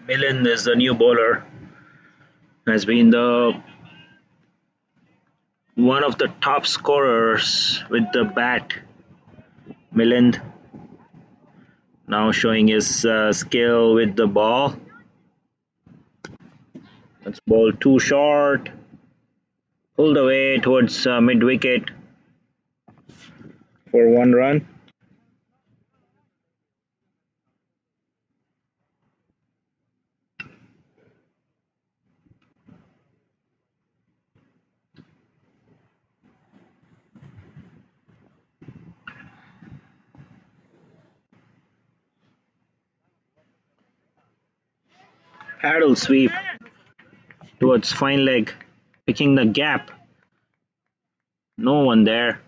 S1: Milind is the new bowler, has been the one of the top scorers with the bat. Milind now showing his skill with the ball. That's ball too short, pulled away towards mid wicket for 1 run. Paddle sweep towards fine leg, picking the gap. No one there.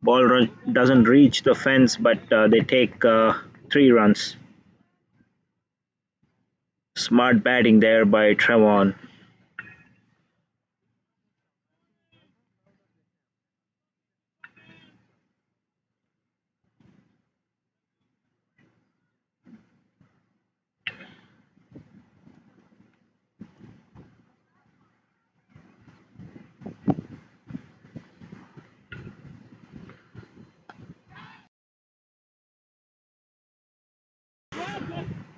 S1: Ball doesn't reach the fence, but they take 3 runs. Smart batting there by Trevan.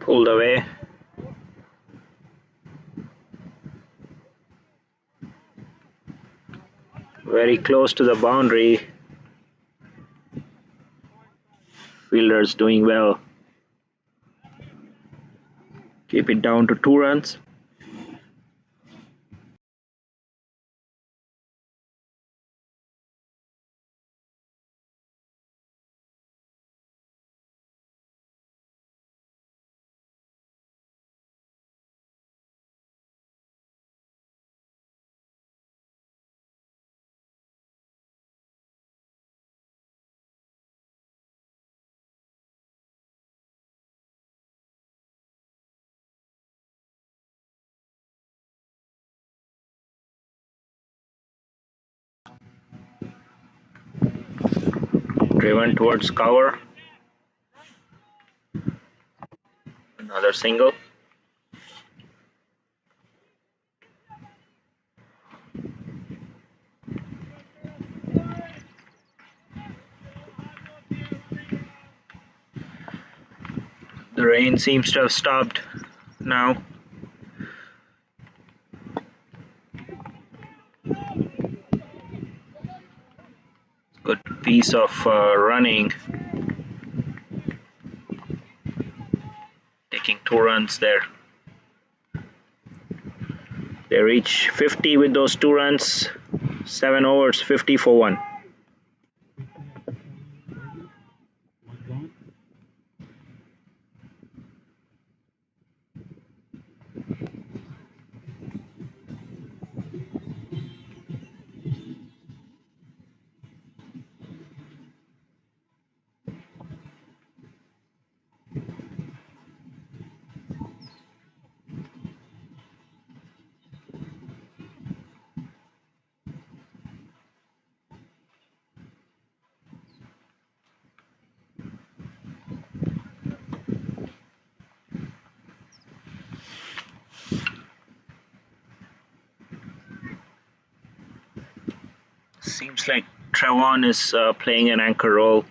S1: Pulled away. Very close to the boundary. Fielders doing well. Keep it down to 2 runs. Driven towards cover. Another single. The rain seems to have stopped now. Good piece of running. Taking 2 runs there. They reach 50 with those 2 runs. 7 overs, 50 for 1. Seems like Trevan is playing an anchor role.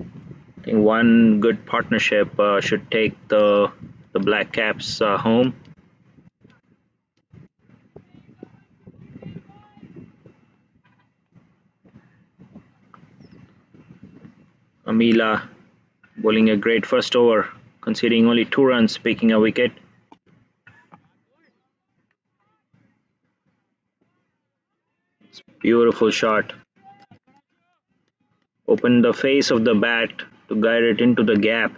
S1: I think one good partnership should take the Blackcaps home. Amila bowling a great first over, conceding only 2 runs, picking a wicket. Beautiful shot. Open the face of the bat to guide it into the gap.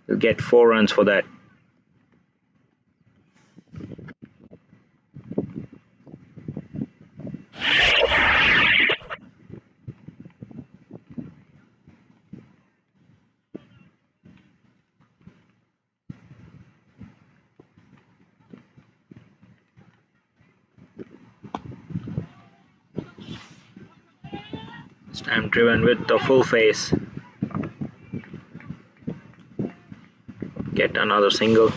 S1: He'll get 4 runs for that. This time Driven with the full face. Get another single.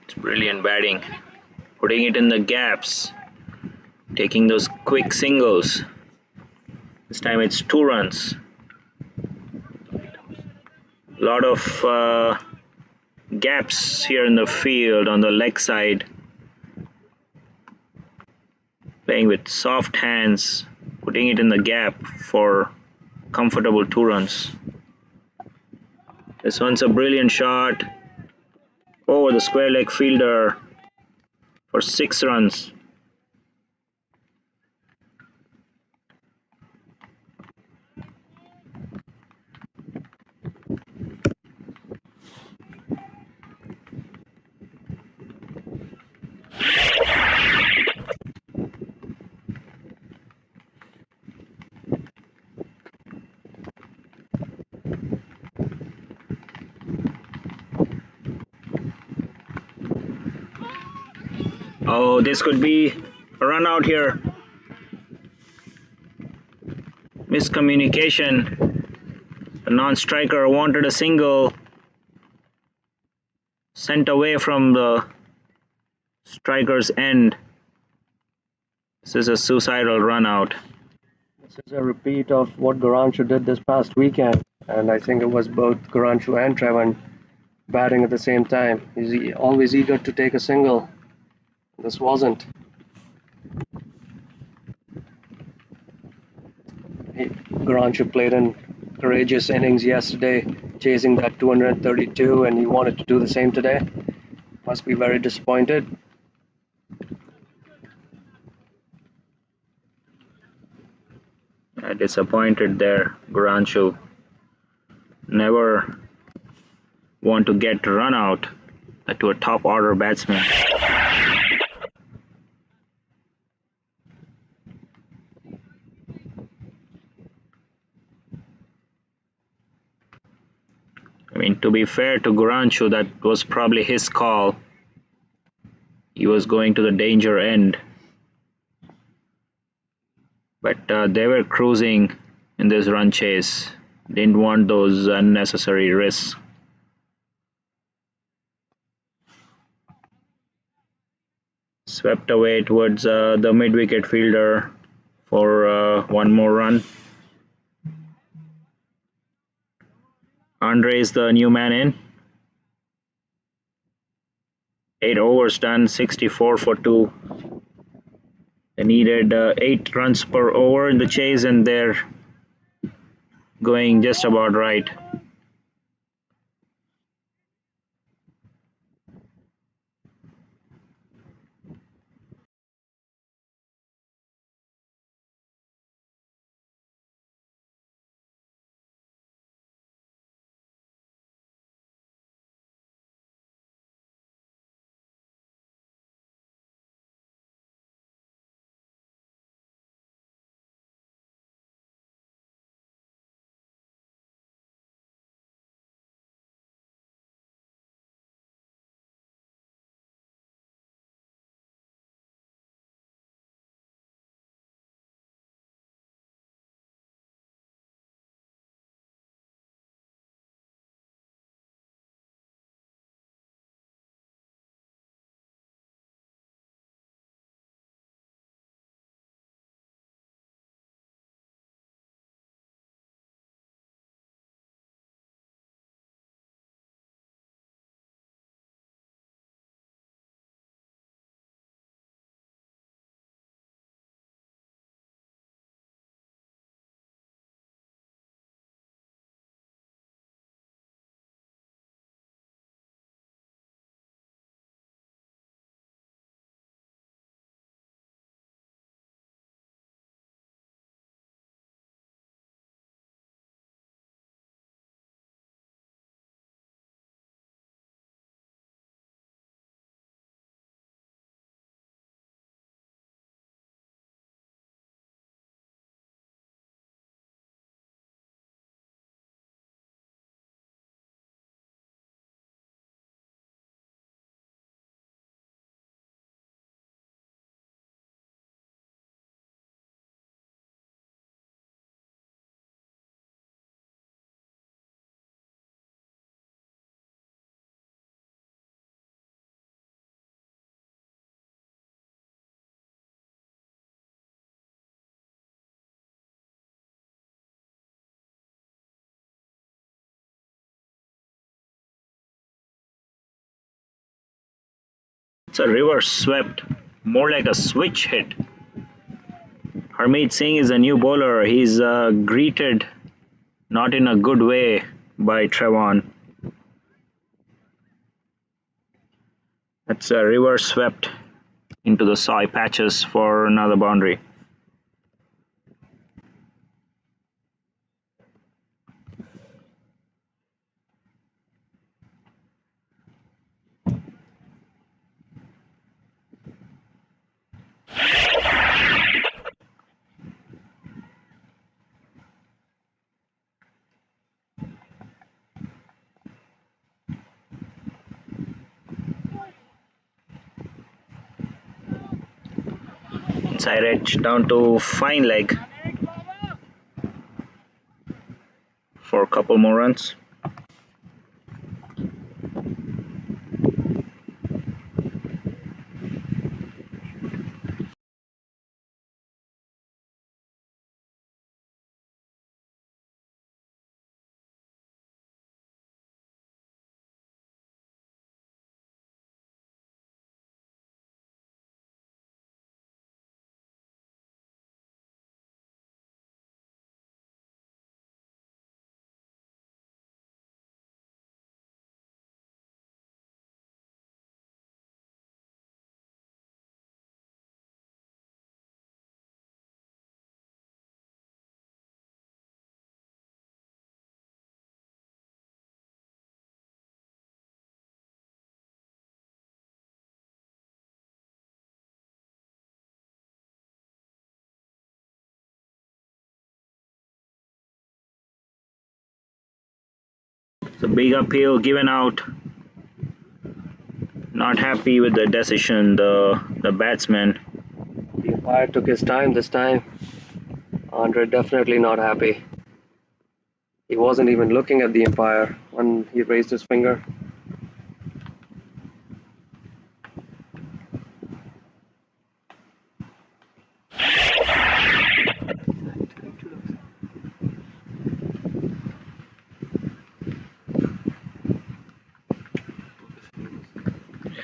S1: It's brilliant batting. Putting it in the gaps. Taking those quick singles. This time it's 2 runs. A lot of gaps here in the field on the leg side. Playing with soft hands, putting it in the gap for comfortable 2 runs. This one's a brilliant shot over the square leg fielder for 6 runs. Oh, this could be a run out here. Miscommunication. The non-striker wanted a single. Sent away from the striker's end. This is a suicidal run out.
S2: This is a repeat of what Garanshu did this past weekend, and I think it was both Garanshu and Trevan batting at the same time. He's always eager to take a single. This wasn't. Garanshu played in courageous innings yesterday, chasing that 232, and he wanted to do the same today. Must be very disappointed.
S1: Disappointed there, Garanshu. Never want to get run out to a top order batsman. I mean, to be fair to Garanshu, that was probably his call. He was going to the danger end. But they were cruising in this run chase. Didn't want those unnecessary risks. Swept away towards the mid-wicket fielder for 1 more run. Andre is the new man in. 8 overs done, 64 for 2. They needed 8 runs per over in the chase, and they're going just about right. It's a reverse swept, more like a switch hit. Harmeet Singh is a new bowler. He's greeted not in a good way by Trevan. That's a reverse swept into the soy patches for another boundary. Inside edge down to fine leg for a couple more runs. The big appeal given out. Not happy with the decision, the batsman.
S2: The umpire took his time this time. Andre definitely not happy. He wasn't even looking at the umpire when he raised his finger.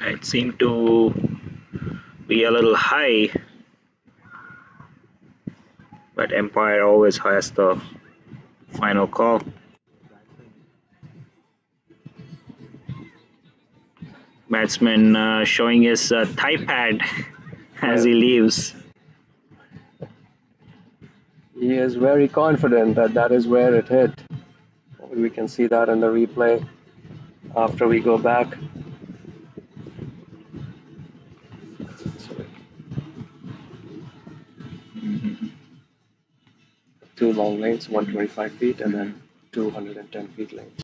S1: It seemed to be a little high, but umpire always has the final call. Batsman showing his thigh pad as he leaves.
S2: He is very confident that that is where it hit. We can see that in the replay after we go back. Two long lanes, 125 feet, and then 210 feet lanes.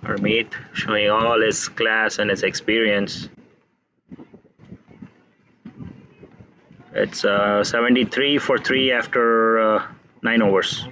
S1: Harmeet showing all his class and his experience. It's 73 for 3 after 9 overs.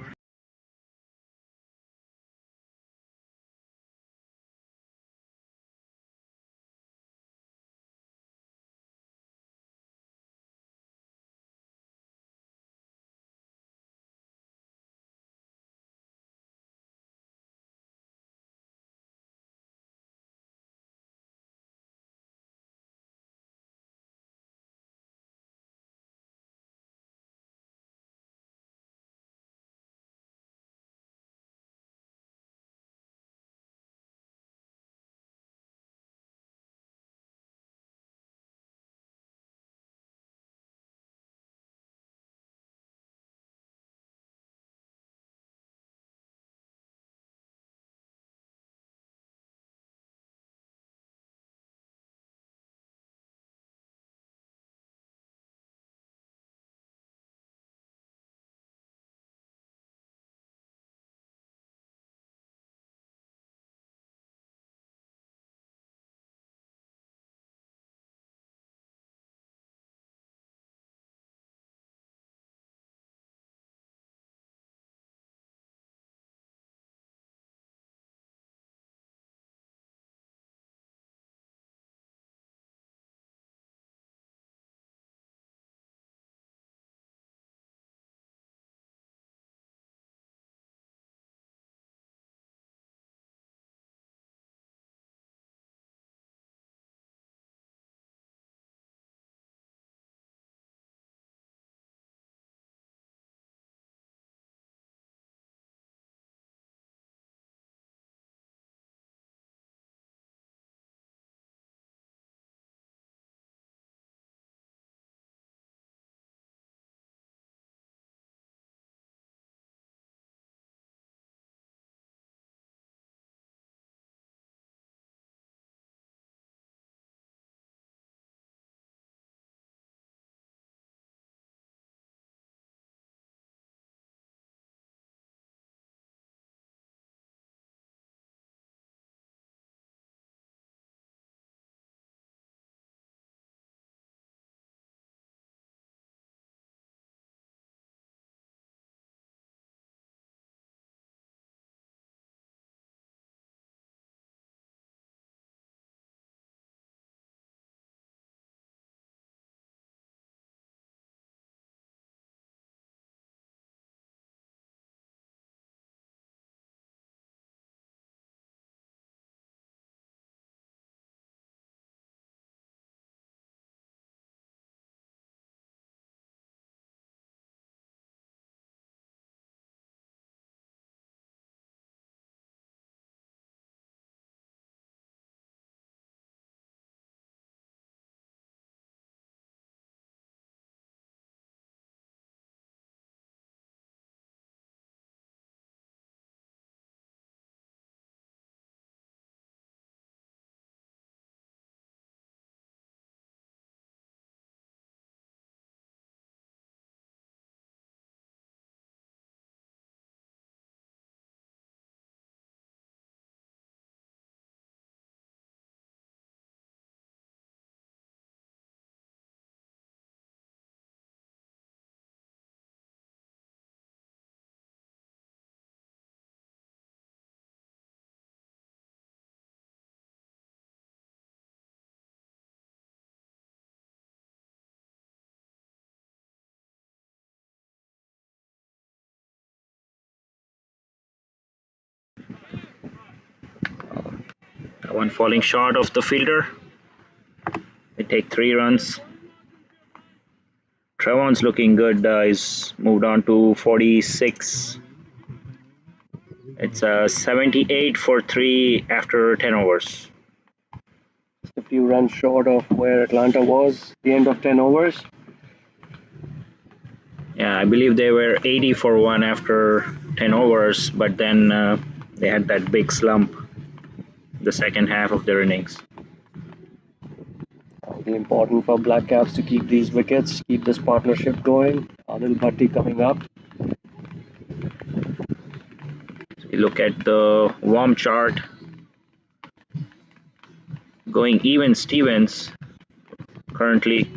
S1: One falling short of the fielder. They take 3 runs. Trevan's looking good. He's moved on to 46. It's 78 for 3 after 10 overs.
S2: Just a few runs short of where Atlanta was at the end of 10 overs.
S1: Yeah, I believe they were 80 for 1 after 10 overs, but then they had that big slump the second half of their innings.
S2: It'll be important for Blackcaps to keep these wickets, keep this partnership going. Adil Bhatti coming up.
S1: You look at the warm chart. Going even Stevens currently.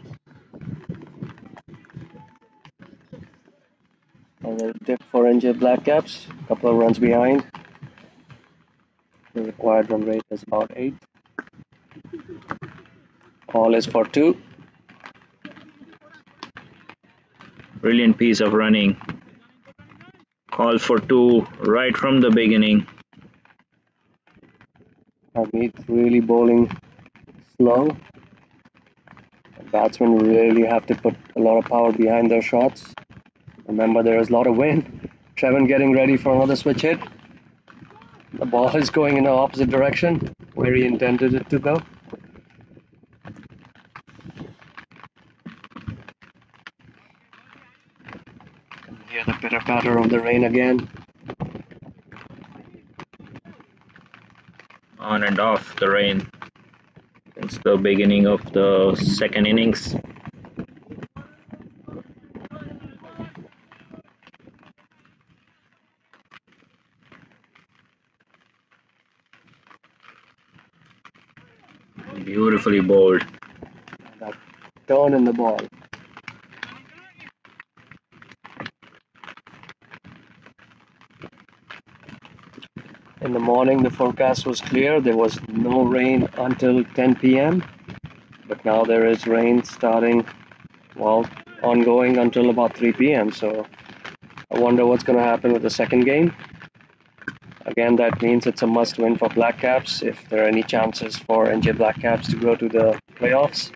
S2: And a dip for NJ Blackcaps, a couple of runs behind. The required run rate is about 8. All is for 2.
S1: Brilliant piece of running. Call for 2 right from the beginning.
S2: Hamid really bowling slow. Batsmen really have to put a lot of power behind their shots. Remember, there is a lot of wind. Trevan getting ready for another switch hit. The ball is going in the opposite direction, where he intended it to go. And hear the pitter patter of the rain again.
S1: On and off the rain. It's the beginning of the second innings. Beautifully bowled.
S2: That turn in the ball. In the morning, the forecast was clear. There was no rain until 10 p.m. But now there is rain starting, well, ongoing until about 3 p.m. So I wonder what's going to happen with the second game. Again, that means it's a must-win for Blackcaps if there are any chances for NJ Blackcaps to go to the playoffs.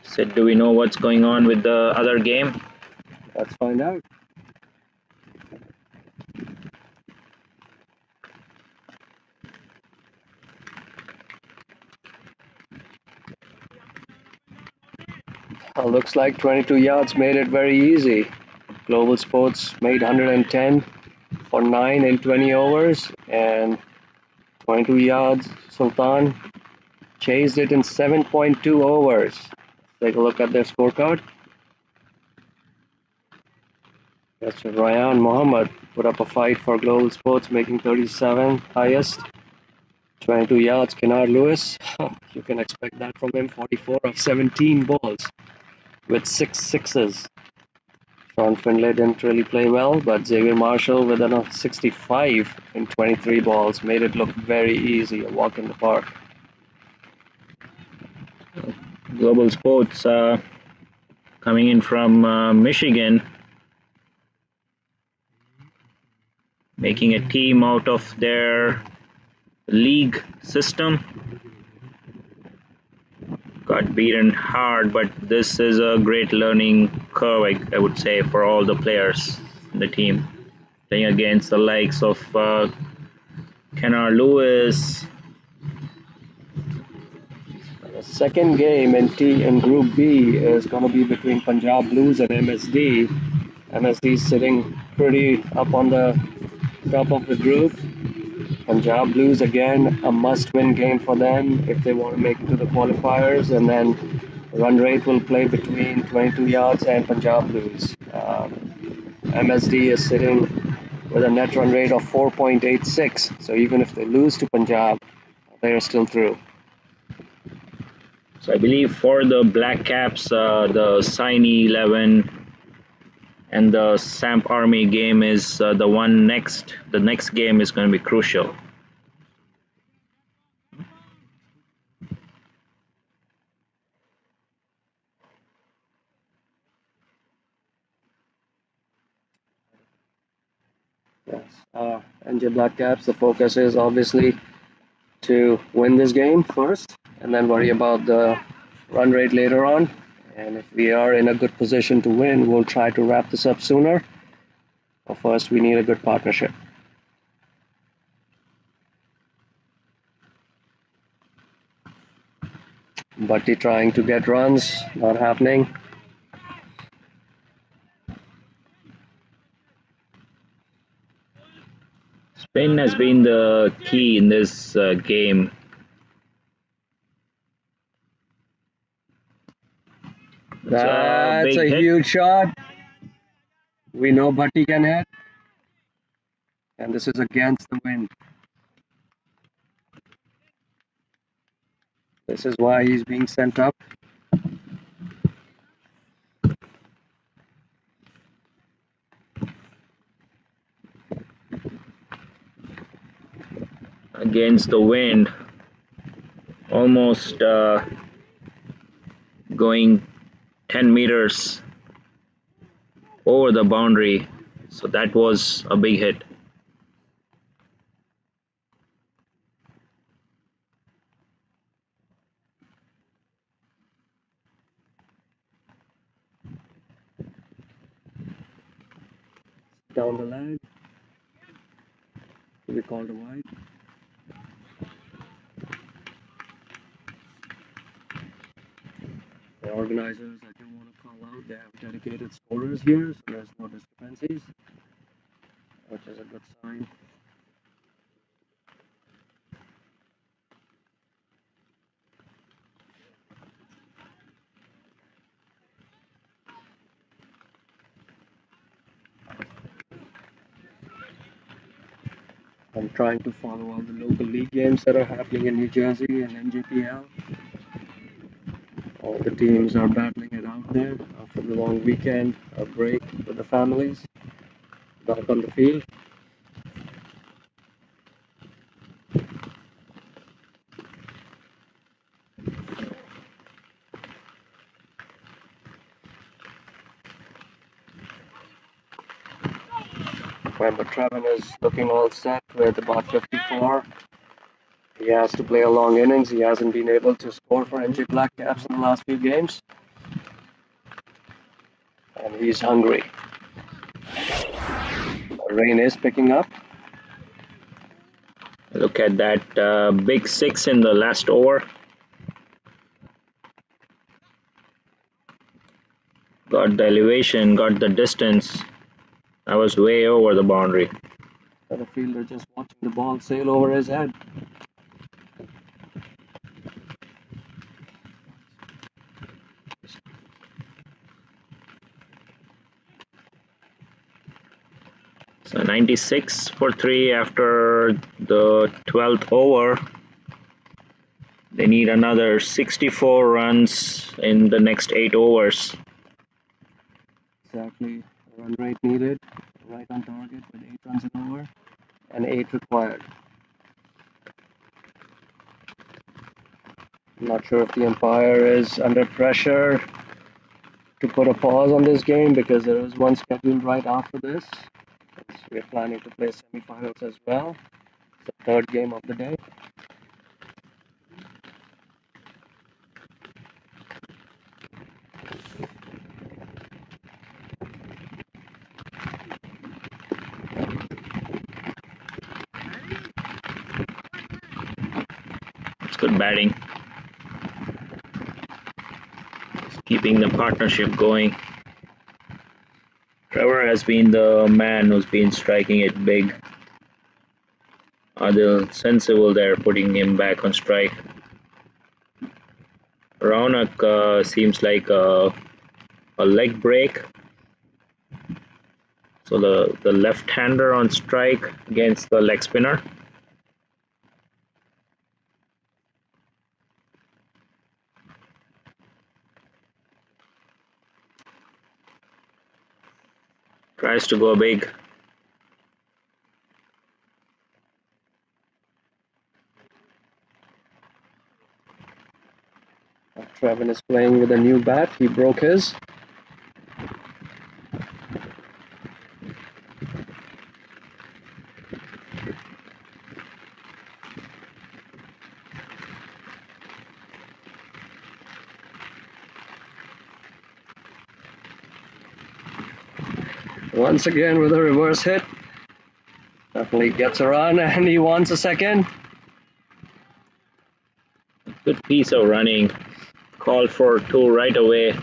S1: So do we know what's going on with the other game?
S2: Let's find out. Looks like 22 yards made it very easy. Global Sports made 110 for 9 in 20 overs, and 22 yards Sultan chased it in 7.2 overs. Take a look at their scorecard. That's Ryan Mohammed put up a fight for Global Sports, making 37 highest. 22 yards, Kennard Lewis. You can expect that from him. 44 of 17 balls with 6 sixes. Sean Finlay didn't really play well, but Xavier Marshall with a 65 in 23 balls made it look very easy, a walk in the park.
S1: Global Sports coming in from Michigan, making a team out of their league system. Got beaten hard, but this is a great learning curve, I would say, for all the players in the team. Playing against the likes of Kennard Lewis.
S2: The second game in Group B is going to be between Punjab Blues and MSD. MSD is sitting pretty up on the top of the group. Punjab Blues, again, a must-win game for them if they want to make it to the qualifiers, and then run rate will play between 22 yards and Punjab Blues. MSD is sitting with a net run rate of 4.86, so even if they lose to Punjab, they are still through.
S1: So I believe for the Blackcaps, the Saini 11 and the Samp Army game is the one next. The next game is going to be crucial.
S2: NJ Blackcaps, the focus is obviously to win this game first and then worry about the run rate later on. And if we are in a good position to win, we'll try to wrap this up sooner. But first, we need a good partnership. Bhatti trying to get runs, not happening.
S1: Spin has been the key in this game.
S2: That's
S1: Big
S2: a
S1: hit.
S2: huge shot. We know Bhatti can hit, and this is against the wind. This is why he's being sent up.
S1: Against the wind, almost going 10 meters over the boundary. So that was a big hit.
S2: Down the leg. To be called a wide. The organizers, I do want to call out, they have dedicated scorers here, so there's no discrepancies, which is a good sign. I'm trying to follow all the local league games that are happening in New Jersey and NJPL. All the teams are battling it out there after the long weekend, a break with the families, back on the field. Remember, Trevan is looking all set with about 54. He has to play a long innings. He hasn't been able to score for NJ Blackcaps in the last few games. And he's hungry. Rain is picking up.
S1: Look at that big six in the last over. Got the elevation, got the distance. I was way over the boundary.
S2: The fielder just watching the ball sail over his head.
S1: So 96 for 3 after the 12th over. They need another 64 runs in the next 8 overs.
S2: Exactly. Run rate needed. Right on target with 8 runs an over. And 8 required. I'm not sure if the umpire is under pressure to put a pause on this game because there is one scheduled right after this. We're planning to play semifinals as well. It's the third game of the day.
S1: It's good batting. Just keeping the partnership going. Trevor has been the man who's been striking it big. Adil sensible there, putting him back on strike. Raunak seems like a leg break. So the left-hander on strike against the leg spinner. Tries to go big.
S2: Trevan is playing with a new bat. He broke his. Once again with a reverse hit. Definitely gets a run and he wants a second.
S1: Good piece of running. Called for two right away.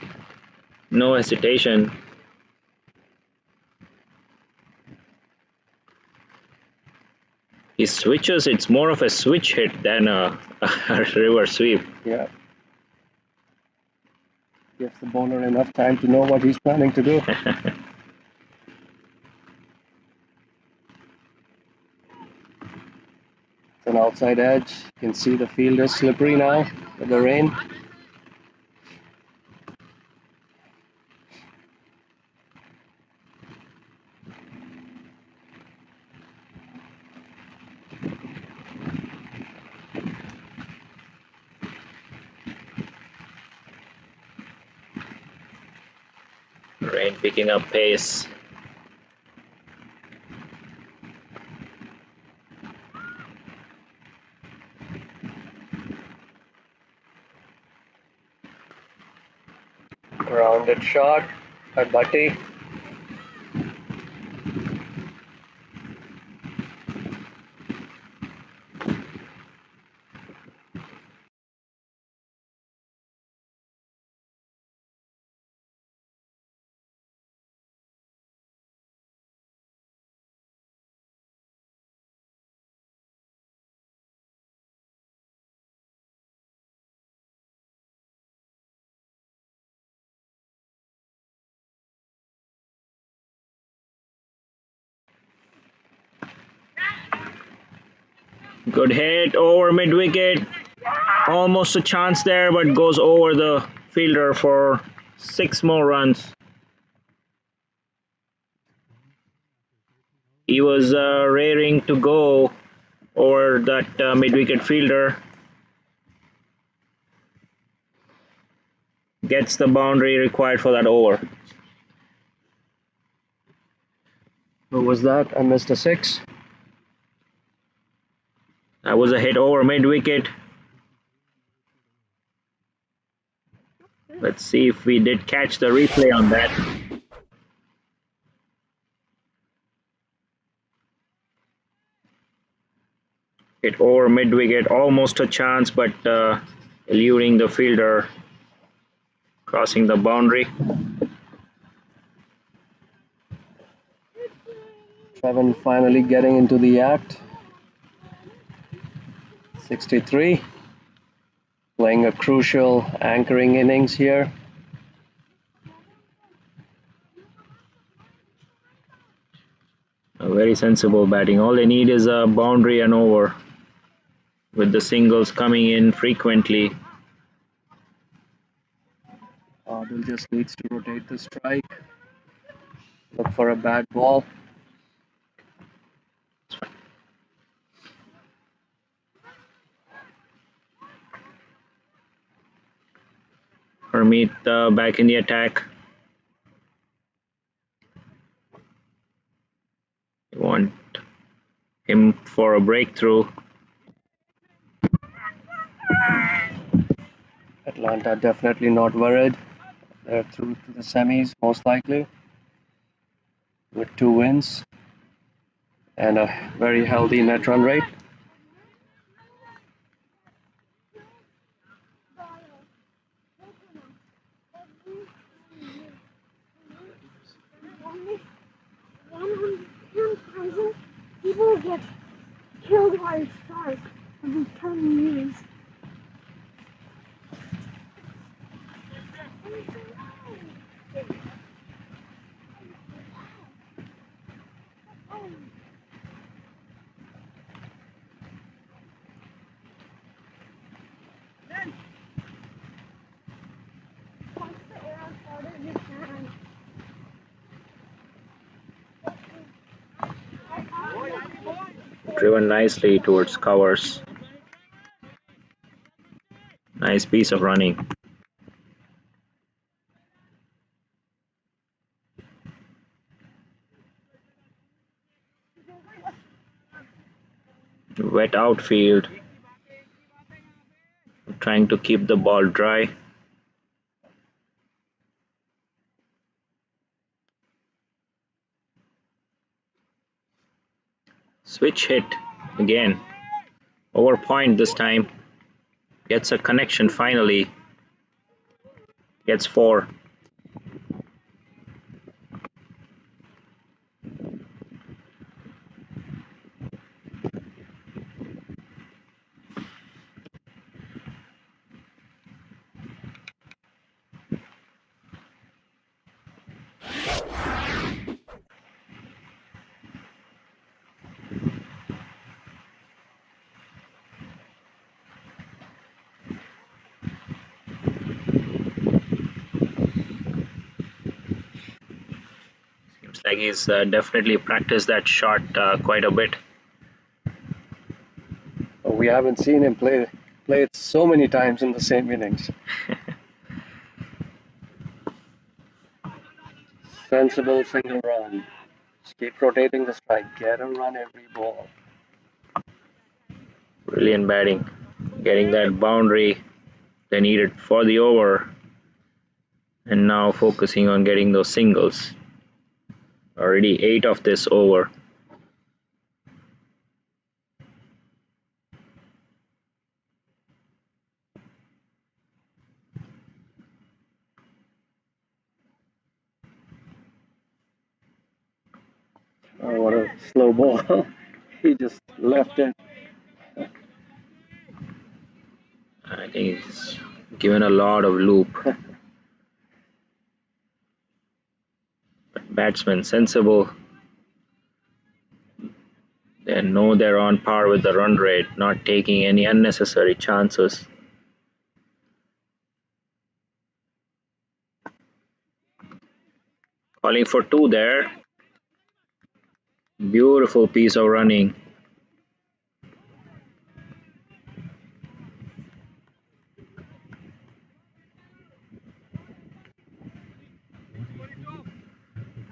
S1: No hesitation. He switches, it's more of a switch hit than a reverse sweep.
S2: Yeah. Gives the bowler enough time to know what he's planning to do. It's an outside edge. You can see the field is slippery now with the rain.
S1: Rain picking up pace.
S2: Grounded shot by Bhatti.
S1: Good hit over mid wicket. Almost a chance there, but goes over the fielder for 6 more runs. He was raring to go over that mid wicket fielder. Gets the boundary required for that over.
S2: Who was that? I missed a 6.
S1: That was a hit over mid wicket. Let's see if we did catch the replay on that. Hit over mid wicket, almost a chance, but eluding the fielder, crossing the boundary.
S2: Trevan finally getting into the act. 63. Playing a crucial anchoring innings here.
S1: A very sensible batting. All they need is a boundary and over, with the singles coming in frequently.
S2: Adil just needs to rotate the strike. Look for a bad ball.
S1: Hermit back in the attack. You want him for a breakthrough.
S2: Atlanta definitely not worried. They're through to the semis, most likely, with 2 wins and a very healthy net run rate.
S3: Only 110,000 people get killed by a shark every 10 years. Once the arrow started, you can.
S1: Driven nicely towards covers. Nice piece of running. Wet outfield. Trying to keep the ball dry. Switch hit again. Over point this time. Gets a connection finally. Gets 4. Seems like he's definitely practiced that shot quite a bit.
S2: We haven't seen him play it so many times in the same innings. Sensible single run. Just keep rotating the strike. Get a run every ball.
S1: Brilliant batting. Getting that boundary they needed for the over. And now focusing on getting those singles. Already 8 of this over.
S2: Oh, what a slow ball. He just left it.
S1: I think he's given a lot of loop. But batsmen sensible. They know they're on par with the run rate, not taking any unnecessary chances. Calling for 2 there. Beautiful piece of running.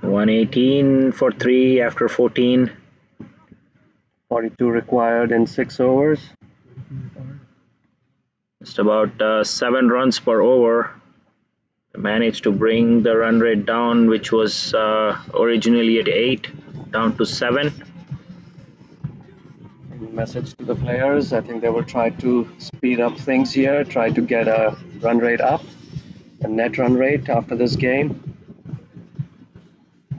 S1: $118 for 3 after 14.
S2: 42 required in 6 overs.
S1: Just about 7 runs per over. They managed to bring the run rate down, which was originally at 8, down to 7.
S2: Message to the players. I think they will try to speed up things here, try to get a run rate up, a net run rate after this game.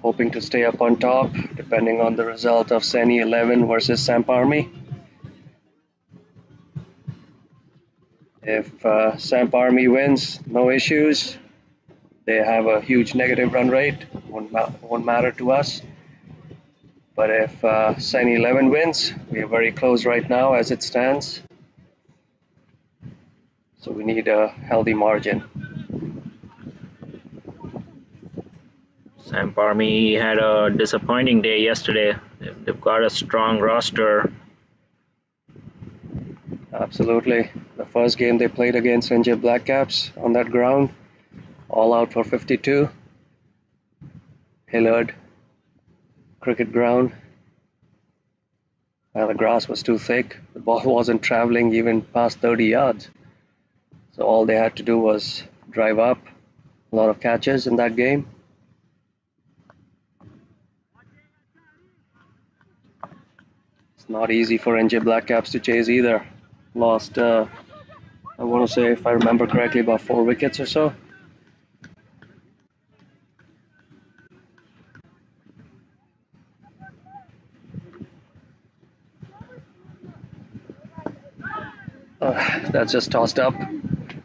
S2: Hoping to stay up on top, depending on the result of Seni 11 versus Samparmi. If Samparmi wins, no issues. They have a huge negative run rate, won't matter to us. But if Seni 11 wins, we are very close right now as it stands. So we need a healthy margin.
S1: Samparmi had a disappointing day yesterday. They've got a strong roster.
S2: Absolutely. The first game they played against NJ Blackcaps on that ground, all out for 52. Hillard cricket ground. The grass was too thick. The ball wasn't traveling even past 30 yards. So all they had to do was drive up. A lot of catches in that game. It's not easy for NJ Blackcaps to chase either. Lost, I want to say, if I remember correctly, about 4 wickets or so. That's just tossed up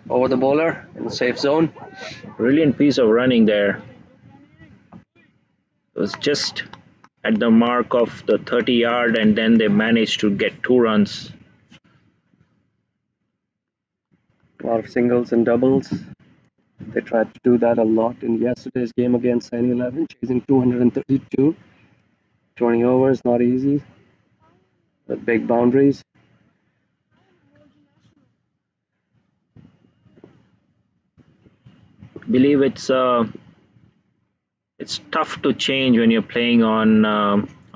S2: over the bowler in the safe zone.
S1: Brilliant piece of running there. It was just at the mark of the 30-yard, and then they managed to get 2 runs.
S2: A lot of singles and doubles. They tried to do that a lot in yesterday's game against Seni 11, chasing 232. 20 overs, not easy. With big boundaries.
S1: I believe it's tough to change when you're playing on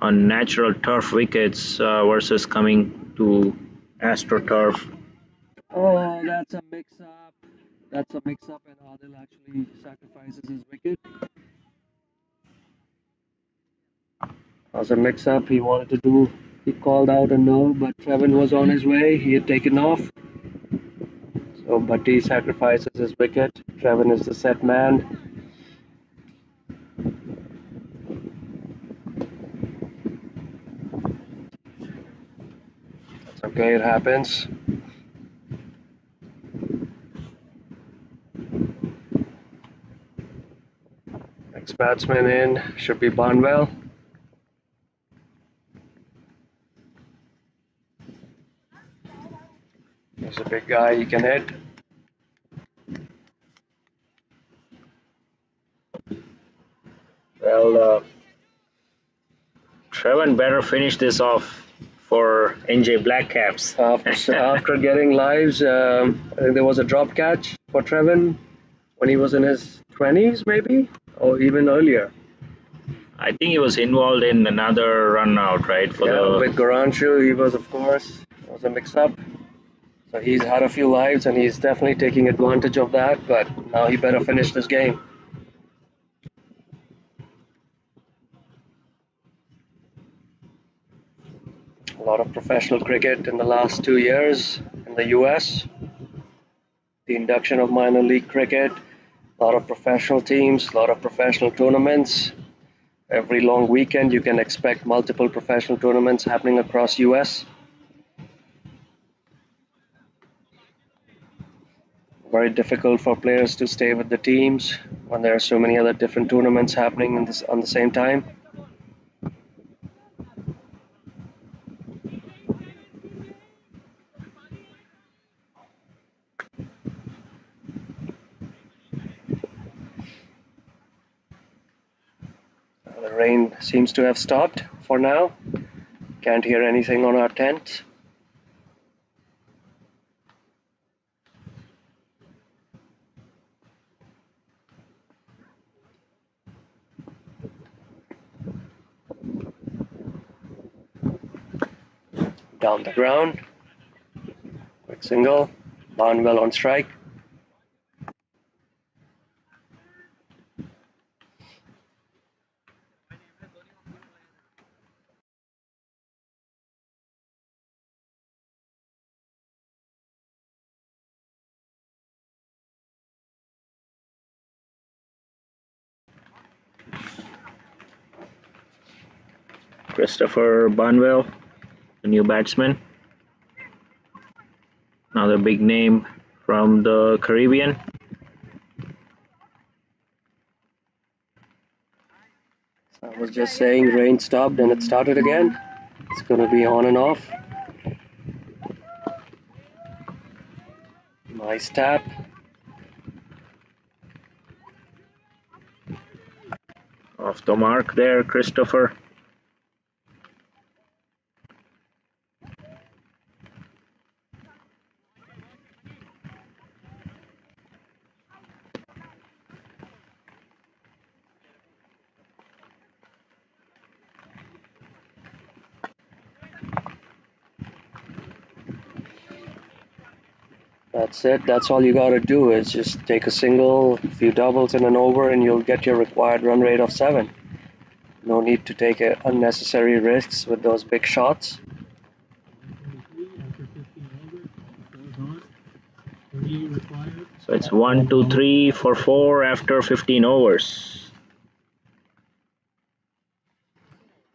S1: natural turf wickets versus coming to AstroTurf.
S2: Oh, that's a mix-up. That's a mix-up, and Adil actually sacrifices his wicket. As a mix-up, he wanted to do He called out a no, but Trevan was on his way. He had taken off. So Bhatti sacrifices his wicket. Trevan is the set man. That's okay, it happens. Next batsman in should be Barnwell. He's a big guy, he can hit.
S1: Well, Trevan better finish this off for NJ Blackcaps.
S2: After getting lives, I think there was a drop catch for Trevan when he was in his 20s, maybe, or even earlier.
S1: I think he was involved in another run out, right?
S2: With Goranshu, he was, of course, it was a mix-up. So he's had a few lives, and he's definitely taking advantage of that. But now he better finish this game. A lot of professional cricket in the last 2 years in the US. The induction of minor league cricket, a lot of professional teams, a lot of professional tournaments. Every long weekend you can expect multiple professional tournaments happening across US. Very difficult for players to stay with the teams when there are so many other different tournaments happening on the same time. The rain seems to have stopped for now. Can't hear anything on our tent. Down the ground. Quick single. Barnwell on strike.
S1: Christopher Barnwell, the new batsman. Another big name from the Caribbean.
S2: I was just saying rain stopped and it started again. It's going to be on and off. Nice tap.
S1: Off the mark there, Christopher.
S2: That's it. That's all you got to do is just take a single, a few doubles in an over, and you'll get your required run rate of 7. No need to take unnecessary risks with those big shots.
S1: So it's 1, 2, 3 for 4 after 15 overs.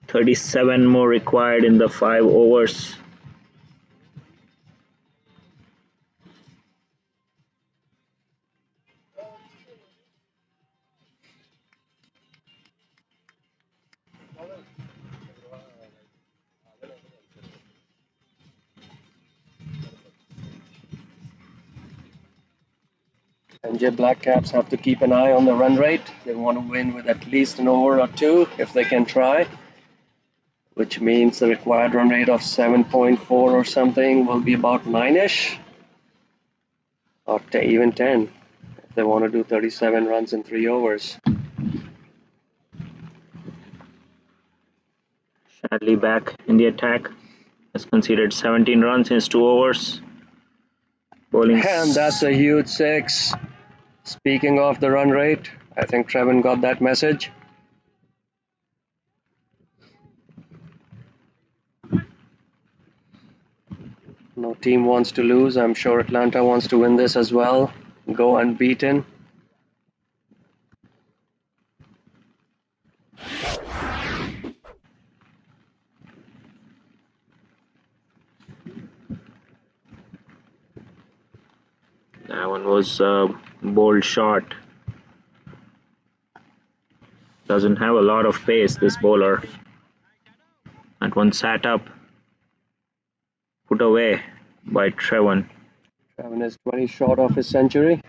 S1: 37 more required in the 5 overs.
S2: NJ Blackcaps have to keep an eye on the run rate. They want to win with at least an over or 2 if they can try, which means the required run rate of 7.4 or something will be about 9ish, or even 10 if they want to do 37 runs in 3 overs.
S1: Shadley back in the attack. Has conceded 17 runs in 2 overs. Bowling.
S2: And that's a huge 6. Speaking of the run rate, I think Trevan got that message. No team wants to lose. I'm sure Atlanta wants to win this as well. Go unbeaten.
S1: That one was a bold shot. Doesn't have a lot of pace, this bowler. That one sat up, put away by Trevan.
S2: Trevan is 20 short of his century.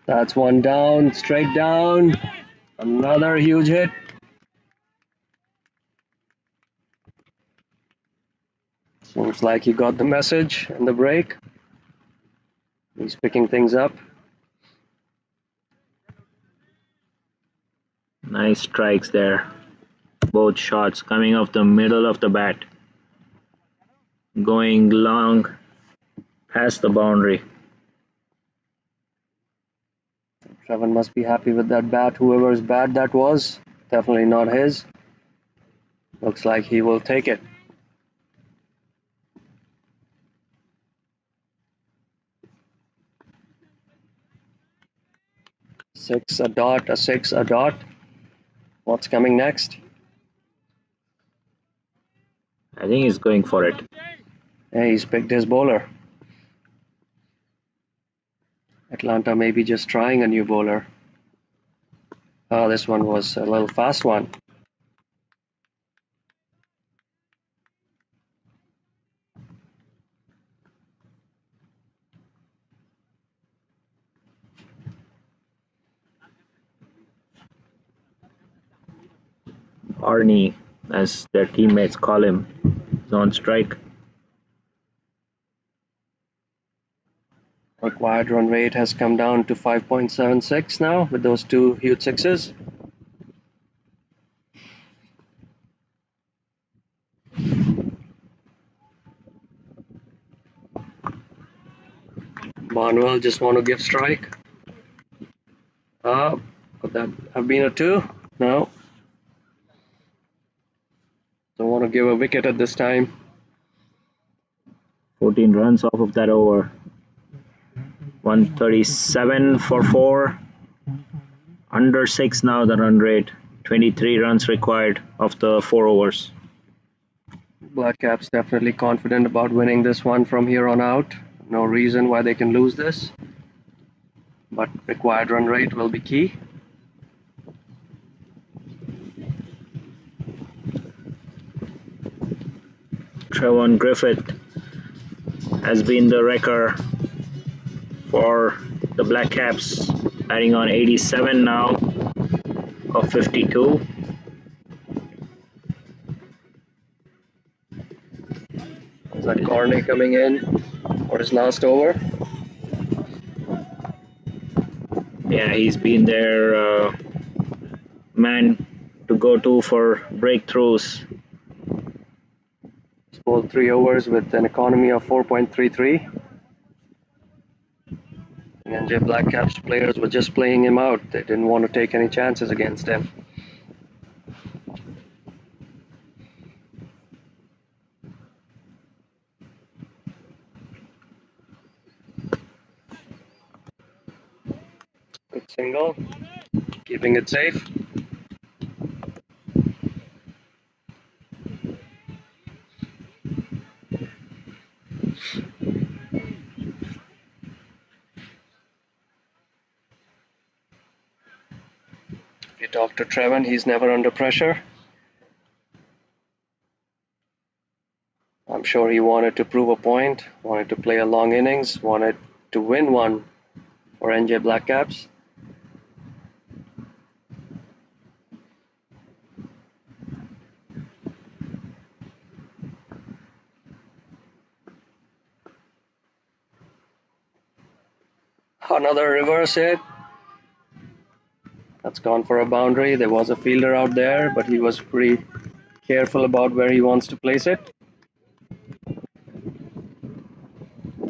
S2: That's one down, straight down. Another huge hit. Seems like he got the message in the break. He's picking things up.
S1: Nice strikes there. Both shots coming off the middle of the bat. Going long past the boundary.
S2: Trevan must be happy with that bat. Whoever's bat that was, definitely not his. Looks like he will take it. Six, a dot, a six, a dot. What's coming next?
S1: I think he's going for it.
S2: Hey, he's picked his bowler. Atlanta may be just trying a new bowler. Oh, this one was a little fast one.
S1: Arnie, as their teammates call him, is on strike.
S2: Required run rate has come down to 5.76 now with those two huge sixes. Barnwell just want to give strike. Could that have been a two? No. Don't want to give a wicket at this time.
S1: 14 runs off of that over. 137 for 4. Under 6 now the run rate. 23 runs required of the 4 overs.
S2: Blackcaps definitely confident about winning this one from here on out. No reason why they can lose this. But required run rate will be key.
S1: Trevan Griffith has been the wrecker for the Blackcaps, batting on 87 now of 52.
S2: Is that Corney coming in for his last over?
S1: Yeah, he's been their man to go to for breakthroughs.
S2: He's bowled 3 overs with an economy of 4.33. And NJ Blackcaps players were just playing him out. They didn't want to take any chances against him. Good single, keeping it safe. If you talk to Trevan, he's never under pressure. I'm sure he wanted to prove a point, wanted to play a long innings, wanted to win one for NJ Blackcaps. Another reverse hit. That's gone for a boundary. There was a fielder out there, but he was pretty careful about where he wants to place it.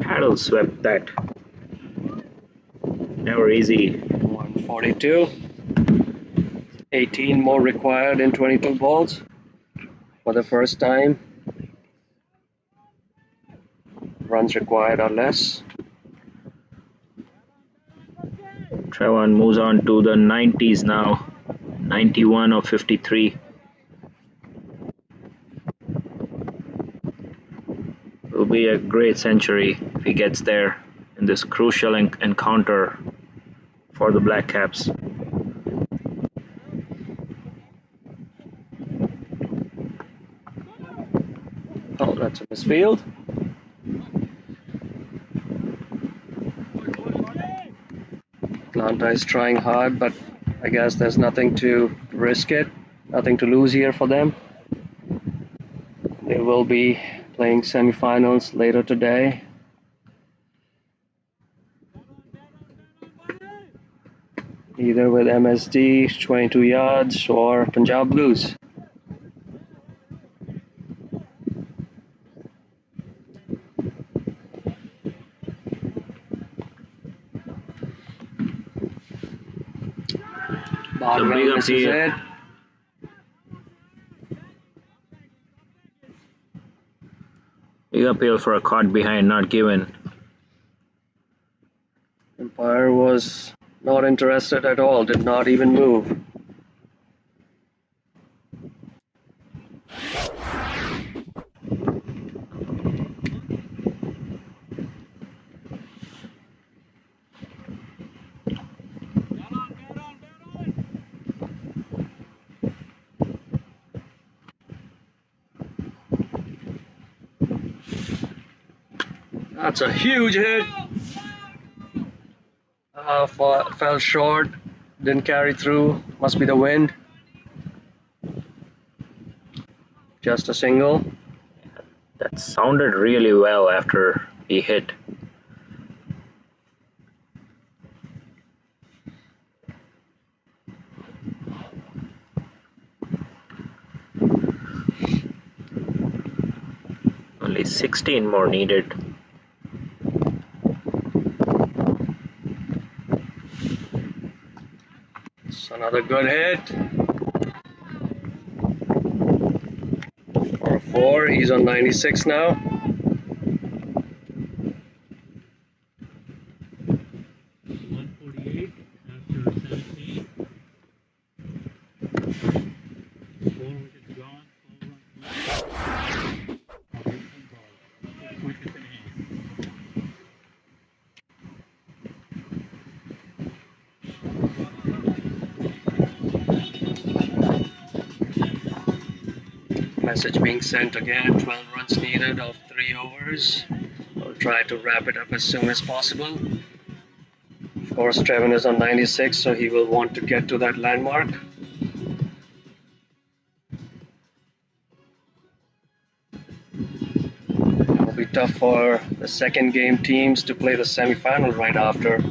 S1: Paddle swept that. Never easy.
S2: One 42. 18 more required in 22 balls for the first time. Runs required are less.
S1: Trevan moves on to the 90s now. 91 of 53. Will be a great century if he gets there in this crucial encounter for the Blackcaps.
S2: Oh, that's a misfield. Atlanta is trying hard, but I guess there's nothing to risk it, nothing to lose here for them. They will be playing semifinals later today. Either with MSD, 22 yards, or Punjab Blues. Barnwell misses it.
S1: Big appeal for a caught behind not given.
S2: Umpire was not interested at all, did not even move. That's a huge hit. Fell short, didn't carry through, must be the wind. Just a single.
S1: That sounded really well after he hit. Only 16 more needed.
S2: It's another good hit. For a 4, he's on 96 now. Message being sent again, 12 runs needed of 3 overs. We'll try to wrap it up as soon as possible. Of course, Trevan is on 96, so he will want to get to that landmark. It will be tough for the second game teams to play the semi-final right after.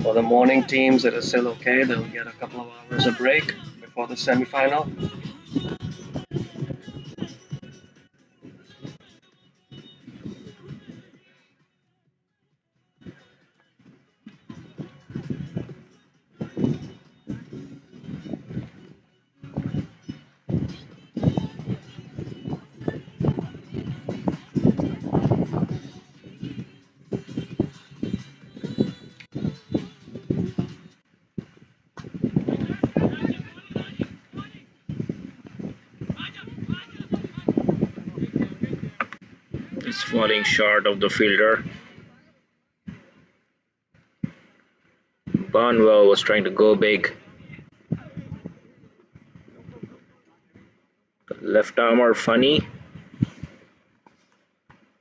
S2: For the morning teams, it is still okay. They'll get a couple of hours of break before the semi-final.
S1: It's falling short of the fielder. Barnwell was trying to go big. Left armer funny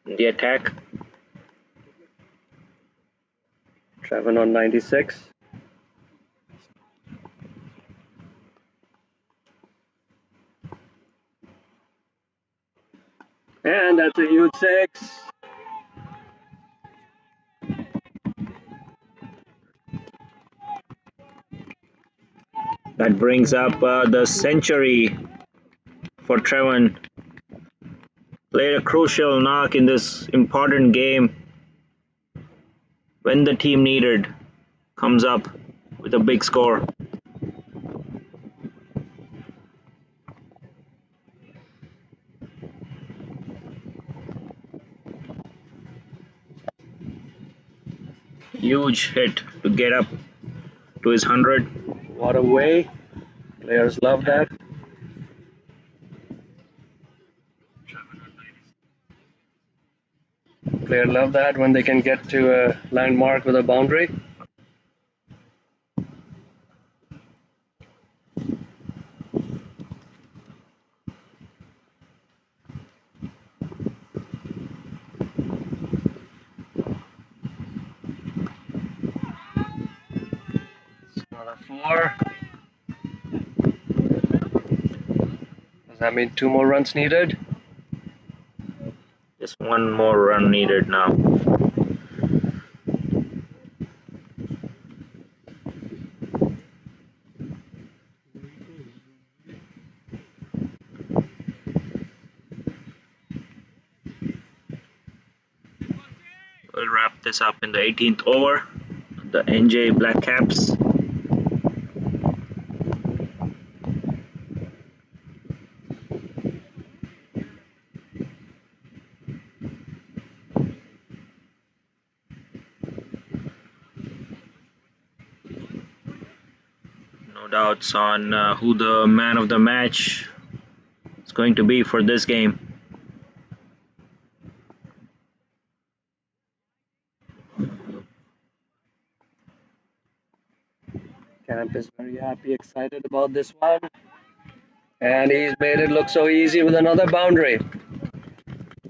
S1: in the attack.
S2: Trevan on 96. And that's a huge 6.
S1: That brings up the century for Trevan. Played a crucial knock in this important game when the team needed. Comes up with a big score. Huge hit to get up to his 100.
S2: What a way. Players love that. Players love that when they can get to a landmark with a boundary. Another four. Does that mean 2 more runs needed?
S1: Just one more run needed now. We'll wrap this up in the 18th over. The NJ Blackcaps. No doubts on who the man of the match is going to be for this game.
S2: Camp is very happy, excited about this one. And he's made it look so easy with another boundary.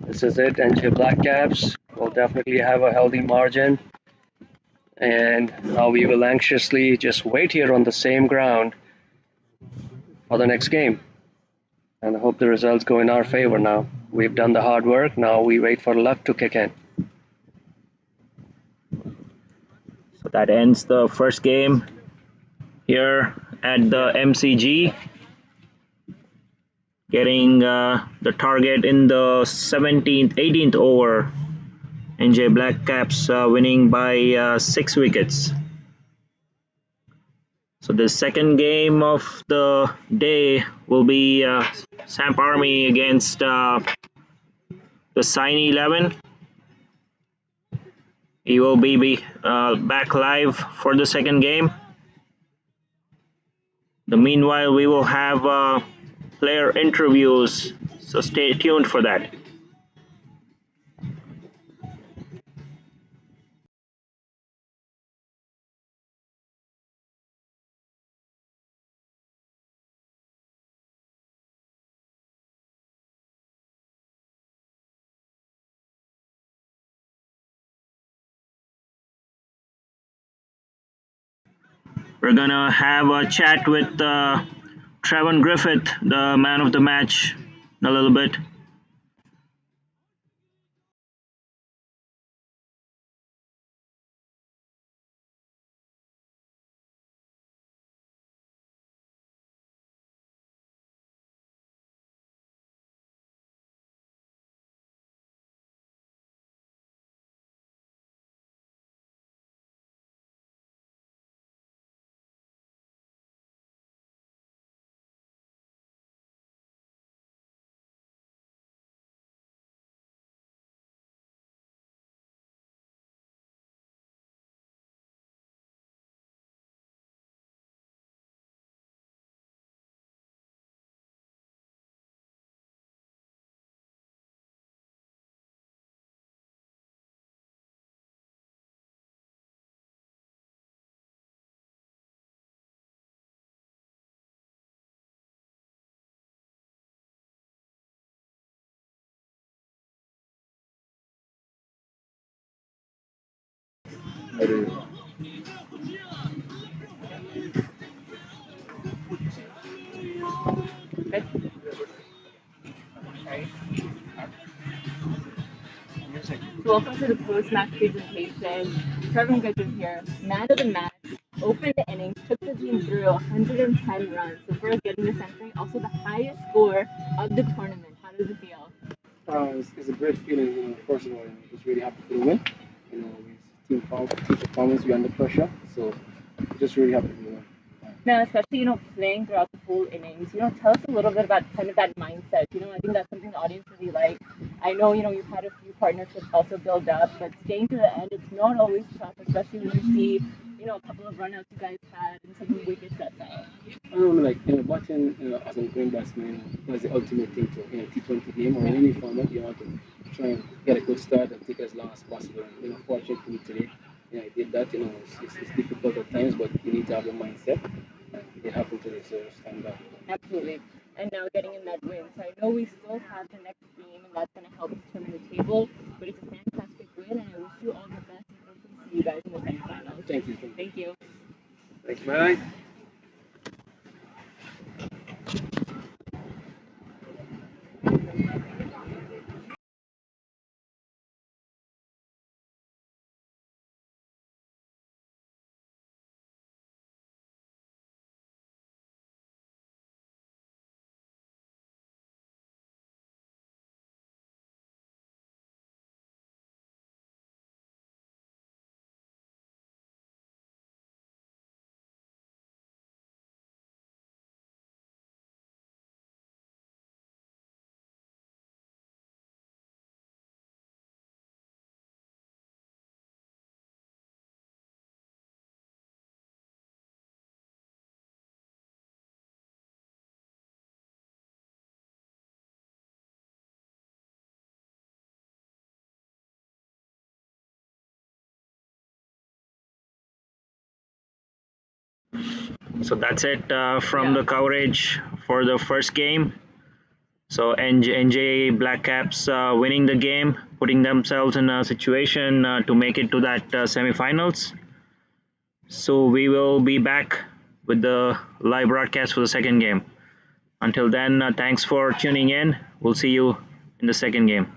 S2: This is it. NJ Blackcaps will definitely have a healthy margin. And now we will anxiously just wait here on the same ground for the next game. And I hope the results go in our favor now. We've done the hard work. Now we wait for luck to kick in.
S1: So that ends the first game here at the MCG. Getting the target in the 18th over. NJ Blackcaps winning by 6 wickets. So the second game of the day will be Samp Army against the Siny 11. He will be back live for the second game. Meanwhile, we will have player interviews, so stay tuned for that. We're gonna have a chat with Trevan Griffith, the man of the match, in a little bit.
S4: So welcome to the post-match presentation. Trevan Griffith here, man of the match, opened the innings, took the team through 110 runs. So first getting the century, also the highest score of the tournament. How does it feel?
S5: It's a great feeling, first of all, just really happy for the win. Team performance, we under pressure. So Just really happy to be there.
S4: Now, especially, playing throughout the whole innings, tell us a little bit about kind of that mindset. I think that's something the audience really like. I know, you've had a few partnerships also build up, but staying to the end, it's not always tough, especially when you see, a couple of runouts you guys had and some wickets that fell.
S5: Like batting as a green batsman, that's the ultimate thing to T20 game or in any format. You want to try and get a good start and take as long as possible. And fortunately today, I did that. It's difficult at times, but you need to have the mindset. It happened today, so stand back.
S4: Absolutely. And now getting in that win. So I know we still have the next game, and that's going to help determine the table. But it's a fantastic win, and I wish you all the best, and hopefully see you guys in the semifinals.
S5: Thank you.
S4: Thank you.
S2: Thanks, bye.
S1: So that's it from the coverage for the first game. So NJ Blackcaps winning the game, putting themselves in a situation to make it to that semifinals. So we will be back with the live broadcast for the second game. Until then, thanks for tuning in. We'll see you in the second game.